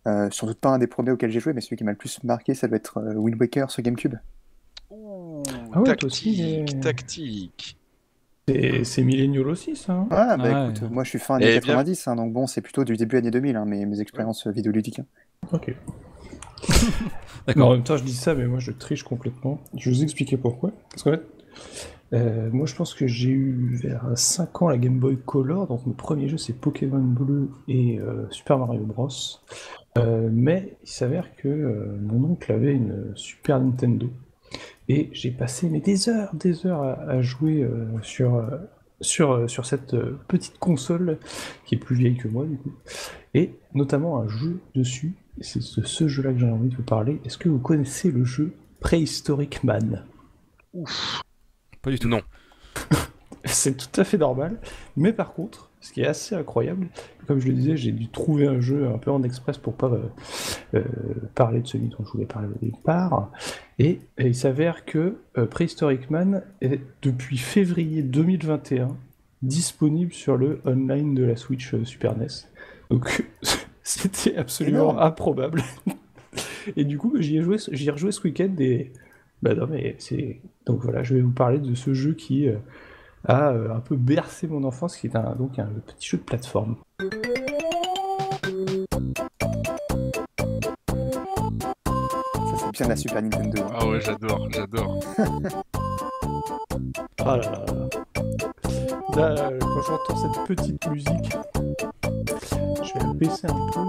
[SPEAKER 4] sans doute pas un des premiers auxquels j'ai joué, mais celui qui m'a le plus marqué, ça doit être Wind Waker sur GameCube.
[SPEAKER 5] Ouh,
[SPEAKER 3] Ah ouais, toi aussi,
[SPEAKER 5] tactique.
[SPEAKER 3] C'est millénial aussi, ça. Hein.
[SPEAKER 4] Ah, bah
[SPEAKER 2] Ouais,
[SPEAKER 4] écoute,
[SPEAKER 2] ouais.
[SPEAKER 4] moi je suis fin années
[SPEAKER 5] Eh bien-
[SPEAKER 4] 90, hein, donc bon, c'est plutôt du début années 2000, hein, mes expériences vidéoludiques. Hein.
[SPEAKER 3] Ok.
[SPEAKER 2] D'accord.
[SPEAKER 3] En même temps, je dis ça, mais moi je triche complètement. Je vais vous expliquer pourquoi. Parce qu'en fait, moi je pense que j'ai eu vers 5 ans la Game Boy Color, donc mon premier jeu c'est Pokémon Bleu et Super Mario Bros. Mais il s'avère que mon oncle avait une Super Nintendo. Et j'ai passé des heures à jouer sur cette petite console qui est plus vieille que moi du coup. Et notamment un jeu dessus. Et c'est de ce jeu-là que j'ai envie de vous parler. Est-ce que vous connaissez le jeu Prehistoric Man?
[SPEAKER 5] Ouf.
[SPEAKER 2] Pas du tout.
[SPEAKER 5] Non.
[SPEAKER 3] C'est tout à fait normal. Mais par contre, ce qui est assez incroyable, comme je le disais, j'ai dû trouver un jeu un peu en express pour pas parler de celui dont je voulais parler au départ. Et il s'avère que Prehistoric Man est depuis février 2021 disponible sur le online de la Switch Super NES. Donc c'était absolument
[SPEAKER 4] Énorme.
[SPEAKER 3] improbable. Et du coup, j'y ai rejoué ce week-end et bah non mais c'est donc voilà, je vais vous parler de ce jeu qui a un peu bercé mon enfance, qui est donc un petit jeu de plateforme.
[SPEAKER 4] Ça, c'est bien la Super Nintendo. Hein.
[SPEAKER 5] Ah ouais, j'adore.
[SPEAKER 3] Ah là là là. Là, quand j'entends cette petite musique, je vais la baisser un peu.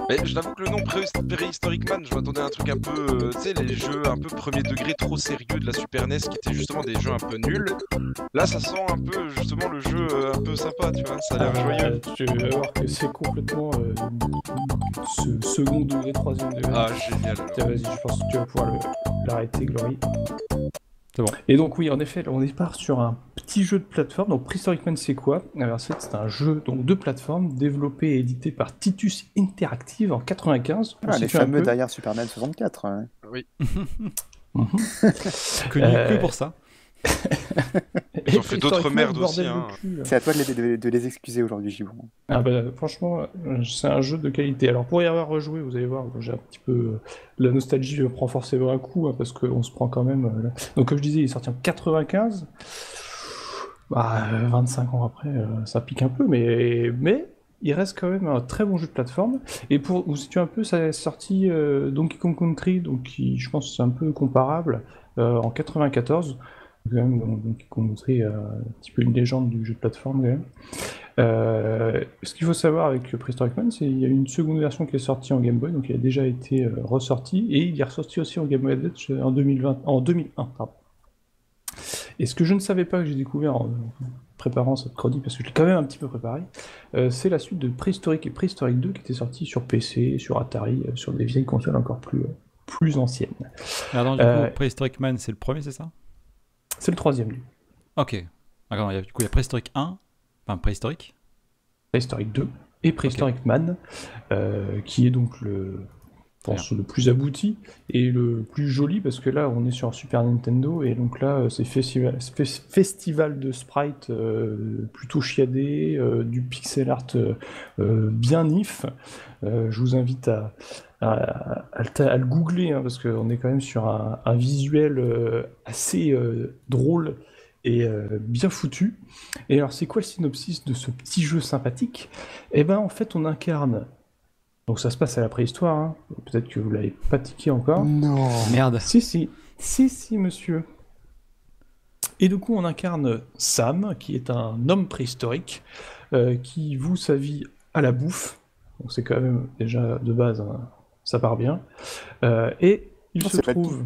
[SPEAKER 5] Mais je t'avoue que le nom Préhistoric Man, je m'attendais à un truc un peu, tu sais, les jeux un peu premier degré trop sérieux de la Super NES qui étaient justement des jeux un peu nuls. Là, ça sent un peu justement le jeu un peu sympa, tu vois, ça a l'air joyeux.
[SPEAKER 3] Tu vas voir que c'est complètement second degré, troisième degré.
[SPEAKER 5] Ah, génial.
[SPEAKER 3] Tiens, vas-y, je pense que tu vas pouvoir l'arrêter, Glory.
[SPEAKER 2] C'est bon.
[SPEAKER 3] Et donc oui, en effet, on part sur un petit jeu de plateforme. Donc Prehistoric Man, c'est quoi? Alors c'est un jeu donc, de plateforme développé et édité par Titus Interactive en 95.
[SPEAKER 4] Ah, les fameux derrière Superman 64. Hein.
[SPEAKER 5] Oui.
[SPEAKER 2] Connu que pour ça.
[SPEAKER 5] Ils ont fait d'autres merdes aussi. Hein.
[SPEAKER 4] C'est à toi de les excuser aujourd'hui, Gibon.
[SPEAKER 3] Ah bah franchement, c'est un jeu de qualité. Alors pour y avoir rejoué, vous allez voir, j'ai un petit peu... La nostalgie prend forcément un coup, hein, parce qu'on se prend quand même... Donc comme je disais, il est sorti en 95. Bah, 25 ans après, ça pique un peu, mais il reste quand même un très bon jeu de plateforme. Et pour vous situer un peu, ça est sorti Donkey Kong Country, donc qui, je pense que c'est un peu comparable, en 94. Quand même, Donkey Kong Country, un petit peu une légende du jeu de plateforme quand même. Ce qu'il faut savoir avec Prehistoric Man, c'est qu'il y a une seconde version qui est sortie en Game Boy, donc il a déjà été ressorti, et il est ressorti aussi en Game Boy Advance en 2001. Pardon. Et ce que je ne savais pas, que j'ai découvert en préparant cette chronique, parce que je l'ai quand même un petit peu préparé, c'est la suite de Prehistoric et Prehistoric 2 qui était sorti sur PC, sur Atari, sur des vieilles consoles encore plus anciennes.
[SPEAKER 2] Alors, du coup, Prehistoric Man, c'est le premier, c'est ça?
[SPEAKER 3] C'est le troisième.
[SPEAKER 2] Ok. Alors, du coup, il y a Prehistoric 1, enfin Prehistoric
[SPEAKER 3] 2 et Prehistoric Man, qui est donc le plus abouti et le plus joli, parce que là on est sur Super Nintendo et donc là c'est festival de sprites plutôt chiadé, du pixel art bien nif. Je vous invite à le googler, hein, parce qu'on est quand même sur un visuel assez drôle et bien foutu. Et alors c'est quoi le synopsis de ce petit jeu sympathique? Eh ben en fait on incarne... Donc ça se passe à la préhistoire, hein. Peut-être que vous l'avez pas tiqué encore.
[SPEAKER 4] Non.
[SPEAKER 2] Merde.
[SPEAKER 3] Si, monsieur. Et du coup, on incarne Sam, qui est un homme préhistorique, qui voue sa vie à la bouffe. Donc c'est quand même déjà de base, hein, ça part bien. Et il se trouve...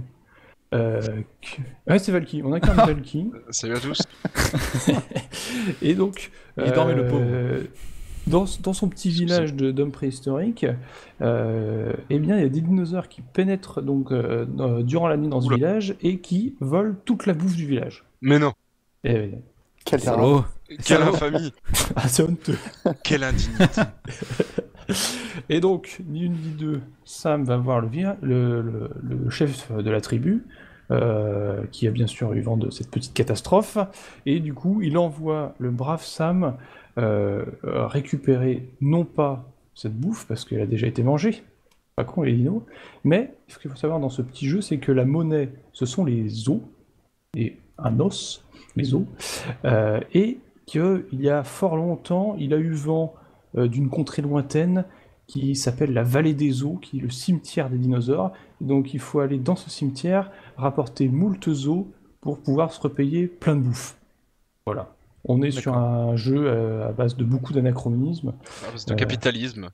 [SPEAKER 3] Ouais, c'est Valky. On incarne Valky.
[SPEAKER 5] Salut à tous.
[SPEAKER 3] Et donc...
[SPEAKER 2] Il dormait le pauvre.
[SPEAKER 3] Dans son petit village d'hommes préhistoriques, eh bien, il y a des dinosaures qui pénètrent donc, durant la nuit dans ce village et qui volent toute la bouffe du village.
[SPEAKER 5] Mais non.
[SPEAKER 3] Quel
[SPEAKER 5] salaud. Quelle infamie.
[SPEAKER 3] Ah, c'est honteux.
[SPEAKER 5] Quelle indignité.
[SPEAKER 3] Et donc, ni une ni deux, Sam va voir le chef de la tribu, qui a bien sûr eu vent de cette petite catastrophe, et du coup, il envoie le brave Sam récupérer non pas cette bouffe, parce qu'elle a déjà été mangée, pas con les dinos, mais ce qu'il faut savoir dans ce petit jeu, c'est que la monnaie, ce sont les os, et un os, les os, et qu'il y a fort longtemps, il a eu vent d'une contrée lointaine qui s'appelle la vallée des os, qui est le cimetière des dinosaures. Donc il faut aller dans ce cimetière, rapporter moult os pour pouvoir se repayer plein de bouffe. Voilà. On est sur un jeu à base de beaucoup d'anachronismes.
[SPEAKER 5] À base de capitalisme.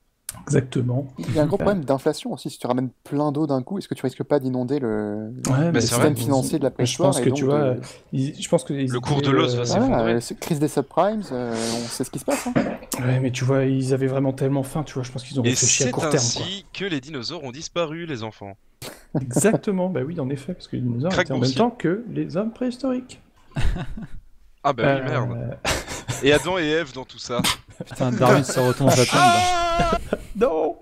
[SPEAKER 3] Exactement.
[SPEAKER 4] Il y a un gros problème d'inflation aussi. Si tu ramènes plein d'eau d'un coup, est-ce que tu risques pas d'inonder le système financier de la préhistoire?
[SPEAKER 3] Je pense que tu vois, je pense que
[SPEAKER 5] le cours de l'os va s'effondrer.
[SPEAKER 4] Crise des subprimes, on sait ce qui se passe. Hein.
[SPEAKER 3] Ouais, mais tu vois, ils avaient vraiment tellement faim, tu vois. Je pense qu'ils ont réfléchi à court terme.
[SPEAKER 5] Et c'est ainsi que les dinosaures ont disparu, les enfants.
[SPEAKER 3] Exactement. Bah oui, en effet, parce que les dinosaures étaient en même temps que les hommes préhistoriques.
[SPEAKER 5] Ah bah oui, merde. Et Adam et Ève dans tout ça.
[SPEAKER 2] Putain, Darwin se retourne sa tombe.
[SPEAKER 3] Non.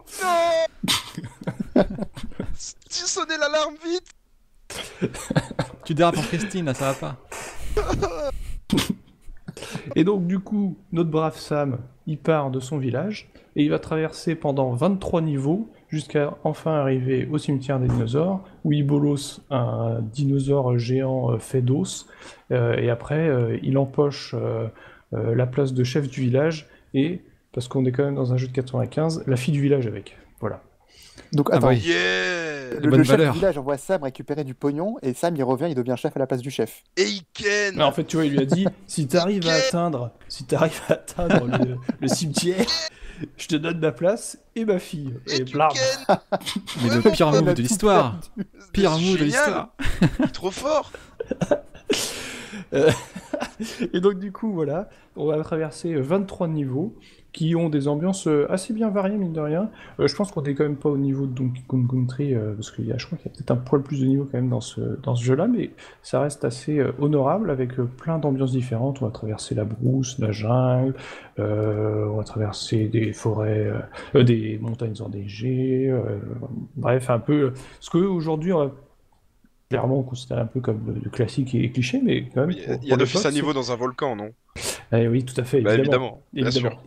[SPEAKER 5] Tu sonnais l'alarme vite.
[SPEAKER 2] Tu dérapes en Christine, là, ça va pas.
[SPEAKER 3] Et donc du coup, notre brave Sam, il part de son village, et il va traverser pendant 23 niveaux, jusqu'à enfin arriver au cimetière des dinosaures, où il bolosse un dinosaure géant fait d'os, et après il empoche la place de chef du village, et, parce qu'on est quand même dans un jeu de 95, la fille du village avec. Voilà.
[SPEAKER 4] Donc
[SPEAKER 2] Ah
[SPEAKER 4] attends,
[SPEAKER 2] bah oui.
[SPEAKER 5] Yeah
[SPEAKER 4] le
[SPEAKER 2] bonne
[SPEAKER 4] chef
[SPEAKER 2] valeur.
[SPEAKER 4] du village envoie Sam récupérer du pognon et Sam il revient, il devient chef à la place du chef.
[SPEAKER 5] Et Iken
[SPEAKER 3] Mais en fait, tu vois, il lui a dit si t'arrives à atteindre le cimetière, je te donne ma place et ma fille. Et blam.
[SPEAKER 2] Mais le pire move de l'histoire. Pire move de
[SPEAKER 5] génial.
[SPEAKER 2] l'histoire.
[SPEAKER 5] Il est trop fort.
[SPEAKER 3] Et donc du coup, voilà, on va traverser 23 niveaux qui ont des ambiances assez bien variées, mine de rien. Je pense qu'on n'est quand même pas au niveau de Donkey Kong Country, parce qu'il y a, je crois qu'il y a peut-être un poil plus de niveaux quand même dans ce jeu-là, mais ça reste assez honorable avec plein d'ambiances différentes. On va traverser la brousse, la jungle, on va traverser des forêts, des montagnes enneigées, bref, un peu ce qu'aujourd'hui on va clairement considéré un peu comme le classique et cliché, mais quand même.
[SPEAKER 5] Il y a d'office un niveau dans un volcan, non?
[SPEAKER 3] Oui, tout à fait.
[SPEAKER 5] Bah,
[SPEAKER 3] évidemment.
[SPEAKER 5] bien sûr.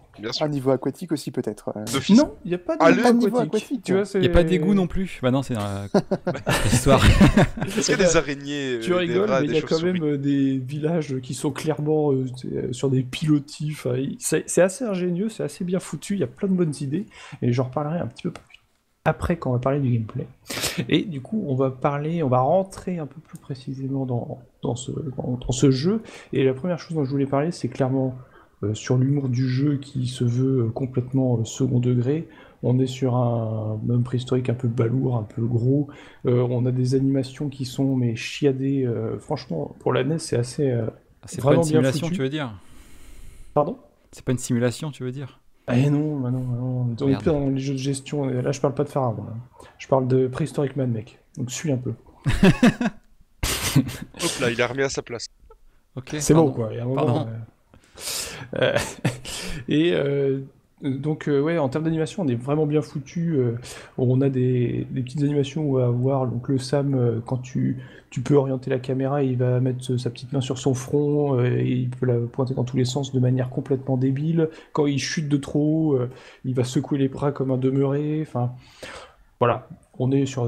[SPEAKER 4] Un niveau aquatique aussi, peut-être.
[SPEAKER 3] Non, il n'y a pas de niveau aquatique. Tu vois,
[SPEAKER 2] Il n'y a pas d'égout non plus. Bah non, c'est l'histoire.
[SPEAKER 5] Est-ce qu'il y a des araignées,
[SPEAKER 3] tu rigoles,
[SPEAKER 5] des rats,
[SPEAKER 3] mais il y
[SPEAKER 5] des
[SPEAKER 3] a quand
[SPEAKER 5] chauves-souris
[SPEAKER 3] même des villages qui sont clairement sur des pilotis. Enfin, c'est assez ingénieux, c'est assez bien foutu. Il y a plein de bonnes idées, et j'en reparlerai un petit peu plus après quand on va parler du gameplay. Et du coup, on va rentrer un peu plus précisément dans ce jeu. Et la première chose dont je voulais parler, c'est clairement sur l'humour du jeu qui se veut complètement second degré. On est sur un homme préhistorique un peu balourd, un peu gros. On a des animations qui sont mais chiadées. Franchement, pour la NES, c'est assez
[SPEAKER 2] c'est pas une simulation, tu veux dire?
[SPEAKER 3] Pardon?
[SPEAKER 2] C'est pas une simulation, tu veux dire?
[SPEAKER 3] Non. On est plus dans les jeux de gestion. Là, je parle pas de Pharaon. Je parle de Prehistoric Man, mec. Donc, suis un peu.
[SPEAKER 5] Hop là, il a remis à sa place.
[SPEAKER 2] Ok.
[SPEAKER 3] C'est bon, quoi. Il y a un moment. Donc, ouais, en termes d'animation, on est vraiment bien foutu. On a des petites animations où on va avoir donc, le Sam, quand tu peux orienter la caméra, il va mettre sa petite main sur son front et il peut la pointer dans tous les sens de manière complètement débile. Quand il chute de trop haut, il va secouer les bras comme un demeuré. Enfin, voilà, on est sur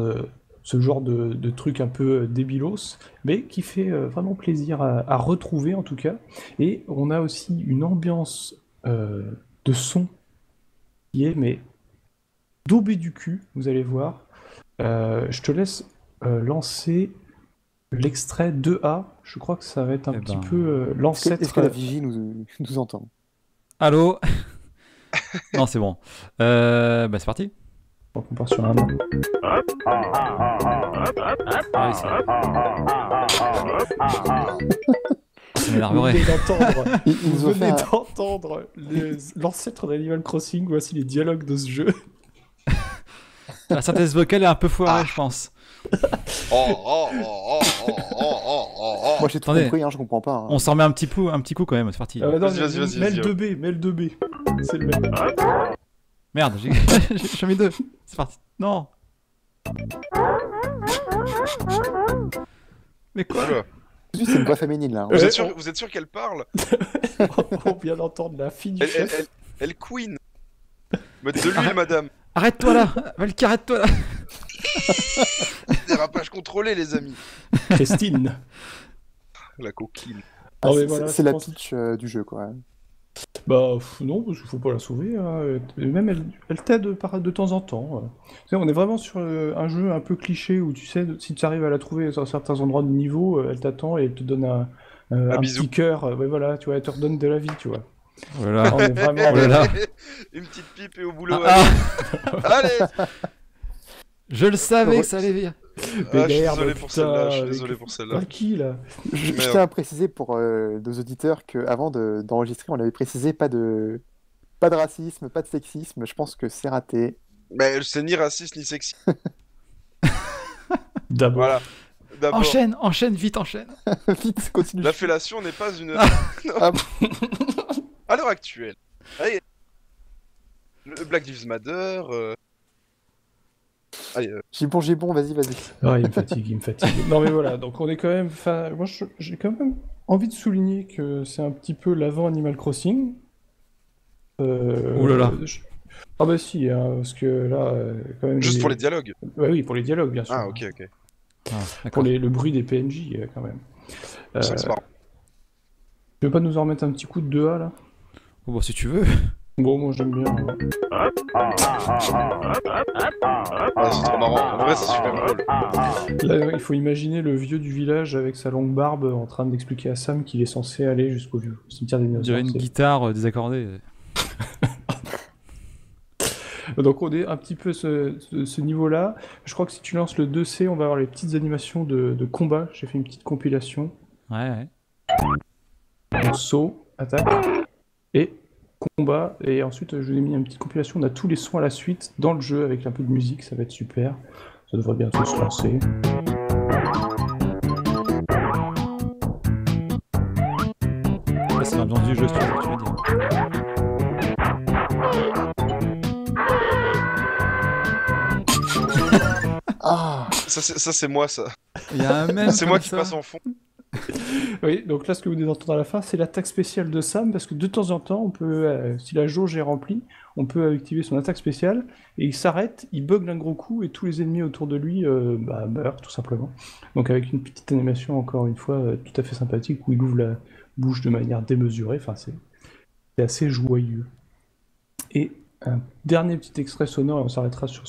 [SPEAKER 3] ce genre de truc un peu débilos, mais qui fait vraiment plaisir à retrouver en tout cas. Et on a aussi une ambiance de son qui est mais daubé du cul, vous allez voir. Je te laisse lancer l'extrait 2A. Je crois que ça va être un petit peu l'ancêtre.
[SPEAKER 4] Est-ce que la vigie nous entend?
[SPEAKER 2] Allô? Non, c'est bon. Bah c'est parti.
[SPEAKER 3] On part sur un an.
[SPEAKER 2] Ça m'énerverait.
[SPEAKER 3] Vous venez d'entendre l'ancêtre d'Animal Crossing. Voici les dialogues de ce jeu.
[SPEAKER 2] La synthèse vocale est un peu foirée, je pense.
[SPEAKER 4] Moi j'ai tout compris, je comprends pas.
[SPEAKER 2] On s'en met un petit coup quand même, c'est parti.
[SPEAKER 5] Vas-y.
[SPEAKER 3] Mets le 2B. C'est le même.
[SPEAKER 2] Merde, j'en mets deux. C'est parti. Non. Mais quoi?
[SPEAKER 4] C'est une voix féminine là.
[SPEAKER 5] Vous êtes sûr qu'elle parle?
[SPEAKER 3] On vient d'entendre la fille du chef.
[SPEAKER 5] Elle queen. Mettez de l'huile, madame.
[SPEAKER 2] Arrête-toi là, Valky, arrête-toi là.
[SPEAKER 5] Dérapage contrôlé, les amis.
[SPEAKER 3] Christine.
[SPEAKER 5] La coquine.
[SPEAKER 4] C'est la pitch du jeu, quoi.
[SPEAKER 3] Bah non, parce qu'il faut pas la sauver. Même elle t'aide de temps en temps. On est vraiment sur un jeu un peu cliché où tu sais, si tu arrives à la trouver sur certains endroits du niveau, elle t'attend et elle te donne un petit cœur. Ouais, voilà, tu vois, elle te redonne de la vie, tu vois.
[SPEAKER 2] Voilà.
[SPEAKER 3] On est vraiment...
[SPEAKER 5] Une petite pipe et au boulot.
[SPEAKER 2] Allez. Je le savais que ça allait bien.
[SPEAKER 5] Je suis désolé pour celle-là.
[SPEAKER 3] Qui là?
[SPEAKER 4] Je tiens à préciser pour nos auditeurs qu'avant d'enregistrer, on avait précisé pas de racisme, pas de sexisme. Je pense que c'est raté.
[SPEAKER 5] Mais c'est ni raciste ni sexiste.
[SPEAKER 3] D'abord.
[SPEAKER 5] Voilà.
[SPEAKER 2] Enchaîne, vite, enchaîne.
[SPEAKER 4] Vite, continue.
[SPEAKER 5] La fellation n'est pas une... À l'heure actuelle. Allez. Le Black Lives Matter... Allez,
[SPEAKER 4] J'ai bon, vas-y.
[SPEAKER 3] Ah, il me fatigue. Non mais voilà, donc on est quand même... Moi j'ai quand même envie de souligner que c'est un petit peu l'avant Animal Crossing.
[SPEAKER 2] Ouh là là.
[SPEAKER 3] Ah bah si, parce que là... quand même,
[SPEAKER 5] juste pour les dialogues.
[SPEAKER 3] Bah oui, pour les dialogues, bien sûr.
[SPEAKER 5] Ah, ok.
[SPEAKER 3] Pour le bruit des PNJ, quand même.
[SPEAKER 5] C'est marrant.
[SPEAKER 3] Tu veux pas nous en remettre un petit coup de 2A, là?
[SPEAKER 2] Bon, si tu veux.
[SPEAKER 3] Bon, moi j'aime bien.
[SPEAKER 5] C'est trop marrant. En vrai, c'est super drôle.
[SPEAKER 3] Là, il faut imaginer le vieux du village avec sa longue barbe en train d'expliquer à Sam qu'il est censé aller jusqu'au cimetière des
[SPEAKER 2] On
[SPEAKER 3] dinosaures.
[SPEAKER 2] dirait une guitare désaccordée.
[SPEAKER 3] Donc on est un petit peu ce niveau-là. Je crois que si tu lances le 2C, on va avoir les petites animations de combat. J'ai fait une petite compilation.
[SPEAKER 2] Ouais.
[SPEAKER 3] Donc, saut, attaque et combat. Et ensuite, je vous ai mis une petite compilation. On a tous les sons à la suite dans le jeu avec un peu de musique. Ça va être super. Ça devrait bientôt se lancer.
[SPEAKER 2] C'est l'ambiance du jeu, c'est ce que tu veux dire.
[SPEAKER 5] Ça c'est moi, ça.
[SPEAKER 2] Il y a un même.
[SPEAKER 5] C'est moi qui passe en fond.
[SPEAKER 3] Oui, donc là, ce que vous devez entendre à la fin, c'est l'attaque spéciale de Sam, parce que de temps en temps, on peut, si la jauge est remplie, on peut activer son attaque spéciale, et il s'arrête, il bug d'un gros coup, et tous les ennemis autour de lui meurent, tout simplement. Donc avec une petite animation, encore une fois, tout à fait sympathique, où il ouvre la bouche de manière démesurée, enfin, c'est assez joyeux. Et un dernier petit extrait sonore, et on s'arrêtera sur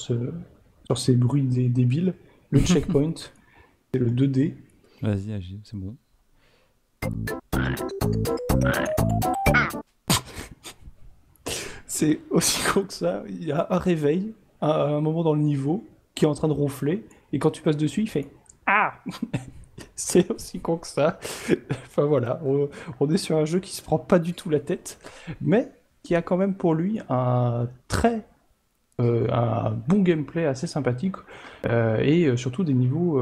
[SPEAKER 3] ces bruits débiles, le checkpoint, c'est le 2D.
[SPEAKER 2] Vas-y, c'est bon.
[SPEAKER 3] C'est aussi con que ça. Il y a un réveil à un moment dans le niveau qui est en train de ronfler, et quand tu passes dessus, il fait Ah. C'est aussi con que ça. Enfin voilà, on est sur un jeu qui se prend pas du tout la tête, mais qui a quand même pour lui un bon gameplay assez sympathique et surtout des niveaux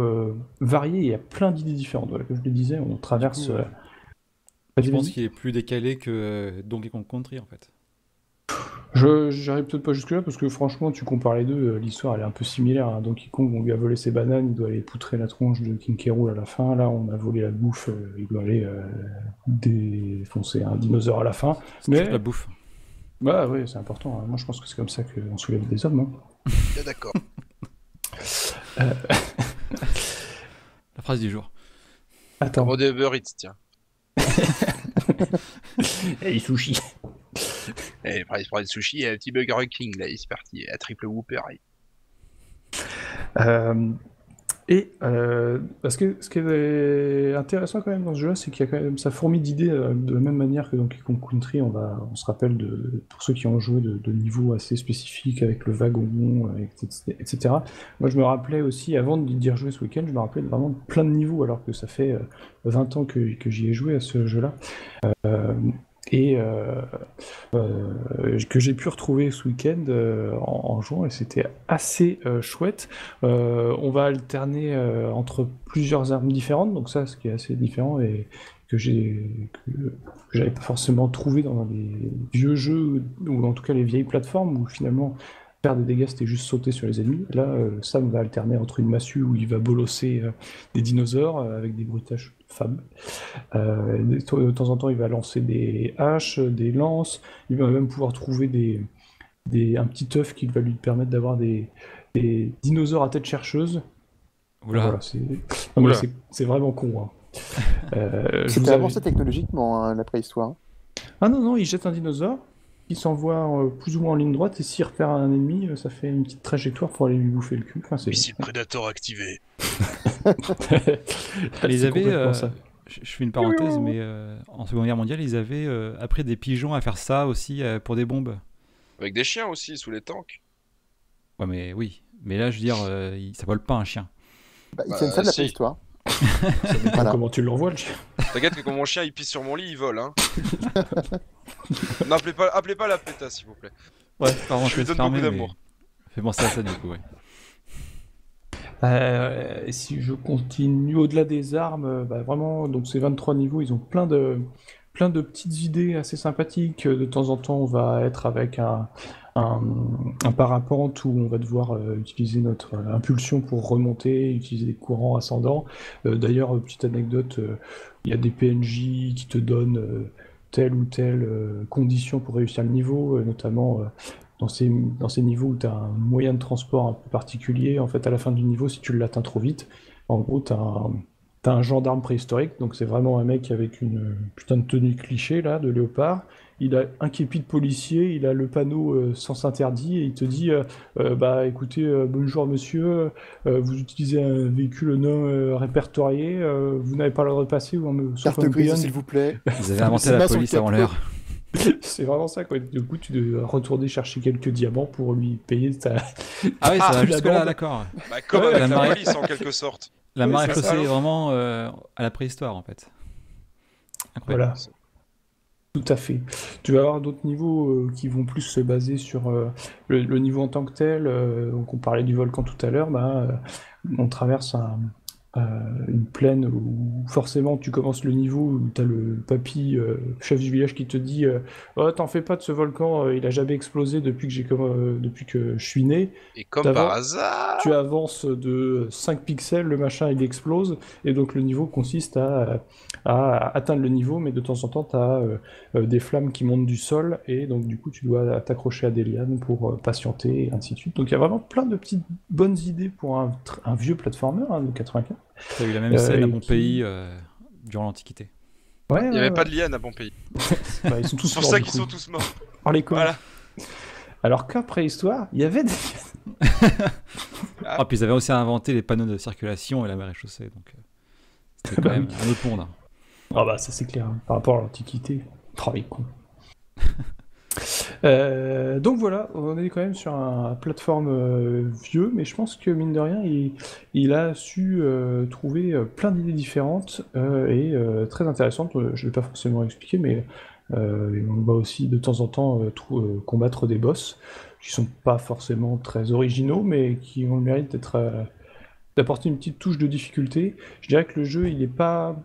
[SPEAKER 3] variés. Il y a plein d'idées différentes. Voilà, comme je le disais, on traverse.
[SPEAKER 2] Je pense qu'il est plus décalé que Donkey Kong Country en fait.
[SPEAKER 3] J'arrive peut-être pas jusque-là parce que franchement, tu compares les deux, l'histoire elle est un peu similaire. Hein. Donkey Kong, on lui a volé ses bananes, il doit aller poutrer la tronche de King K. Rool à la fin. Là, on a volé la bouffe, il doit aller défoncer un dinosaure à la fin. Mais
[SPEAKER 2] la bouffe.
[SPEAKER 3] Bah oui, c'est important. Hein. Moi, je pense que c'est comme ça qu'on soulève des hommes. Hein.
[SPEAKER 5] Bien d'accord.
[SPEAKER 2] La phrase du jour.
[SPEAKER 3] Attends.
[SPEAKER 5] Commandez Uber Eats, tiens.
[SPEAKER 11] Et les sushis.
[SPEAKER 5] Et il prend des sushis et un petit Burger King, là, c'est parti. Un triple Whopper.
[SPEAKER 3] Parce que ce qui est intéressant quand même dans ce jeu-là, c'est qu'il y a quand même ça fourmille d'idées de la même manière que dans Donkey Kong Country. On se rappelle pour ceux qui ont joué de niveaux assez spécifiques avec le wagon, etc. Moi, je me rappelais aussi, avant d'y rejouer ce week-end, je me rappelais vraiment de plein de niveaux, alors que ça fait 20 ans que j'y ai joué à ce jeu-là. Que j'ai pu retrouver ce week-end en jouant, et c'était assez chouette. On va alterner entre plusieurs armes différentes, donc ça, ce qui est assez différent et que j'avais pas forcément trouvé dans les vieux jeux, ou en tout cas les vieilles plateformes, où finalement faire des dégâts c'était juste sauter sur les ennemis. Là, Sam va alterner entre une massue où il va bolosser des dinosaures avec des bruitages fables. De temps en temps, il va lancer des haches, des lances. Il va même pouvoir trouver un petit œuf qui va lui permettre d'avoir des dinosaures à tête chercheuse.
[SPEAKER 2] Voilà,
[SPEAKER 3] c'est vraiment con. Hein.
[SPEAKER 4] C'était avancé technologiquement, hein, la préhistoire.
[SPEAKER 3] Ah non, il jette un dinosaure, il s'envoie plus ou moins en ligne droite, et s'il repère un ennemi, ça fait une petite trajectoire pour aller lui bouffer le cul. Enfin,
[SPEAKER 5] Missile Predator activé.
[SPEAKER 2] Ils avaient, je fais une parenthèse, mais en Seconde Guerre mondiale, ils avaient appris des pigeons à faire ça aussi pour des bombes.
[SPEAKER 5] Avec des chiens aussi, sous les tanks.
[SPEAKER 2] Ouais, mais oui. Mais là, je veux dire, ça vole pas un chien.
[SPEAKER 4] Ils tiennent ça de la préhistoire.
[SPEAKER 3] Ça dépend comment tu l'envoies, le chien.
[SPEAKER 5] T'inquiète que quand mon chien il pisse sur mon lit, il vole, hein. Non, appelez pas la PETA, s'il vous plaît.
[SPEAKER 2] Ouais, pardon,
[SPEAKER 5] je lui donne beaucoup d'amour.
[SPEAKER 2] Fais penser à ça, du coup, ouais.
[SPEAKER 3] Si je continue au-delà des armes, vraiment, donc ces 23 niveaux, ils ont plein de petites idées assez sympathiques. De temps en temps, on va être avec un parapente où on va devoir utiliser notre impulsion pour remonter, utiliser des courants ascendants. D'ailleurs, petite anecdote, il y a des PNJ qui te donnent telle ou telle condition pour réussir le niveau, notamment dans ces niveaux où tu as un moyen de transport un peu particulier. En fait, à la fin du niveau, si tu l'atteins trop vite, en gros, tu as t'as un gendarme préhistorique, donc c'est vraiment un mec avec une putain de tenue cliché là, de léopard. Il a un képi de policier, il a le panneau sens interdit et il te dit bah écoutez, bonjour monsieur, vous utilisez un véhicule non répertorié, vous n'avez pas le droit de passer ou
[SPEAKER 4] Carte grise s'il vous plaît.
[SPEAKER 2] Vous avez inventé la police avant l'heure.
[SPEAKER 3] C'est vraiment ça quoi. Du coup, tu dois retourner chercher quelques diamants pour lui payer ta.
[SPEAKER 2] Ah oui, ça va jusque là, d'accord.
[SPEAKER 5] Bah, comme avec la police en quelque sorte.
[SPEAKER 2] La maréchaussée est vraiment à la préhistoire en fait.
[SPEAKER 3] Voilà.
[SPEAKER 2] Incroyable.
[SPEAKER 3] Tout à fait. Tu vas avoir d'autres niveaux qui vont plus se baser sur le niveau en tant que tel. Donc on parlait du volcan tout à l'heure. On traverse une plaine où forcément tu commences le niveau où tu as le papy, chef du village, qui te dit oh, t'en fais pas de ce volcan, il a jamais explosé depuis que je suis né.
[SPEAKER 5] Et comme par hasard,
[SPEAKER 3] tu avances de 5 pixels, le machin il explose, et donc le niveau consiste à atteindre le niveau, mais de temps en temps tu as des flammes qui montent du sol, et donc du coup tu dois t'accrocher à des lianes pour patienter, et ainsi de suite. Donc il y a vraiment plein de petites bonnes idées pour un vieux platformer de 84.
[SPEAKER 2] T'as eu la même scène à Pompéi durant l'Antiquité.
[SPEAKER 3] Ouais,
[SPEAKER 5] il n'y avait pas de liane à Pompéi.
[SPEAKER 3] Bah, ils sont tous
[SPEAKER 5] c'est pour
[SPEAKER 3] morts,
[SPEAKER 5] ça
[SPEAKER 3] du
[SPEAKER 5] qu'ils
[SPEAKER 3] coup.
[SPEAKER 5] sont tous morts.
[SPEAKER 3] Par les couilles.
[SPEAKER 5] Voilà.
[SPEAKER 3] Alors qu'à préhistoire, il y avait des...
[SPEAKER 2] Ah, puis ils avaient aussi inventé les panneaux de circulation et la maréchaussée, donc c'était quand même un autre monde. Hein.
[SPEAKER 3] Ah bah ça c'est clair, hein. Par rapport à l'Antiquité, travail con. Donc voilà, on est quand même sur un plateforme vieux, mais je pense que mine de rien, il a su trouver plein d'idées différentes et très intéressantes. Je ne vais pas forcément expliquer, mais on va aussi de temps en temps combattre des boss qui sont pas forcément très originaux, mais qui ont le mérite d'apporter une petite touche de difficulté. Je dirais que le jeu, il est pas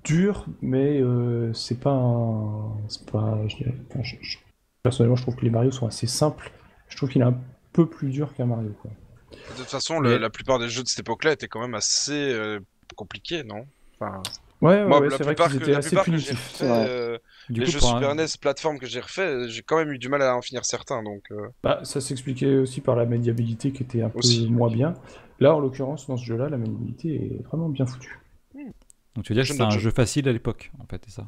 [SPEAKER 3] dur, mais c'est pas personnellement, je trouve que les Mario sont assez simples. Je trouve qu'il est un peu plus dur qu'un Mario, quoi.
[SPEAKER 5] De toute façon, la plupart des jeux de cette époque-là étaient quand même assez compliqués, non? Enfin,
[SPEAKER 3] ouais,
[SPEAKER 5] moi,
[SPEAKER 3] c'est vrai qu'ils étaient assez punitifs.
[SPEAKER 5] Les jeux Super NES plateforme que j'ai refait, j'ai quand même eu du mal à en finir certains, donc...
[SPEAKER 3] ça s'expliquait aussi par la maniabilité qui était un peu moins bien. Là, en l'occurrence, dans ce jeu-là, la maniabilité est vraiment bien foutue.
[SPEAKER 2] Donc tu veux dire que c'est un jeu facile à l'époque, en fait, c'est ça?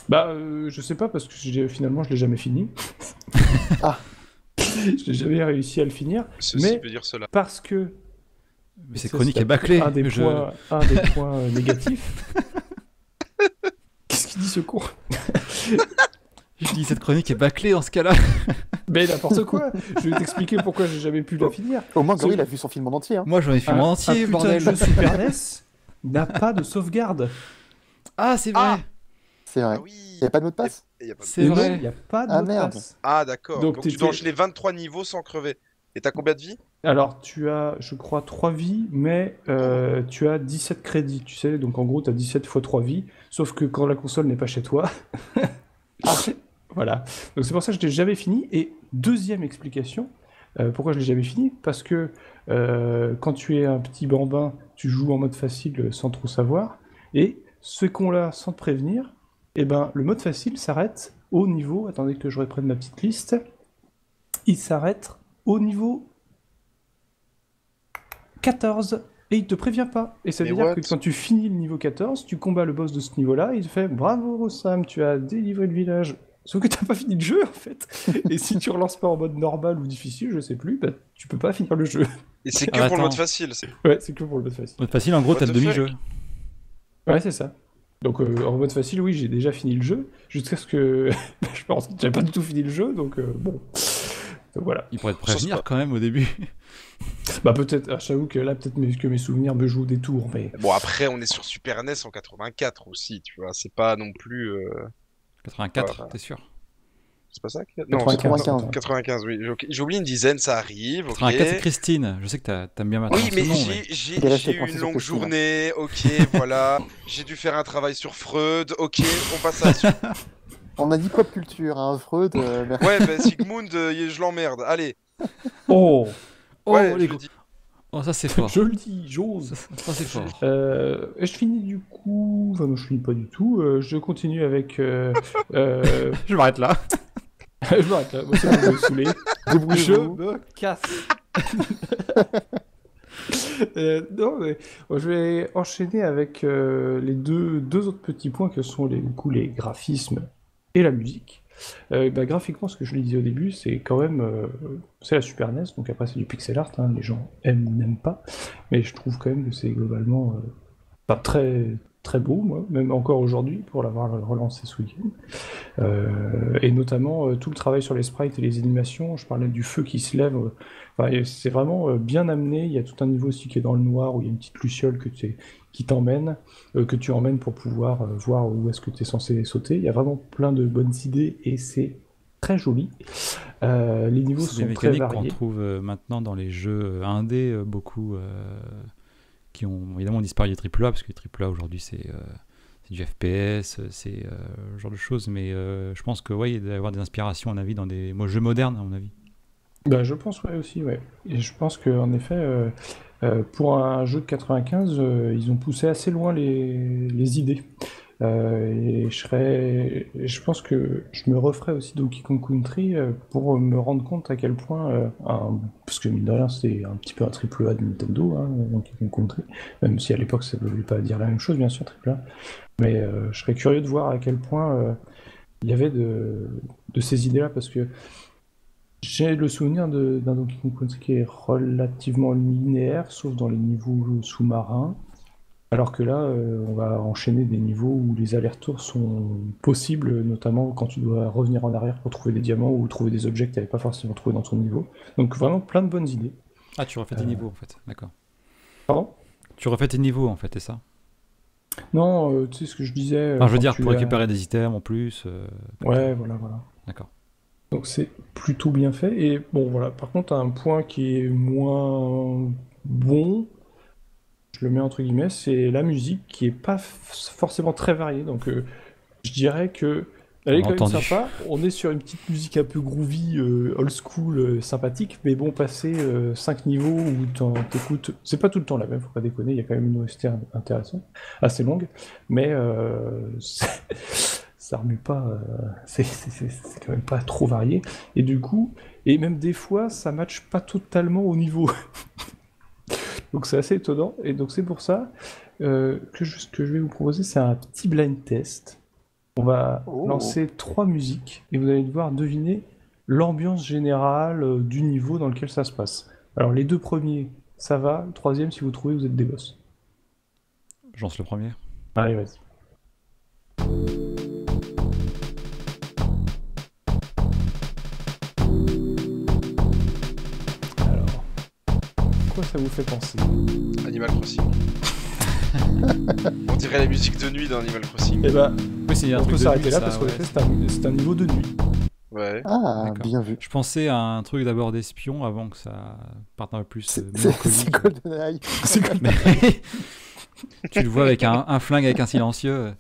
[SPEAKER 3] Je sais pas, parce que finalement, je l'ai jamais fini. Je n'ai jamais réussi à le finir.
[SPEAKER 5] Ceci peut dire cela.
[SPEAKER 3] Parce que...
[SPEAKER 2] Mais cette chronique est bâclée.
[SPEAKER 3] Un des points négatifs. Qu'est-ce qu'il dit, ce con?
[SPEAKER 2] Je dis cette chronique est bâclée dans ce cas-là.
[SPEAKER 3] Mais n'importe quoi. Je vais t'expliquer pourquoi j'ai jamais pu la finir.
[SPEAKER 4] Au moins, Gary, il a vu son film en entier. Hein.
[SPEAKER 2] Moi, j'en ai fait mon entier,
[SPEAKER 3] bordel. Le jeu Super NES n'a pas de sauvegarde.
[SPEAKER 2] Ah, c'est vrai.
[SPEAKER 4] C'est vrai.
[SPEAKER 5] oui.
[SPEAKER 4] Il n'y a pas de mot de passe.
[SPEAKER 2] C'est vrai.
[SPEAKER 3] Il n'y a pas de mot de passe.
[SPEAKER 5] Ah, d'accord. Donc tu dois enchaîner 23 niveaux sans crever. Et t'as combien de vies?
[SPEAKER 3] Alors, tu as, je crois, 3 vies, mais tu as 17 crédits, tu sais. Donc, en gros, tu as 17 fois 3 vies. Sauf que quand la console n'est pas chez toi... Voilà. Donc, c'est pour ça que je l'ai jamais fini. Et deuxième explication, pourquoi je l'ai jamais fini? Parce que quand tu es un petit bambin, tu joues en mode facile sans trop savoir. Et ce con-là, sans te prévenir, eh ben, le mode facile s'arrête au niveau... Attendez que je reprenne ma petite liste. Il s'arrête au niveau 14. Et il te prévient pas. Et ça veut dire que quand tu finis le niveau 14, tu combats le boss de ce niveau-là, il te fait « Bravo Sam, tu as délivré le village ». Sauf que t'as pas fini le jeu, en fait. Et si tu relances pas en mode normal ou difficile, je sais plus, bah, tu peux pas finir le jeu.
[SPEAKER 5] Et c'est que pour le mode facile.
[SPEAKER 3] Ouais, c'est que pour le mode facile.
[SPEAKER 2] Mode facile, en gros, t'as le demi-jeu.
[SPEAKER 3] Ouais, c'est ça. Donc, en mode facile, oui, j'ai déjà fini le jeu, jusqu'à ce que... je pense que j'avais pas du tout fini le jeu, donc bon... Donc, voilà.
[SPEAKER 2] Il pourrait te prévenir quand même au début.
[SPEAKER 3] Bah peut-être, j'avoue que là, peut-être que mes souvenirs me jouent des tours, mais...
[SPEAKER 5] Bon, après, on est sur Super NES en 84 aussi, tu vois, c'est pas non plus...
[SPEAKER 2] 84, t'es sûr?
[SPEAKER 5] C'est pas ça?
[SPEAKER 4] Non, 95.
[SPEAKER 5] 95, oui. J'ai oublié une dizaine, ça arrive, ok.
[SPEAKER 2] 84, c'est Christine, je sais que t'aimes bien maintenant.
[SPEAKER 5] Oui, mais j'ai eu une longue journée, ok, voilà. J'ai dû faire un travail sur Freud, ok, on passe à la suite.
[SPEAKER 4] On a dit pop culture, hein, Freud. Merci.
[SPEAKER 5] Ouais, bah Sigmund, je l'emmerde. Allez.
[SPEAKER 3] Oh,
[SPEAKER 5] ouais, je le dis.
[SPEAKER 2] Oh, ça c'est fort.
[SPEAKER 3] Je le dis, j'ose.
[SPEAKER 2] Ça c'est fort.
[SPEAKER 3] Je finis du coup. Enfin, non, je finis pas du tout. Je continue avec.
[SPEAKER 2] Je m'arrête là.
[SPEAKER 3] Je m'arrête là. Moi, c'est bon, je me saouler. Je me casse. Non, mais je vais enchaîner avec les deux autres petits points que sont du coup, les graphismes et la musique. Graphiquement, ce que je le disais au début, c'est quand même c'est la Super NES, donc après c'est du pixel art, hein, les gens aiment ou n'aiment pas, mais je trouve quand même que c'est globalement pas très très beau, moi, même encore aujourd'hui, pour l'avoir relancé ce week-end. Et notamment tout le travail sur les sprites et les animations, je parlais du feu qui se lève, c'est vraiment bien amené, il y a tout un niveau aussi qui est dans le noir, où il y a une petite luciole qui t'emmène, que tu emmènes pour pouvoir voir où est-ce que tu es censé sauter. Il y a vraiment plein de bonnes idées, et c'est très joli. Les niveaux sont très variés. C'est des mécaniques
[SPEAKER 2] qu'on trouve maintenant dans les jeux indés, beaucoup... qui ont évidemment disparu des AAA, parce que les AAA aujourd'hui c'est du FPS, c'est ce genre de choses, mais je pense que il doit y avoir des inspirations à mon avis dans des jeux modernes à mon avis.
[SPEAKER 3] Je pense aussi, ouais. Et je pense qu'en effet, pour un jeu de 95, ils ont poussé assez loin les idées. Et je pense que je me referai aussi Donkey Kong Country pour me rendre compte à quel point, parce que mine de rien c'est un petit peu un AAA de Nintendo, hein, Donkey Kong Country, même si à l'époque ça ne voulait pas dire la même chose bien sûr, AAA, mais je serais curieux de voir à quel point il y avait de ces idées là, parce que j'ai le souvenir d'un Donkey Kong Country qui est relativement linéaire, sauf dans les niveaux sous-marins. Alors que là, on va enchaîner des niveaux où les allers-retours sont possibles, notamment quand tu dois revenir en arrière pour trouver des diamants ou trouver des objets que tu n'avais pas forcément trouvé dans ton niveau. Donc vraiment plein de bonnes idées.
[SPEAKER 2] Ah, tu refais tes niveaux en fait, d'accord.
[SPEAKER 3] Pardon ?
[SPEAKER 2] Tu refais tes niveaux en fait, c'est ça ?
[SPEAKER 3] Non, tu sais ce que je disais...
[SPEAKER 2] je veux dire, pour récupérer des items en plus...
[SPEAKER 3] Ouais, voilà.
[SPEAKER 2] D'accord.
[SPEAKER 3] Donc c'est plutôt bien fait. Et bon, voilà, par contre, un point qui est moins bon... Je le mets entre guillemets, c'est la musique qui est pas forcément très variée, donc je dirais que elle est quand même sympa. On est sur une petite musique un peu groovy, old school, sympathique, mais bon, passer 5 niveaux où t'écoutes, c'est pas tout le temps la même, faut pas déconner, il y a quand même une OST intéressante, assez longue, mais ça remue pas, c'est quand même pas trop varié, et du coup, et même des fois, ça matche pas totalement au niveau. Donc c'est assez étonnant, et donc c'est pour ça que je vais vous proposer, c'est un petit blind test. On va lancer 3 musiques, et vous allez devoir deviner l'ambiance générale du niveau dans lequel ça se passe. Alors les 2 premiers, ça va, le 3e, si vous trouvez, vous êtes des boss.
[SPEAKER 2] Je lance le premier.
[SPEAKER 3] Allez, vas-y. Ça vous fait penser?
[SPEAKER 5] Animal Crossing. On dirait la musique de nuit dans Animal Crossing.
[SPEAKER 3] Et
[SPEAKER 2] oui, c'est un
[SPEAKER 3] on
[SPEAKER 2] truc
[SPEAKER 3] peut s'arrêter là
[SPEAKER 2] ça,
[SPEAKER 3] parce qu'en effet c'est un niveau de nuit.
[SPEAKER 5] Ouais.
[SPEAKER 4] Ah, bien vu.
[SPEAKER 2] Je pensais à un truc d'abord d'espion avant que ça parte un peu plus.
[SPEAKER 4] C'est GoldenEye.
[SPEAKER 2] Tu le vois avec un flingue avec un silencieux.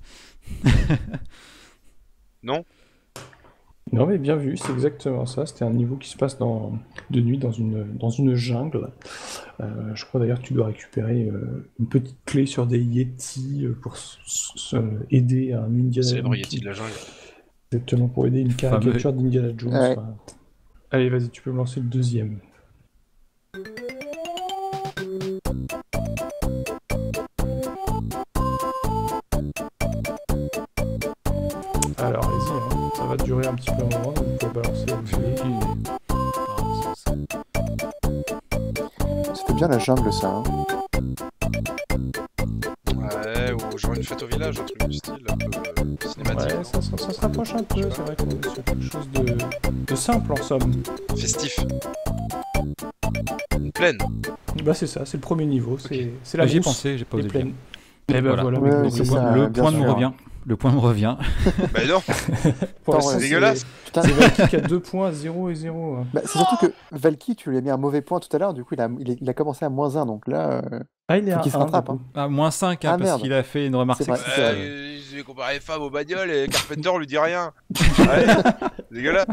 [SPEAKER 5] Non.
[SPEAKER 3] Non mais bien vu, c'est exactement ça. C'était un niveau qui se passe de nuit dans une jungle. Je crois d'ailleurs que tu dois récupérer une petite clé sur des Yétis pour aider un Indiana Jones.
[SPEAKER 5] C'est les Yétis de la jungle.
[SPEAKER 3] Exactement, pour aider une caricature d'Indiana Jones.
[SPEAKER 4] Ouais.
[SPEAKER 3] Allez, vas-y, tu peux me lancer le 2e. Alors, allez-y, hein. Ça va durer un petit peu un moment, donc vous pouvez balancer
[SPEAKER 4] C'était bien la jungle, ça. Hein.
[SPEAKER 5] Ouais, ou genre une fête au village, un truc du style, un peu cinématique.
[SPEAKER 3] Ouais, ça se rapproche un peu, c'est vrai qu'on est sur quelque chose de simple en somme.
[SPEAKER 5] Festif. Une plaine.
[SPEAKER 3] Bah c'est ça, c'est le premier niveau, c'est la
[SPEAKER 2] J'y ai
[SPEAKER 3] brousse,
[SPEAKER 2] pensé, j'ai pas
[SPEAKER 3] les
[SPEAKER 2] osé
[SPEAKER 3] plaines.
[SPEAKER 2] dire.
[SPEAKER 3] Et ben
[SPEAKER 2] Voilà.
[SPEAKER 3] voilà,
[SPEAKER 4] Ouais,
[SPEAKER 3] donc,
[SPEAKER 4] c'est ça,
[SPEAKER 2] Le
[SPEAKER 4] bien
[SPEAKER 2] point
[SPEAKER 4] sûr.
[SPEAKER 2] me revient. Le point me revient.
[SPEAKER 5] Bah non.
[SPEAKER 3] pour
[SPEAKER 4] Attends,
[SPEAKER 3] l'instant,
[SPEAKER 5] c'est dégueulasse.
[SPEAKER 4] Putain.
[SPEAKER 3] C'est Valky qui a 2 points, 0 et 0. Hein.
[SPEAKER 4] Bah, c'est surtout que Valky, tu lui as mis un mauvais point tout à l'heure, du coup il a commencé à -1, donc là,
[SPEAKER 3] Ah, il est
[SPEAKER 4] faut
[SPEAKER 3] à
[SPEAKER 4] qu'il se
[SPEAKER 3] 1,
[SPEAKER 4] rattrape.
[SPEAKER 3] du coup.
[SPEAKER 4] Hein.
[SPEAKER 2] Ah, -5,
[SPEAKER 4] Ah,
[SPEAKER 2] parce
[SPEAKER 4] merde.
[SPEAKER 2] qu'il a fait une remarque
[SPEAKER 4] C'est vrai.
[SPEAKER 2] sexiste.
[SPEAKER 5] J'ai comparé les femmes aux bagnoles et Carpenter lui dit rien. Allez, dégueulasse.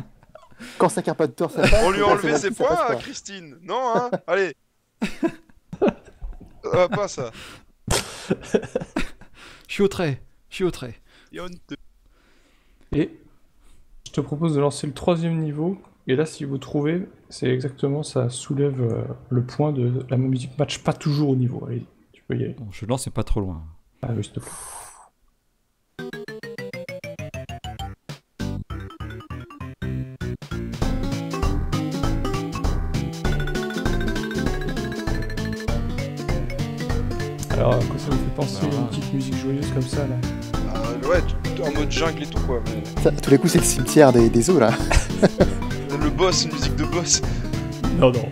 [SPEAKER 4] Quand ça Carpenter, ça passe.
[SPEAKER 5] On lui a enlevé
[SPEAKER 4] Valky,
[SPEAKER 5] ses
[SPEAKER 4] ça passe
[SPEAKER 5] points,
[SPEAKER 4] pas.
[SPEAKER 5] Christine. Non, hein. Allez. Ah, pas ça.
[SPEAKER 2] Je suis au trait.
[SPEAKER 5] Et honteux.
[SPEAKER 3] Et je te propose de lancer le 3e niveau, Et là, si vous trouvez, c'est exactement ça soulève le point de la musique match pas toujours au niveau. Allez, tu peux y aller.
[SPEAKER 2] Bon, je lance, c'est pas trop loin.
[SPEAKER 3] Ah oui, s'il te plaît. Alors, à quoi ça vous fait penser à une petite musique joyeuse comme ça, là?
[SPEAKER 5] Ouais, en mode jungle et tout, quoi. Mais...
[SPEAKER 4] Ça, à tous les coups, c'est le cimetière des eaux, là.
[SPEAKER 5] Le boss, une musique de boss.
[SPEAKER 3] Non, non.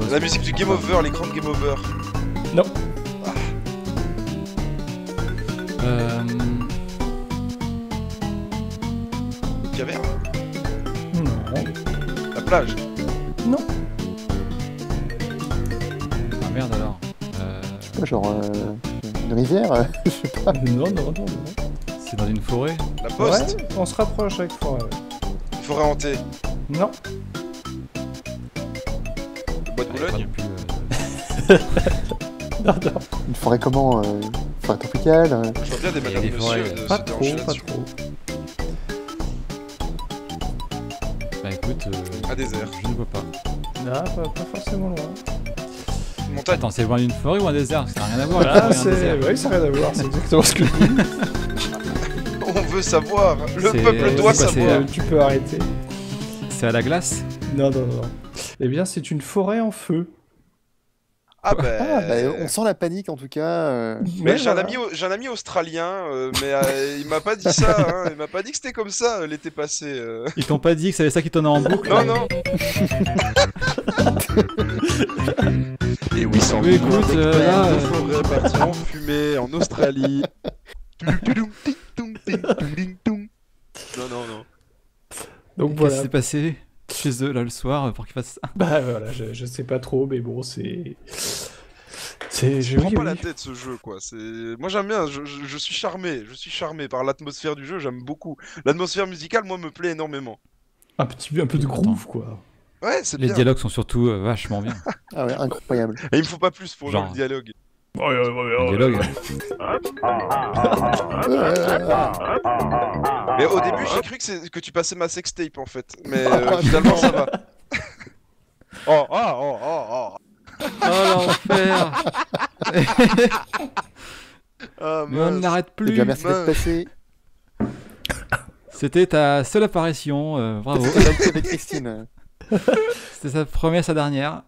[SPEAKER 5] La musique du Game Over, l'écran de Game Over.
[SPEAKER 3] Non.
[SPEAKER 5] Caverne.
[SPEAKER 3] Non.
[SPEAKER 5] La plage.
[SPEAKER 3] Non.
[SPEAKER 2] Ah merde alors.
[SPEAKER 4] Je sais pas, genre une rivière, je sais pas.
[SPEAKER 3] Non.
[SPEAKER 2] C'est dans une forêt.
[SPEAKER 5] La poste.
[SPEAKER 3] Ouais, on se rapproche avec forêt.
[SPEAKER 5] Une forêt hantée.
[SPEAKER 3] Non.
[SPEAKER 5] Le bois de Boulogne.
[SPEAKER 3] Non.
[SPEAKER 4] Une forêt comment forêt tropicale.
[SPEAKER 5] Je vois bien des madames monsieur de
[SPEAKER 3] Pas
[SPEAKER 5] se
[SPEAKER 3] trop,
[SPEAKER 5] déhancher
[SPEAKER 3] pas
[SPEAKER 5] là-dessus.
[SPEAKER 3] trop.
[SPEAKER 2] Bah écoute,
[SPEAKER 5] Un désert.
[SPEAKER 2] je ne vois pas.
[SPEAKER 3] Non, pas forcément loin.
[SPEAKER 5] Une montagne.
[SPEAKER 2] Attends, c'est loin d'une forêt ou un désert? Ça n'a rien à voir.
[SPEAKER 3] Ah,
[SPEAKER 2] une forêt et un désert.
[SPEAKER 3] oui, ça n'a rien à voir, c'est exactement ce que je dis.
[SPEAKER 5] On veut savoir. Le
[SPEAKER 2] C'est-
[SPEAKER 5] peuple doit
[SPEAKER 2] c'est quoi,
[SPEAKER 5] savoir.
[SPEAKER 3] Tu peux arrêter.
[SPEAKER 2] C'est à la glace?
[SPEAKER 3] Non. Eh bien, c'est une forêt en feu.
[SPEAKER 5] Ah bah,
[SPEAKER 4] on sent la panique en tout cas.
[SPEAKER 5] Mais j'ai
[SPEAKER 3] voilà.
[SPEAKER 5] un ami australien, mais il m'a pas dit ça. Hein. Il m'a pas dit que c'était comme ça l'été passé.
[SPEAKER 2] Ils t'ont pas dit que c'est ça qui tournait en boucle?
[SPEAKER 5] Non. Et oui, sans
[SPEAKER 2] Oui, écoute, là,
[SPEAKER 5] forêt partie en fumée en Australie. Non.
[SPEAKER 3] Donc
[SPEAKER 2] Qu'est-ce qui
[SPEAKER 3] voilà.
[SPEAKER 2] s'est passé chez eux là le soir pour qu'ils fassent ça?
[SPEAKER 3] Bah voilà, je sais pas trop, mais bon, c'est.
[SPEAKER 5] Je prends pas la tête ce jeu quoi. Moi j'aime bien. Je suis charmé. Je suis charmé par l'atmosphère du jeu. J'aime beaucoup. L'atmosphère musicale moi me plaît énormément.
[SPEAKER 3] Un peu de groove, quoi.
[SPEAKER 5] Ouais, c'est
[SPEAKER 2] Les
[SPEAKER 5] bien.
[SPEAKER 2] dialogues sont surtout vachement bien.
[SPEAKER 4] Ah ouais, incroyable.
[SPEAKER 5] Et il me faut pas plus pour
[SPEAKER 2] Genre.
[SPEAKER 5] le dialogue.
[SPEAKER 2] Le dialogue.
[SPEAKER 5] Mais au début, j'ai cru que tu passais ma sextape en fait. Mais finalement, ça va. Oh.
[SPEAKER 2] Oh l'enfer!
[SPEAKER 5] Ah,
[SPEAKER 2] Mais on
[SPEAKER 5] mince.
[SPEAKER 2] n'arrête
[SPEAKER 4] Eh bien,
[SPEAKER 2] plus.
[SPEAKER 4] merci d'être passé.
[SPEAKER 2] C'était ta seule apparition, bravo.
[SPEAKER 4] Avec Christine.
[SPEAKER 2] C'était sa première, sa dernière.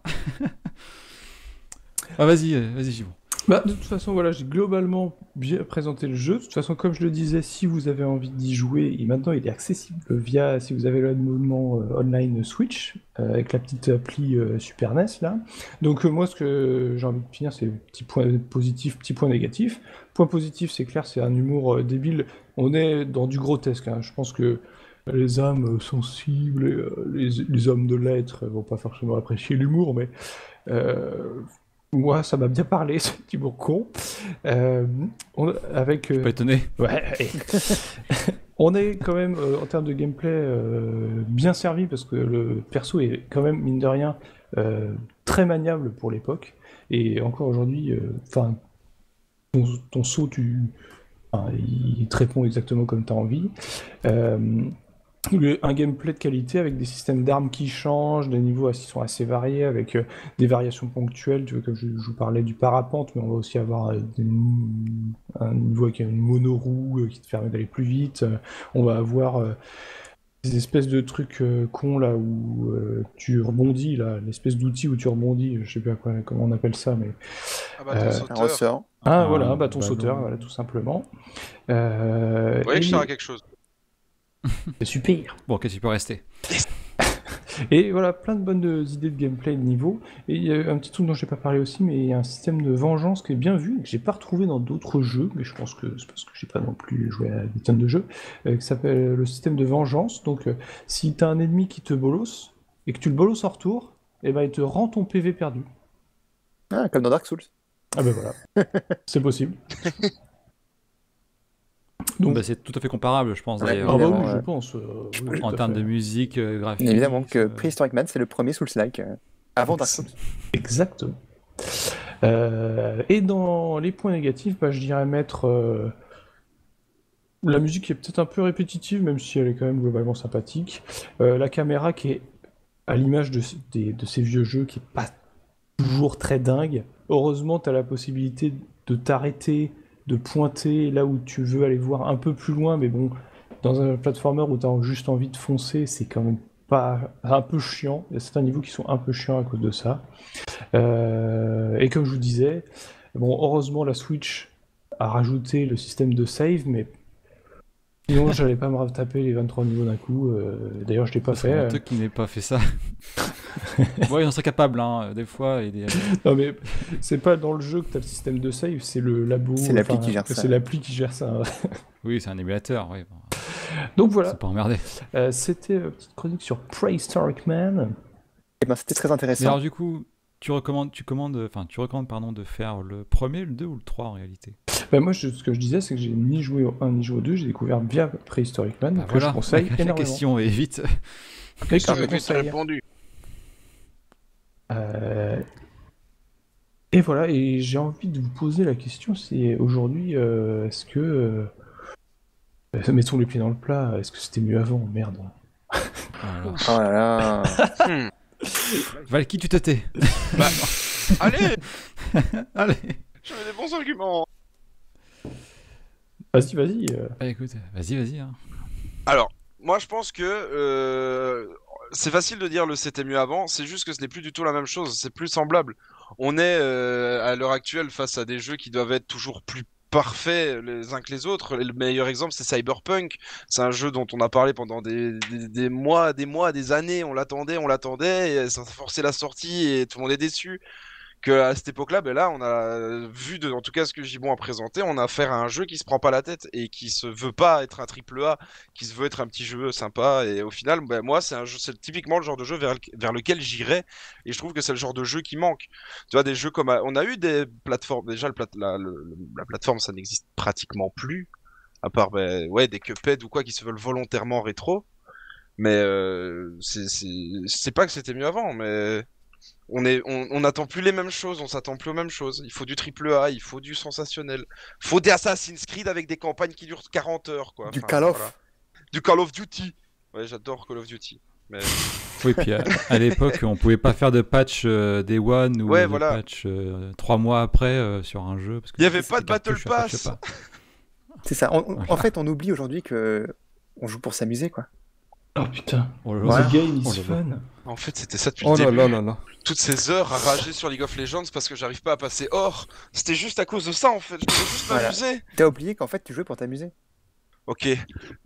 [SPEAKER 2] Ah, vas-y, Gibon.
[SPEAKER 3] Bah, de toute façon, voilà, j'ai globalement bien présenté le jeu. De toute façon, comme je le disais, si vous avez envie d'y jouer, et maintenant il est accessible via, si vous avez l'abonnement online Switch, avec la petite appli Super NES là. Donc moi, ce que j'ai envie de finir, c'est petit point positif, petit point négatif. Point positif, c'est clair, c'est un humour débile. On est dans du grotesque, hein. Je pense que les âmes sensibles, les hommes de lettres vont pas forcément apprécier l'humour, mais moi, ça m'a bien parlé, ce petit mot con. Avec.
[SPEAKER 2] Pas étonné.
[SPEAKER 3] Ouais. On est quand même, en termes de gameplay, bien servi parce que le perso est quand même, mine de rien, très maniable pour l'époque. Et encore aujourd'hui, ton saut, il te répond exactement comme tu as envie. Un gameplay de qualité avec des systèmes d'armes qui changent, des niveaux qui sont assez variés, avec des variations ponctuelles. Tu vois, comme je vous parlais du parapente, mais on va aussi avoir un niveau avec une monoroue qui te permet d'aller plus vite. On va avoir des espèces de trucs cons là où tu rebondis, là, l'espèce d'outil où tu rebondis, je sais pas comment on appelle ça, mais.
[SPEAKER 5] Ah bah, ton sauteur.
[SPEAKER 4] Un ressort.
[SPEAKER 3] Voilà, un bâton sauteur, voilà, tout simplement.
[SPEAKER 5] Vous voyez que je sers à quelque chose.
[SPEAKER 3] C'est super.
[SPEAKER 2] Bon, ok, tu peux rester.
[SPEAKER 3] Et voilà, plein de bonnes idées de gameplay de niveau. Et il y a un petit truc dont j'ai pas parlé aussi, mais il y a un système de vengeance qui est bien vu, que j'ai pas retrouvé dans d'autres jeux, mais je pense que c'est parce que j'ai pas non plus joué à des tonnes de jeux, qui s'appelle le système de vengeance. Donc, si t'as un ennemi qui te bolosse, et que tu le bolosses en retour, et ben il te rend ton PV perdu.
[SPEAKER 4] Ah, comme dans Dark Souls.
[SPEAKER 3] Ah ben voilà, c'est possible.
[SPEAKER 2] Donc, c'est tout à fait comparable, je pense.
[SPEAKER 4] Ouais,
[SPEAKER 2] d'ailleurs.
[SPEAKER 3] Ah bah oui,
[SPEAKER 4] évidemment,
[SPEAKER 3] je
[SPEAKER 4] ouais.
[SPEAKER 3] pense. Oui,
[SPEAKER 2] En
[SPEAKER 3] tout à
[SPEAKER 2] termes
[SPEAKER 3] fait.
[SPEAKER 2] de musique, graphique.
[SPEAKER 4] Évidemment que Prehistoric Man, c'est le premier Souls-like avant Dark Souls.
[SPEAKER 3] Exactement. Et dans les points négatifs, bah, je dirais mettre La musique est peut-être un peu répétitive, même si elle est quand même globalement sympathique. La caméra qui est à l'image de ces vieux jeux, qui est pas toujours très dingue. Heureusement, tu as la possibilité de t'arrêter, de pointer là où tu veux aller voir un peu plus loin, mais bon, dans un platformer où tu as juste envie de foncer, c'est quand même pas un peu chiant. Il y a certains niveaux qui sont un peu chiants à cause de ça. Et comme je vous disais, bon, heureusement, la Switch a rajouté le système de save, mais sinon, j'allais pas me retaper les 23 niveaux d'un coup. D'ailleurs, je l'ai pas fait.
[SPEAKER 2] C'est honteux qu'il n'ait pas fait ça. Ouais, il en serait capable, hein, des fois.
[SPEAKER 3] Non, mais c'est pas dans le jeu que t'as le système de save, c'est le labo.
[SPEAKER 4] C'est l'appli qui gère ça.
[SPEAKER 3] C'est l'appli qui gère ça.
[SPEAKER 2] Oui, c'est un émulateur, oui. Bon.
[SPEAKER 3] Donc voilà.
[SPEAKER 2] C'est pas emmerdé.
[SPEAKER 3] C'était une petite chronique sur Prehistoric Man.
[SPEAKER 4] Et ben, c'était très intéressant.
[SPEAKER 2] Mais alors, du coup, tu recommandes de faire le premier, le 2 ou le 3 en réalité?
[SPEAKER 3] Bah moi, ce que je disais, c'est que j'ai ni joué au 1 ni joué au 2, j'ai découvert via Prehistoric Man, donc
[SPEAKER 2] voilà.
[SPEAKER 3] je conseille
[SPEAKER 2] La
[SPEAKER 3] énormément.
[SPEAKER 2] question est vite.
[SPEAKER 3] Je conseille.
[SPEAKER 5] Répondu.
[SPEAKER 3] Et voilà, et j'ai envie de vous poser la question, c'est aujourd'hui, est-ce que... mettons les pieds dans le plat, est-ce que c'était mieux avant? Merde.
[SPEAKER 4] Oh là là.
[SPEAKER 2] Valky, tu te tais.
[SPEAKER 5] Bah, allez.
[SPEAKER 2] Allez.
[SPEAKER 5] J'avais des bons arguments.
[SPEAKER 3] Vas-y.
[SPEAKER 2] Bah écoute, vas-y. Hein.
[SPEAKER 5] Alors, moi je pense que c'est facile de dire le c'était mieux avant, c'est juste que ce n'est plus du tout la même chose, c'est plus semblable. On est à l'heure actuelle face à des jeux qui doivent être toujours plus parfaits les uns que les autres. Le meilleur exemple c'est Cyberpunk, c'est un jeu dont on a parlé pendant des mois, des années, on l'attendait, et ça a forcé la sortie et tout le monde est déçu. À cette époque-là, ben là, on a vu, en tout cas ce que Gibbon a présenté, on a affaire à un jeu qui se prend pas la tête et qui se veut pas être un AAA, qui se veut être un petit jeu sympa. Et au final, ben moi, c'est typiquement le genre de jeu vers lequel j'irais. Et je trouve que c'est le genre de jeu qui manque. Tu vois, des jeux comme on a eu des plateformes. Déjà, la plateforme, ça n'existe pratiquement plus, à part des Cuphead ou quoi qui se veulent volontairement rétro. Mais c'est pas que c'était mieux avant, mais on n'attend plus les mêmes choses, on s'attend plus aux mêmes choses. Il faut du AAA, il faut du sensationnel. Il faut des Assassin's Creed avec des campagnes qui durent 40 heures, quoi.
[SPEAKER 4] Du Call of.
[SPEAKER 5] Voilà. Du Call of Duty. Ouais, j'adore Call of Duty. Mais...
[SPEAKER 2] Oui, puis à l'époque, on pouvait pas faire de patch Day One ou de patch 3 mois après sur un jeu. Parce que
[SPEAKER 5] il n'y avait pas de Battle Pass.
[SPEAKER 4] C'est ça. En fait, on oublie aujourd'hui que on joue pour s'amuser, quoi.
[SPEAKER 3] Oh putain,
[SPEAKER 4] the
[SPEAKER 3] game is fun.
[SPEAKER 5] En fait, c'était ça depuis le début. Toutes ces heures à rager sur League of Legends parce que j'arrive pas à passer hors. C'était juste à cause de ça, en fait. Je devais juste m'amuser.
[SPEAKER 4] T'as oublié qu'en fait, tu jouais pour t'amuser.
[SPEAKER 5] Ok,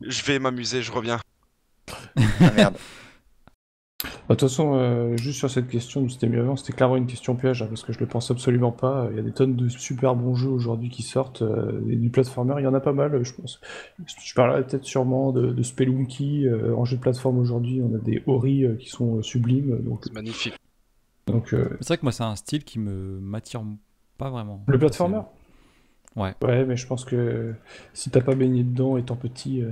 [SPEAKER 5] je vais m'amuser, je reviens.
[SPEAKER 4] Ah merde.
[SPEAKER 3] De toute façon, juste sur cette question, c'était mieux avant, c'était clairement une question piège, hein, parce que je le pense absolument pas. Il y a des tonnes de super bons jeux aujourd'hui qui sortent, et du platformer, il y en a pas mal, je pense. Je parlerai peut-être sûrement de Spelunky, en jeu de plateforme aujourd'hui, on a des Ori qui sont sublimes.
[SPEAKER 5] C'est magnifique.
[SPEAKER 3] Donc,
[SPEAKER 2] c'est vrai que moi, c'est un style qui m'attire pas vraiment.
[SPEAKER 3] Le platformer ?
[SPEAKER 2] Ouais.
[SPEAKER 3] Ouais, mais je pense que si t'as pas baigné dedans étant petit...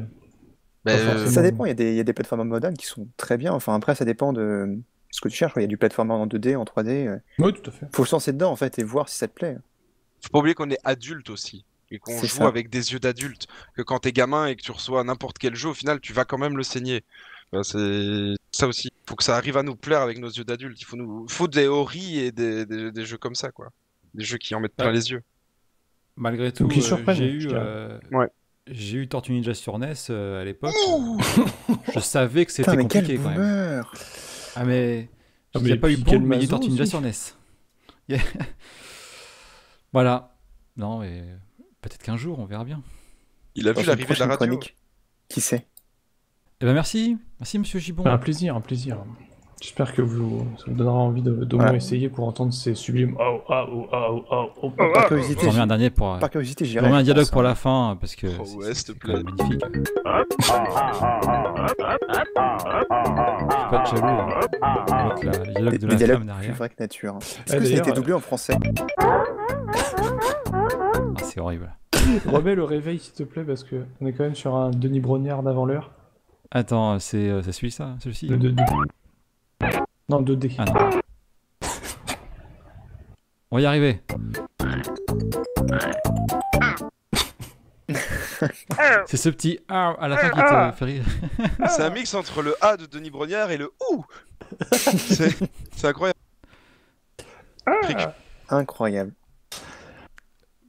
[SPEAKER 4] Ça dépend, il y a des plateformes modernes qui sont très bien. Enfin, après, ça dépend de ce que tu cherches. Il y a du platformer en 2D, en 3D.
[SPEAKER 3] Oui, tout à fait.
[SPEAKER 4] Faut se lancer dedans, en fait, et voir si ça te plaît.
[SPEAKER 5] Faut pas oublier qu'on est adulte aussi. Et qu'on joue avec des yeux d'adulte. Que quand t'es gamin et que tu reçois n'importe quel jeu, au final, tu vas quand même le saigner. C'est ça aussi. Faut que ça arrive à nous plaire avec nos yeux d'adulte. Faut des Ori et des jeux comme ça, quoi. Des jeux qui en mettent plein les yeux.
[SPEAKER 2] Malgré tout, j'ai eu Tortue Ninja sur NES à l'époque. Je savais que c'était compliqué quand même. Ah mais il n'y a pas eu bon, mais il y a eu Tortue Ninja sur NES. Voilà. Non mais peut-être qu'un jour on verra bien.
[SPEAKER 5] Il a vu l'arrivée de la radio.
[SPEAKER 4] Chronique. Qui sait?
[SPEAKER 2] Eh ben merci Monsieur Gibbon.
[SPEAKER 3] Un plaisir. J'espère que ça vous donnera envie d'au moins essayer pour entendre ces sublimes
[SPEAKER 4] Par curiosité,
[SPEAKER 2] un dernier pour
[SPEAKER 4] par curiosité, j'irai.
[SPEAKER 2] un dialogue pour la fin parce que
[SPEAKER 5] ouais, s'il te plaît.
[SPEAKER 2] Magnifique. Je suis pas jaloux. Donc le dialogue de la femme derrière.
[SPEAKER 4] Plus vrai que nature. Est-ce que ça a été doublé en français?
[SPEAKER 2] C'est horrible.
[SPEAKER 3] Remets le réveil s'il te plaît parce que on est quand même sur un Denis Brognard d'avant l'heure.
[SPEAKER 2] Attends, c'est celui-ci.
[SPEAKER 3] Le 2D. Non, 2D.
[SPEAKER 2] Ah non. On va y arriver. C'est ce petit A à la fin qui te fait rire.
[SPEAKER 5] C'est un mix entre le A de Denis Brognard et le OU. C'est incroyable.
[SPEAKER 4] Incroyable.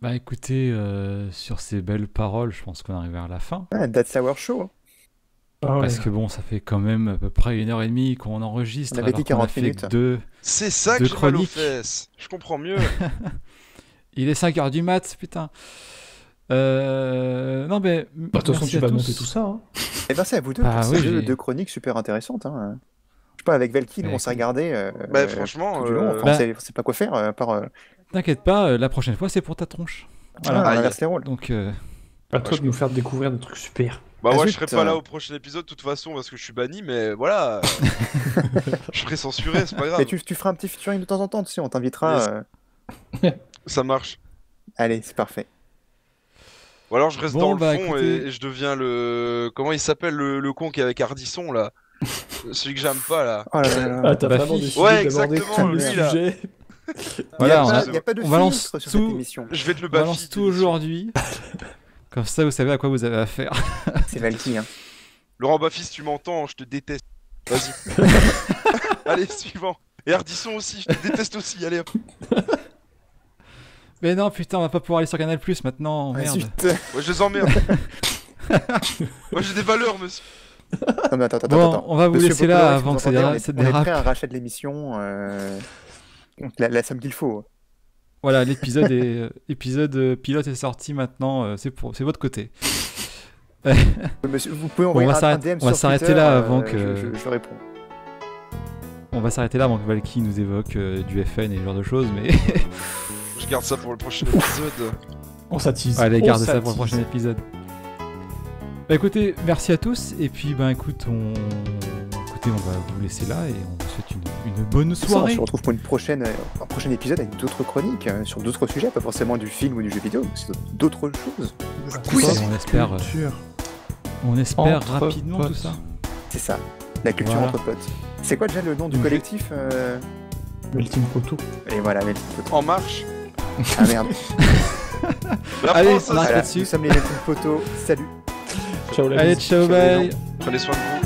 [SPEAKER 2] Bah écoutez, sur ces belles paroles, je pense qu'on arrive vers la fin.
[SPEAKER 4] That's our show.
[SPEAKER 2] Parce que bon, ça fait quand même à peu près 1h30 qu'on enregistre.
[SPEAKER 4] On avait dit 40 minutes.
[SPEAKER 5] C'est ça que j'ai mal aux fesses. Je comprends mieux.
[SPEAKER 2] Il est 5h du mat, putain. Non mais...
[SPEAKER 3] De toute façon, tu vas monter tout ça. Hein.
[SPEAKER 4] Et ben c'est à vous deux pour ces deux chroniques super intéressantes. Hein. Je sais pas, avec Valky, on s'est regardé.
[SPEAKER 5] Franchement,
[SPEAKER 4] c'est pas quoi faire à part...
[SPEAKER 2] T'inquiète pas, la prochaine fois c'est pour ta tronche.
[SPEAKER 4] Voilà, on inverse les rôles.
[SPEAKER 2] Donc,
[SPEAKER 3] à toi de nous faire découvrir des trucs super.
[SPEAKER 5] Bah moi je serai pas là au prochain épisode de toute façon parce que je suis banni, mais voilà. Je serai censuré, c'est pas grave.
[SPEAKER 4] Mais tu feras un petit featuring de temps en temps, tu sais, on t'invitera.
[SPEAKER 5] Ça marche.
[SPEAKER 4] Allez, c'est parfait.
[SPEAKER 5] Ou alors je reste dans le fond et je deviens le... Comment il s'appelle le con qui est avec Ardisson là? Celui que j'aime pas là.
[SPEAKER 4] Oh là là.
[SPEAKER 3] Ah, t'as vraiment décidé d'aborder tous les sujets.
[SPEAKER 2] Voilà,
[SPEAKER 4] il n'y a pas de
[SPEAKER 2] on balance
[SPEAKER 4] filtre sur
[SPEAKER 2] tout,
[SPEAKER 4] cette émission.
[SPEAKER 5] Je vais te le
[SPEAKER 2] on balance tout aujourd'hui. Comme ça, vous savez à quoi vous avez affaire.
[SPEAKER 4] C'est Valky, hein.
[SPEAKER 5] Laurent Baffis, tu m'entends, je te déteste. Vas-y. Allez, suivant. Et Ardisson aussi, je te déteste aussi, allez hop.
[SPEAKER 2] Mais non, putain, on va pas pouvoir aller sur Canal Plus maintenant, merde.
[SPEAKER 5] Ouais, je les emmerde. Moi j'ai des valeurs, monsieur.
[SPEAKER 4] Non mais attends.
[SPEAKER 2] On va vous
[SPEAKER 4] Monsieur
[SPEAKER 2] laisser là avant que ça dérape.
[SPEAKER 4] On est prêt à racheter de l'émission. La somme qu'il faut.
[SPEAKER 2] Voilà, l'épisode pilote est sorti maintenant, c'est votre côté.
[SPEAKER 4] Monsieur, vous pouvez envoyer un DM sur Twitter.
[SPEAKER 2] On va s'arrêter là avant que...
[SPEAKER 4] Je réponds.
[SPEAKER 2] On va s'arrêter là avant que Valky nous évoque du FN et ce genre de choses, mais...
[SPEAKER 5] Je garde ça pour le prochain épisode.
[SPEAKER 3] On s'attise.
[SPEAKER 2] Allez, garde ça pour le prochain épisode. Bah écoutez, merci à tous, et puis bah écoute, on va vous laisser là, et on vous souhaite une bonne soirée.
[SPEAKER 4] On se retrouve pour un prochain épisode avec d'autres chroniques, sur d'autres sujets, pas forcément du film ou du jeu vidéo, mais c'est d'autres choses.
[SPEAKER 2] On espère rapidement tout ça.
[SPEAKER 4] C'est ça, la culture entre potes. C'est quoi déjà le nom du collectif
[SPEAKER 3] Melting Poteau.
[SPEAKER 4] Et voilà, Melting Poteau.
[SPEAKER 5] En marche.
[SPEAKER 4] Ah merde.
[SPEAKER 2] Allez, on arrête là-dessus.
[SPEAKER 4] Nous sommes les Melting Poteau. Salut.
[SPEAKER 3] Ciao,
[SPEAKER 2] allez, ciao, bye.
[SPEAKER 5] Prenez soin de vous.